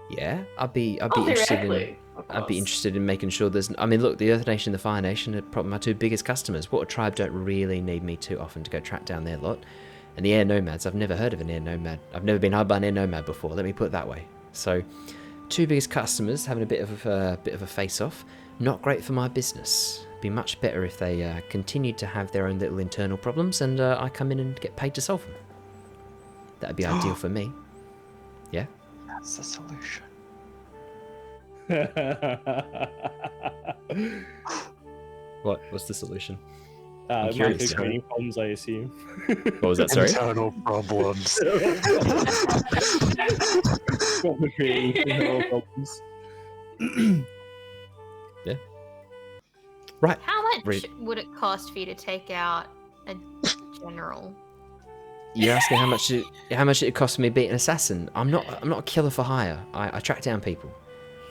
Yeah, I'd be Oh, interested in. theoretically. of I'd be course. interested in making sure there's. I mean, look, the Earth Nation and the Fire Nation are probably my two biggest customers. Water Tribe don't really need me too often to go track down their lot. And the Air Nomads, I've never heard of an Air Nomad. I've never been hired by an Air Nomad before. Let me put it that way. So, two biggest customers having a bit of a face-off. Not great for my business. Be much better if they continued to have their own little internal problems, and I come in and get paid to solve them. That'd be ideal for me. Yeah. That's the solution. What's the solution? Marco curious now. creating problems, I assume. What was that? Sorry. Internal problems. Marco creating internal problems. Right. How much Read- would it cost for you to take out a general? You're asking how much it cost me to beat an assassin. I'm not a killer for hire. I track down people.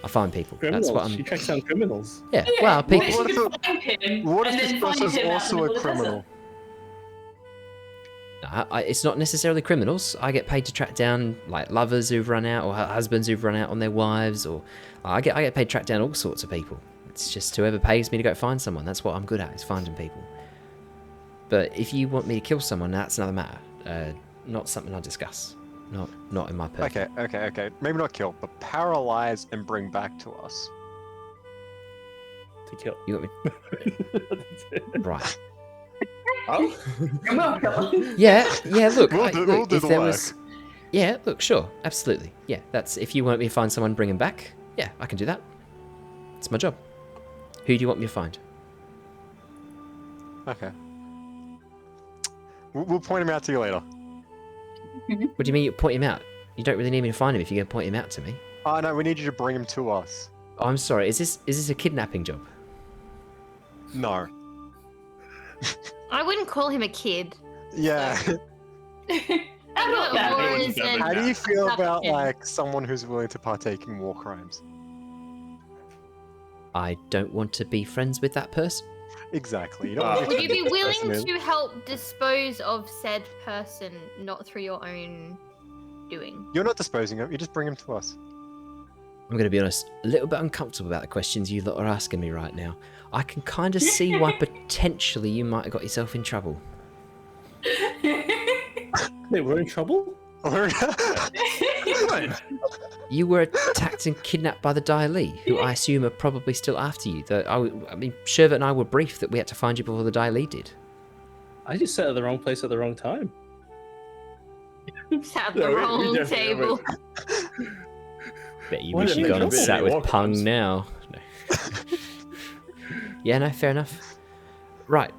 I find people. Criminals. That's what I'm. She tracks down criminals. Yeah. Okay, Well, people. What if you find him What if and this then find person's him out in the also middle a of the desert? criminal? It's not necessarily criminals. I get paid to track down like lovers who've run out, or husbands who've run out on their wives, or I get paid to track down all sorts of people. It's just whoever pays me to go find someone. That's what I'm good at, is finding people. But if you want me to kill someone, that's another matter. Not something I discuss. Not in my purview. Okay. Maybe not kill, but paralyze and bring back to us. To kill. You want me? Right. Oh. Yeah. Look, We'll do if the there work. was, yeah. Look, sure, absolutely. Yeah, that's if you want me to find someone, bring him back. Yeah, I can do that. It's my job. Who do you want me to find? Okay. We'll point him out to you later. What do you mean you point him out? You don't really need me to find him if you're going to point him out to me. Oh no, we need you to bring him to us. Oh, I'm sorry. Is this a kidnapping job? No. I wouldn't call him a kid. Yeah. I'm not that Or big. is it- How do you feel about Abduction. like someone who's willing to partake in war crimes? I don't want to be friends with that person. Exactly. You don't want to Would you be turn this person willing in. to help dispose of said person, not through your own doing? You're not disposing of. You just bring him to us. I'm going to be honest, a little bit uncomfortable about the questions you lot are asking me right now. I can kind of see why potentially you might have got yourself in trouble. Wait, we're in trouble? You were attacked and kidnapped by the Dai Li, who I assume are probably still after you. I mean, Sherva and I were briefed that we had to find you before the Dai Li did. I just sat at the wrong place at the wrong time. At No, the we wrong definitely table. Bet you Why wish didn't you'd they gone and trouble? sat with Walk Pung ons. now. No. Yeah, no, fair enough. Right.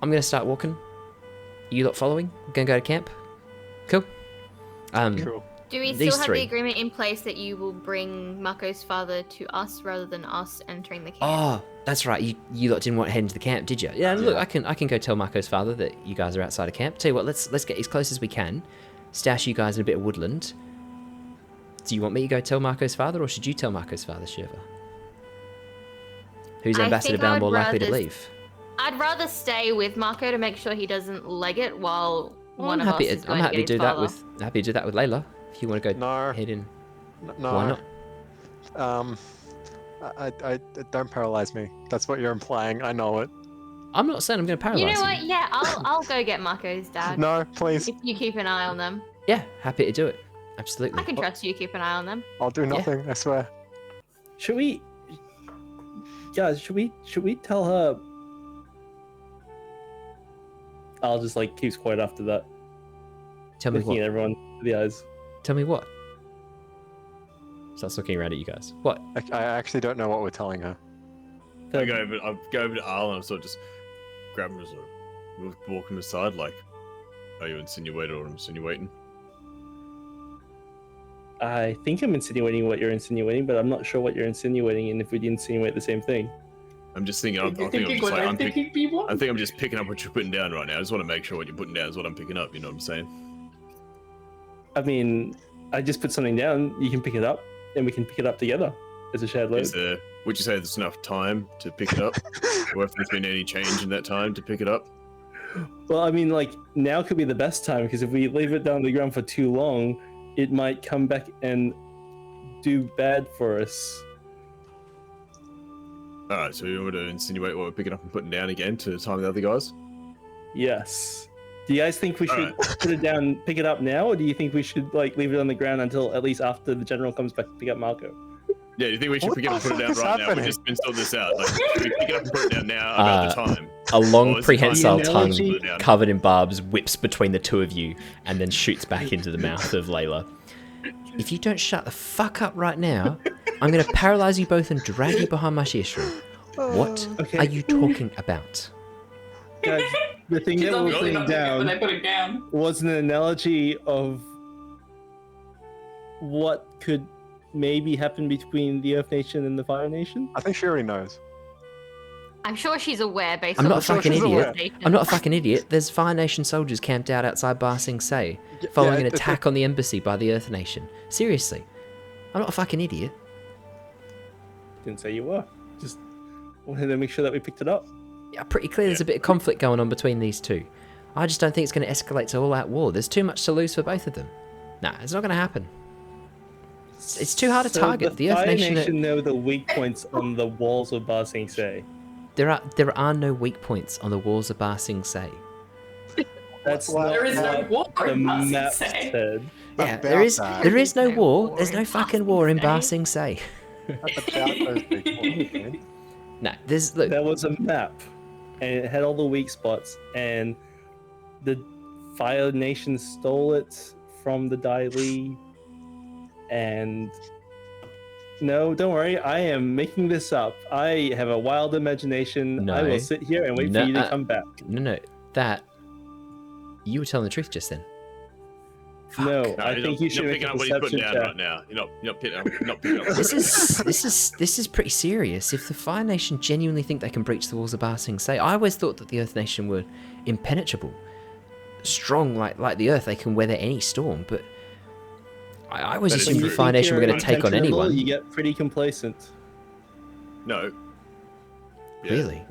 I'm going to start walking. You lot following? Gonna go to camp? Cool. Cool. Do we These still have three. the agreement in place that you will bring Mako's father to us rather than us entering the camp? Oh, that's right. You lot didn't want to head into the camp, did you? Yeah, look, I can go tell Marco's father that you guys are outside of camp. Tell you what, let's get as close as we can. Stash you guys in a bit of woodland. Do you want me to go tell Marco's father, or should you tell Marco's father, Shiva? Who's I ambassador think I bound would more likely to rather leave? I'd rather stay with Marco to make sure he doesn't leg it while one I'm of happy us is to, going I'm happy to to get do his that father. happy to do that with Layla. If you want to go No. head in. No. Why not? I don't paralyze me. That's what you're implying. I know it. I'm not saying I'm going to paralyze You know him. what? Yeah, I'll go get Marco's dad. No, please. If you keep an eye on them. Yeah, happy to do it. Absolutely. I can trust you keep an eye on them. I'll do nothing. I swear. Should we? Yeah, should we tell her? I'll just like keeps quiet after that, Tell me looking at what? everyone in the eyes. Tell me what? Starts looking around at you guys. What? I actually don't know what we're telling her. I go over to Arl and I sort of just grab him and sort of walk him aside, like, are you insinuating or insinuating? I think I'm insinuating what you're insinuating, but I'm not sure what you're insinuating and if we insinuate the same thing. I'm just thinking. I think I'm just picking up what you're putting down right now. I just want to make sure what you're putting down is what I'm picking up. You know what I'm saying? I mean, I just put something down. You can pick it up, and we can pick it up together as a shared load. Would you say there's enough time to pick it up, or if there's been any change in that time to pick it up? Well, I mean, like now could be the best time because if we leave it down on the ground for too long, it might come back and do bad for us. Alright, so you want to insinuate what we're picking up and putting down again to time the other guys? Yes. Do you guys think we should Alright. put it down, pick it up now, or do you think we should like leave it on the ground until at least after the general comes back to pick up Marco? Yeah, do you think we should What pick it up and the put it down fuck is right now? happening? We've just been sorting this out. Like, should we pick it up and put it down now about the time? A long Or is the time prehensile the tongue analogy- Put it down. covered in barbs whips between the two of you and then shoots back into the mouth of Layla. If you don't shut the fuck up right now, I'm going to paralyze you both and drag you behind my shear string. What Okay. are you talking about? Guys, the thing She's that we're obviously putting not down. When I down put it down. was an analogy of what could maybe happened between the Earth Nation and the Fire Nation? I think she already knows. I'm sure she's aware based I'm on not a the fucking idiot. conversation. I'm not a fucking idiot. There's Fire Nation soldiers camped out outside Ba Sing Se, following an attack on the embassy by the Earth Nation. Seriously. I'm not a fucking idiot. Didn't say you were. Just wanted to make sure that we picked it up. Yeah, pretty clear there's a bit of conflict going on between these two. I just don't think it's going to escalate to all-out war. There's too much to lose for both of them. Nah, it's not going to happen. It's too hard to target. The Earth Fire Nation... Nation know the weak points on the walls of Ba Sing Se. There are no weak points on the walls of Ba Sing Se. That's Well, not There is no what war the in Ba Sing map Se. said. Yeah, About there is that. there is no There's no war. war There's in no Ba fucking Sing war in Se. Ba Sing Se. About those big points, man. No, there's look. There was a map, and it had all the weak spots, and the Fire Nation stole it from the Dai Li, and no, don't worry, I am making this up. I have a wild imagination. No. I will sit here and wait for you to come back. No, that you were telling the truth just then. No, No, I think you should you're make picking a up what he's putting perception down check. right now. You're not picking up. This is pretty serious. If the Fire Nation genuinely think they can breach the walls of Ba Sing Se, I always thought that the Earth Nation were impenetrable, strong like the Earth. They can weather any storm. But I always That is assumed the true. Fire Think Nation were you're going to take on impenetrable, anyone. You get pretty complacent. No. Yeah. Really?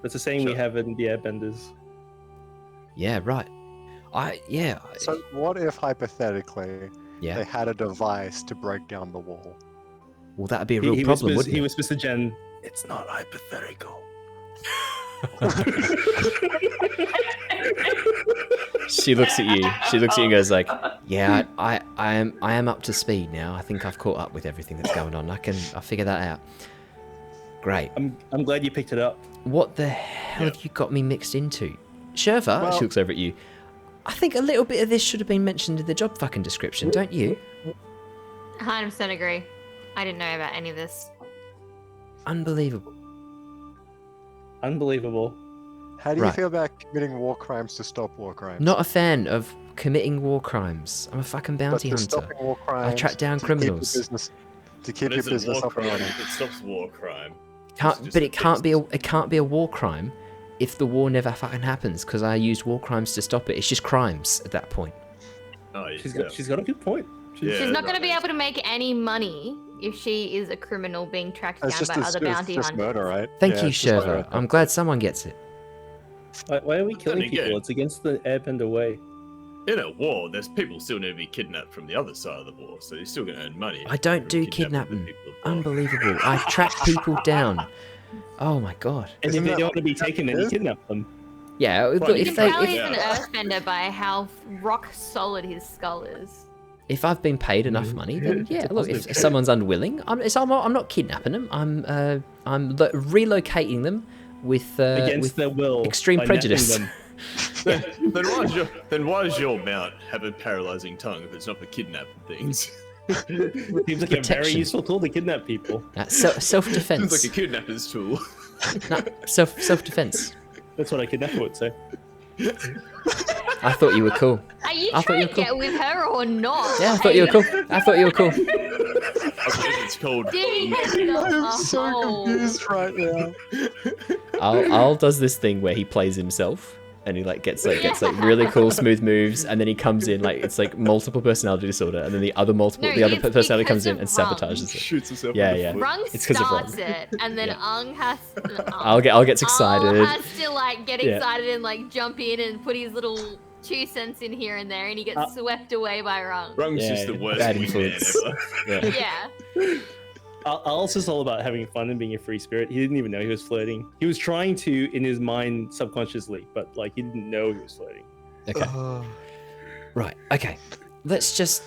That's the saying we Sure. have in the Airbenders. Yeah, right. So what if hypothetically Yeah. they had a device to break down the wall? Well, that'd be a real He problem, whispers, wouldn't he it? whispers to Jen, "It's not hypothetical." She looks at you. She looks at you and goes like, "Yeah, I am up to speed now. I think I've caught up with everything that's going on. I'll figure that out." Great. I'm glad you picked it up. What the hell have you got me mixed into? Sherva, Well- she looks over at you. I think a little bit of this should have been mentioned in the job fucking description, don't you? 100% agree. I didn't know about any of this. Unbelievable. Unbelievable. How do you Right. feel about committing war crimes to stop war crimes? Not a fan of committing war crimes. I'm a fucking but bounty to hunter. stopping war crimes, track down to keep your criminals. business- to keep But your it's a business war up and crime. running. It stops war crime. But it can't be a war crime if the war never fucking happens because I used war crimes to stop it. It's just crimes at that point. Oh, yeah. She's got a good point. Yeah, She's not going to be right. able to make any money if she is a criminal being tracked It's down by other bounty just hunters. murder, right? Thank Yeah, you, it's just Sherva. murder. I'm glad someone gets it. Why are we killing Then again- people? It's against the Airbender way. In a war, there's people still need to be kidnapped from the other side of the war, so you're still going to earn money. I don't from do kidnapping kidnapping. the people of war. Unbelievable. I track people down. Oh my god. And Isn't if they that don't what want to be it taken, then you is? kidnap them. Yeah, look, Well, You if can they tell he's if, an earthbender by how rock solid his skull is. if I've been paid enough money, then yeah. It's a Look, if positive. someone's unwilling, I'm not kidnapping them. I'm relocating them with Against their will. extreme by napping prejudice. them. then why does your mount have a paralyzing tongue if it's not for kidnapping things? Seems like a very Protection. useful tool to kidnap people. Self Seems defense. like a kidnapper's tool. Self defense. That's what a kidnapper would say. I thought you were cool. Are you I thought trying you to were get with her or not? Yeah, I thought you were cool. I thought you were cool. I believe it's called. I'm so confused right now. Al does this thing where he plays himself and he gets really cool smooth moves, and then he comes in it's like multiple personality disorder, and then the other it's personality comes in because and of Rung. sabotages it. Shoots himself Yeah, in the yeah. foot. Rung It's 'cause of starts Rung. it, and then Ung has. Al gets excited. Ung has to get Yeah. excited and jump in and put his little 2 cents in here and there, and he gets swept away by Rung. Rung's Yeah, just the worst bad wingman influence. ever. Yeah. Yeah. Al's just all about having fun and being a free spirit. He didn't even know he was flirting. He was trying to in his mind subconsciously, but he didn't know he was flirting. Okay. Right. Okay. Let's just.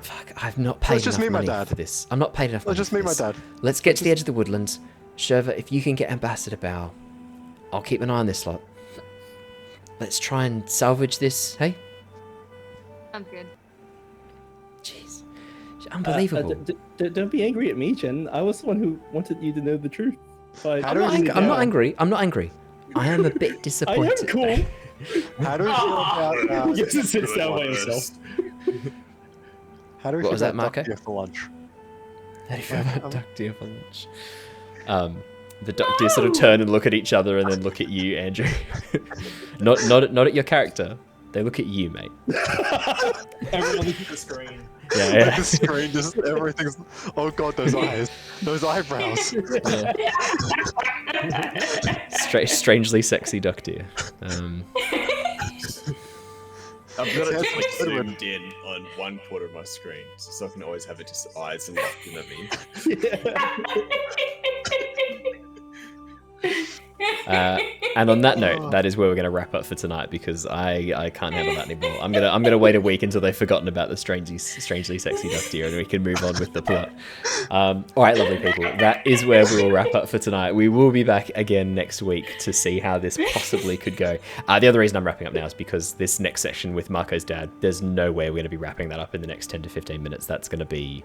Fuck. I've not paid Let's just enough meet my money dad. for this. I'm not paid enough. Let's money just for meet my this. dad. Let's get to the edge of the woodlands. Sherva, if you can get Ambassador Bao, I'll keep an eye on this lot. Let's try and salvage this. Hey. I'm good. Jeez. Unbelievable. Don't be angry at me, Jen. I was the one who wanted you to know the truth. How I'm do not, we- angry. I'm not angry. I'm not angry. I am a bit disappointed. I am cool. How do we feel about He gets to sit down by Good himself. how do we What feel was that, about Marco? duck beer for lunch? How do you feel about duck deer for lunch? The duck deer sort of turn and look at each other and then look at you, Andrew. not at your character. They look at you, mate. Everyone look at the screen. Yeah. The screen, just everything's. Oh god, those eyes, those eyebrows. Strangely sexy duck deer. I've got it like zoomed in on one quarter of my screen, so I can always have it just eyes and looking at me. And on that note, that is where we're going to wrap up for tonight because I can't handle that anymore. I'm gonna wait a week until they've forgotten about the strangely sexy duck deer, and we can move on with the plot. All right, lovely people, that is where we will wrap up for tonight. We will be back again next week to see how this possibly could go. The other reason I'm wrapping up now is because this next section with Marco's dad, there's no way we're going to be wrapping that up in the next 10 to 15 minutes. That's going to be,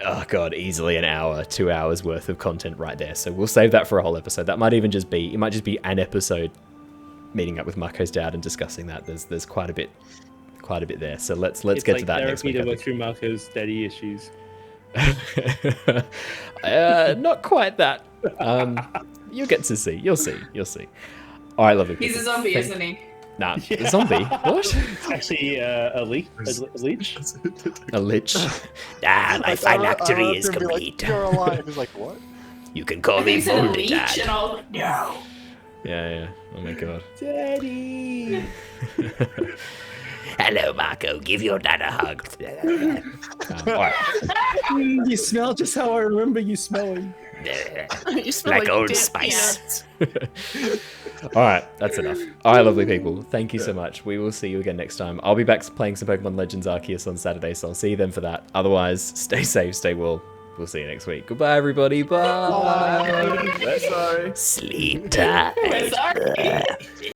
oh god, easily an hour, 2 hours worth of content right there. So we'll save that for a whole episode. That might even just be, it might just be an episode meeting up with Marco's dad and discussing that. There's quite a bit there. So let's get to that next week. It's like therapy to work through Marco's daddy issues. Not quite that. You'll get to see. You'll see. All right, lovely people. He's a zombie, isn't he? Nah, a zombie. What? It's actually a leech. A lich. My phylactery is complete. You're alive. He's like, what? You can call me He's a Molded leech, Dad. and all. No. Yeah. Oh my god. Daddy. Hello, Marco. Give your dad a hug. All right. You smell just how I remember you smelling. You smell Like Old damn Spice. peanuts. All right, that's enough. All right, lovely people. Thank you so much. We will see you again next time. I'll be back playing some Pokemon Legends Arceus on Saturday, so I'll see you then for that. Otherwise, stay safe, stay well. We'll see you next week. Goodbye, everybody. Bye. Sorry. Sleep tight. We're sorry.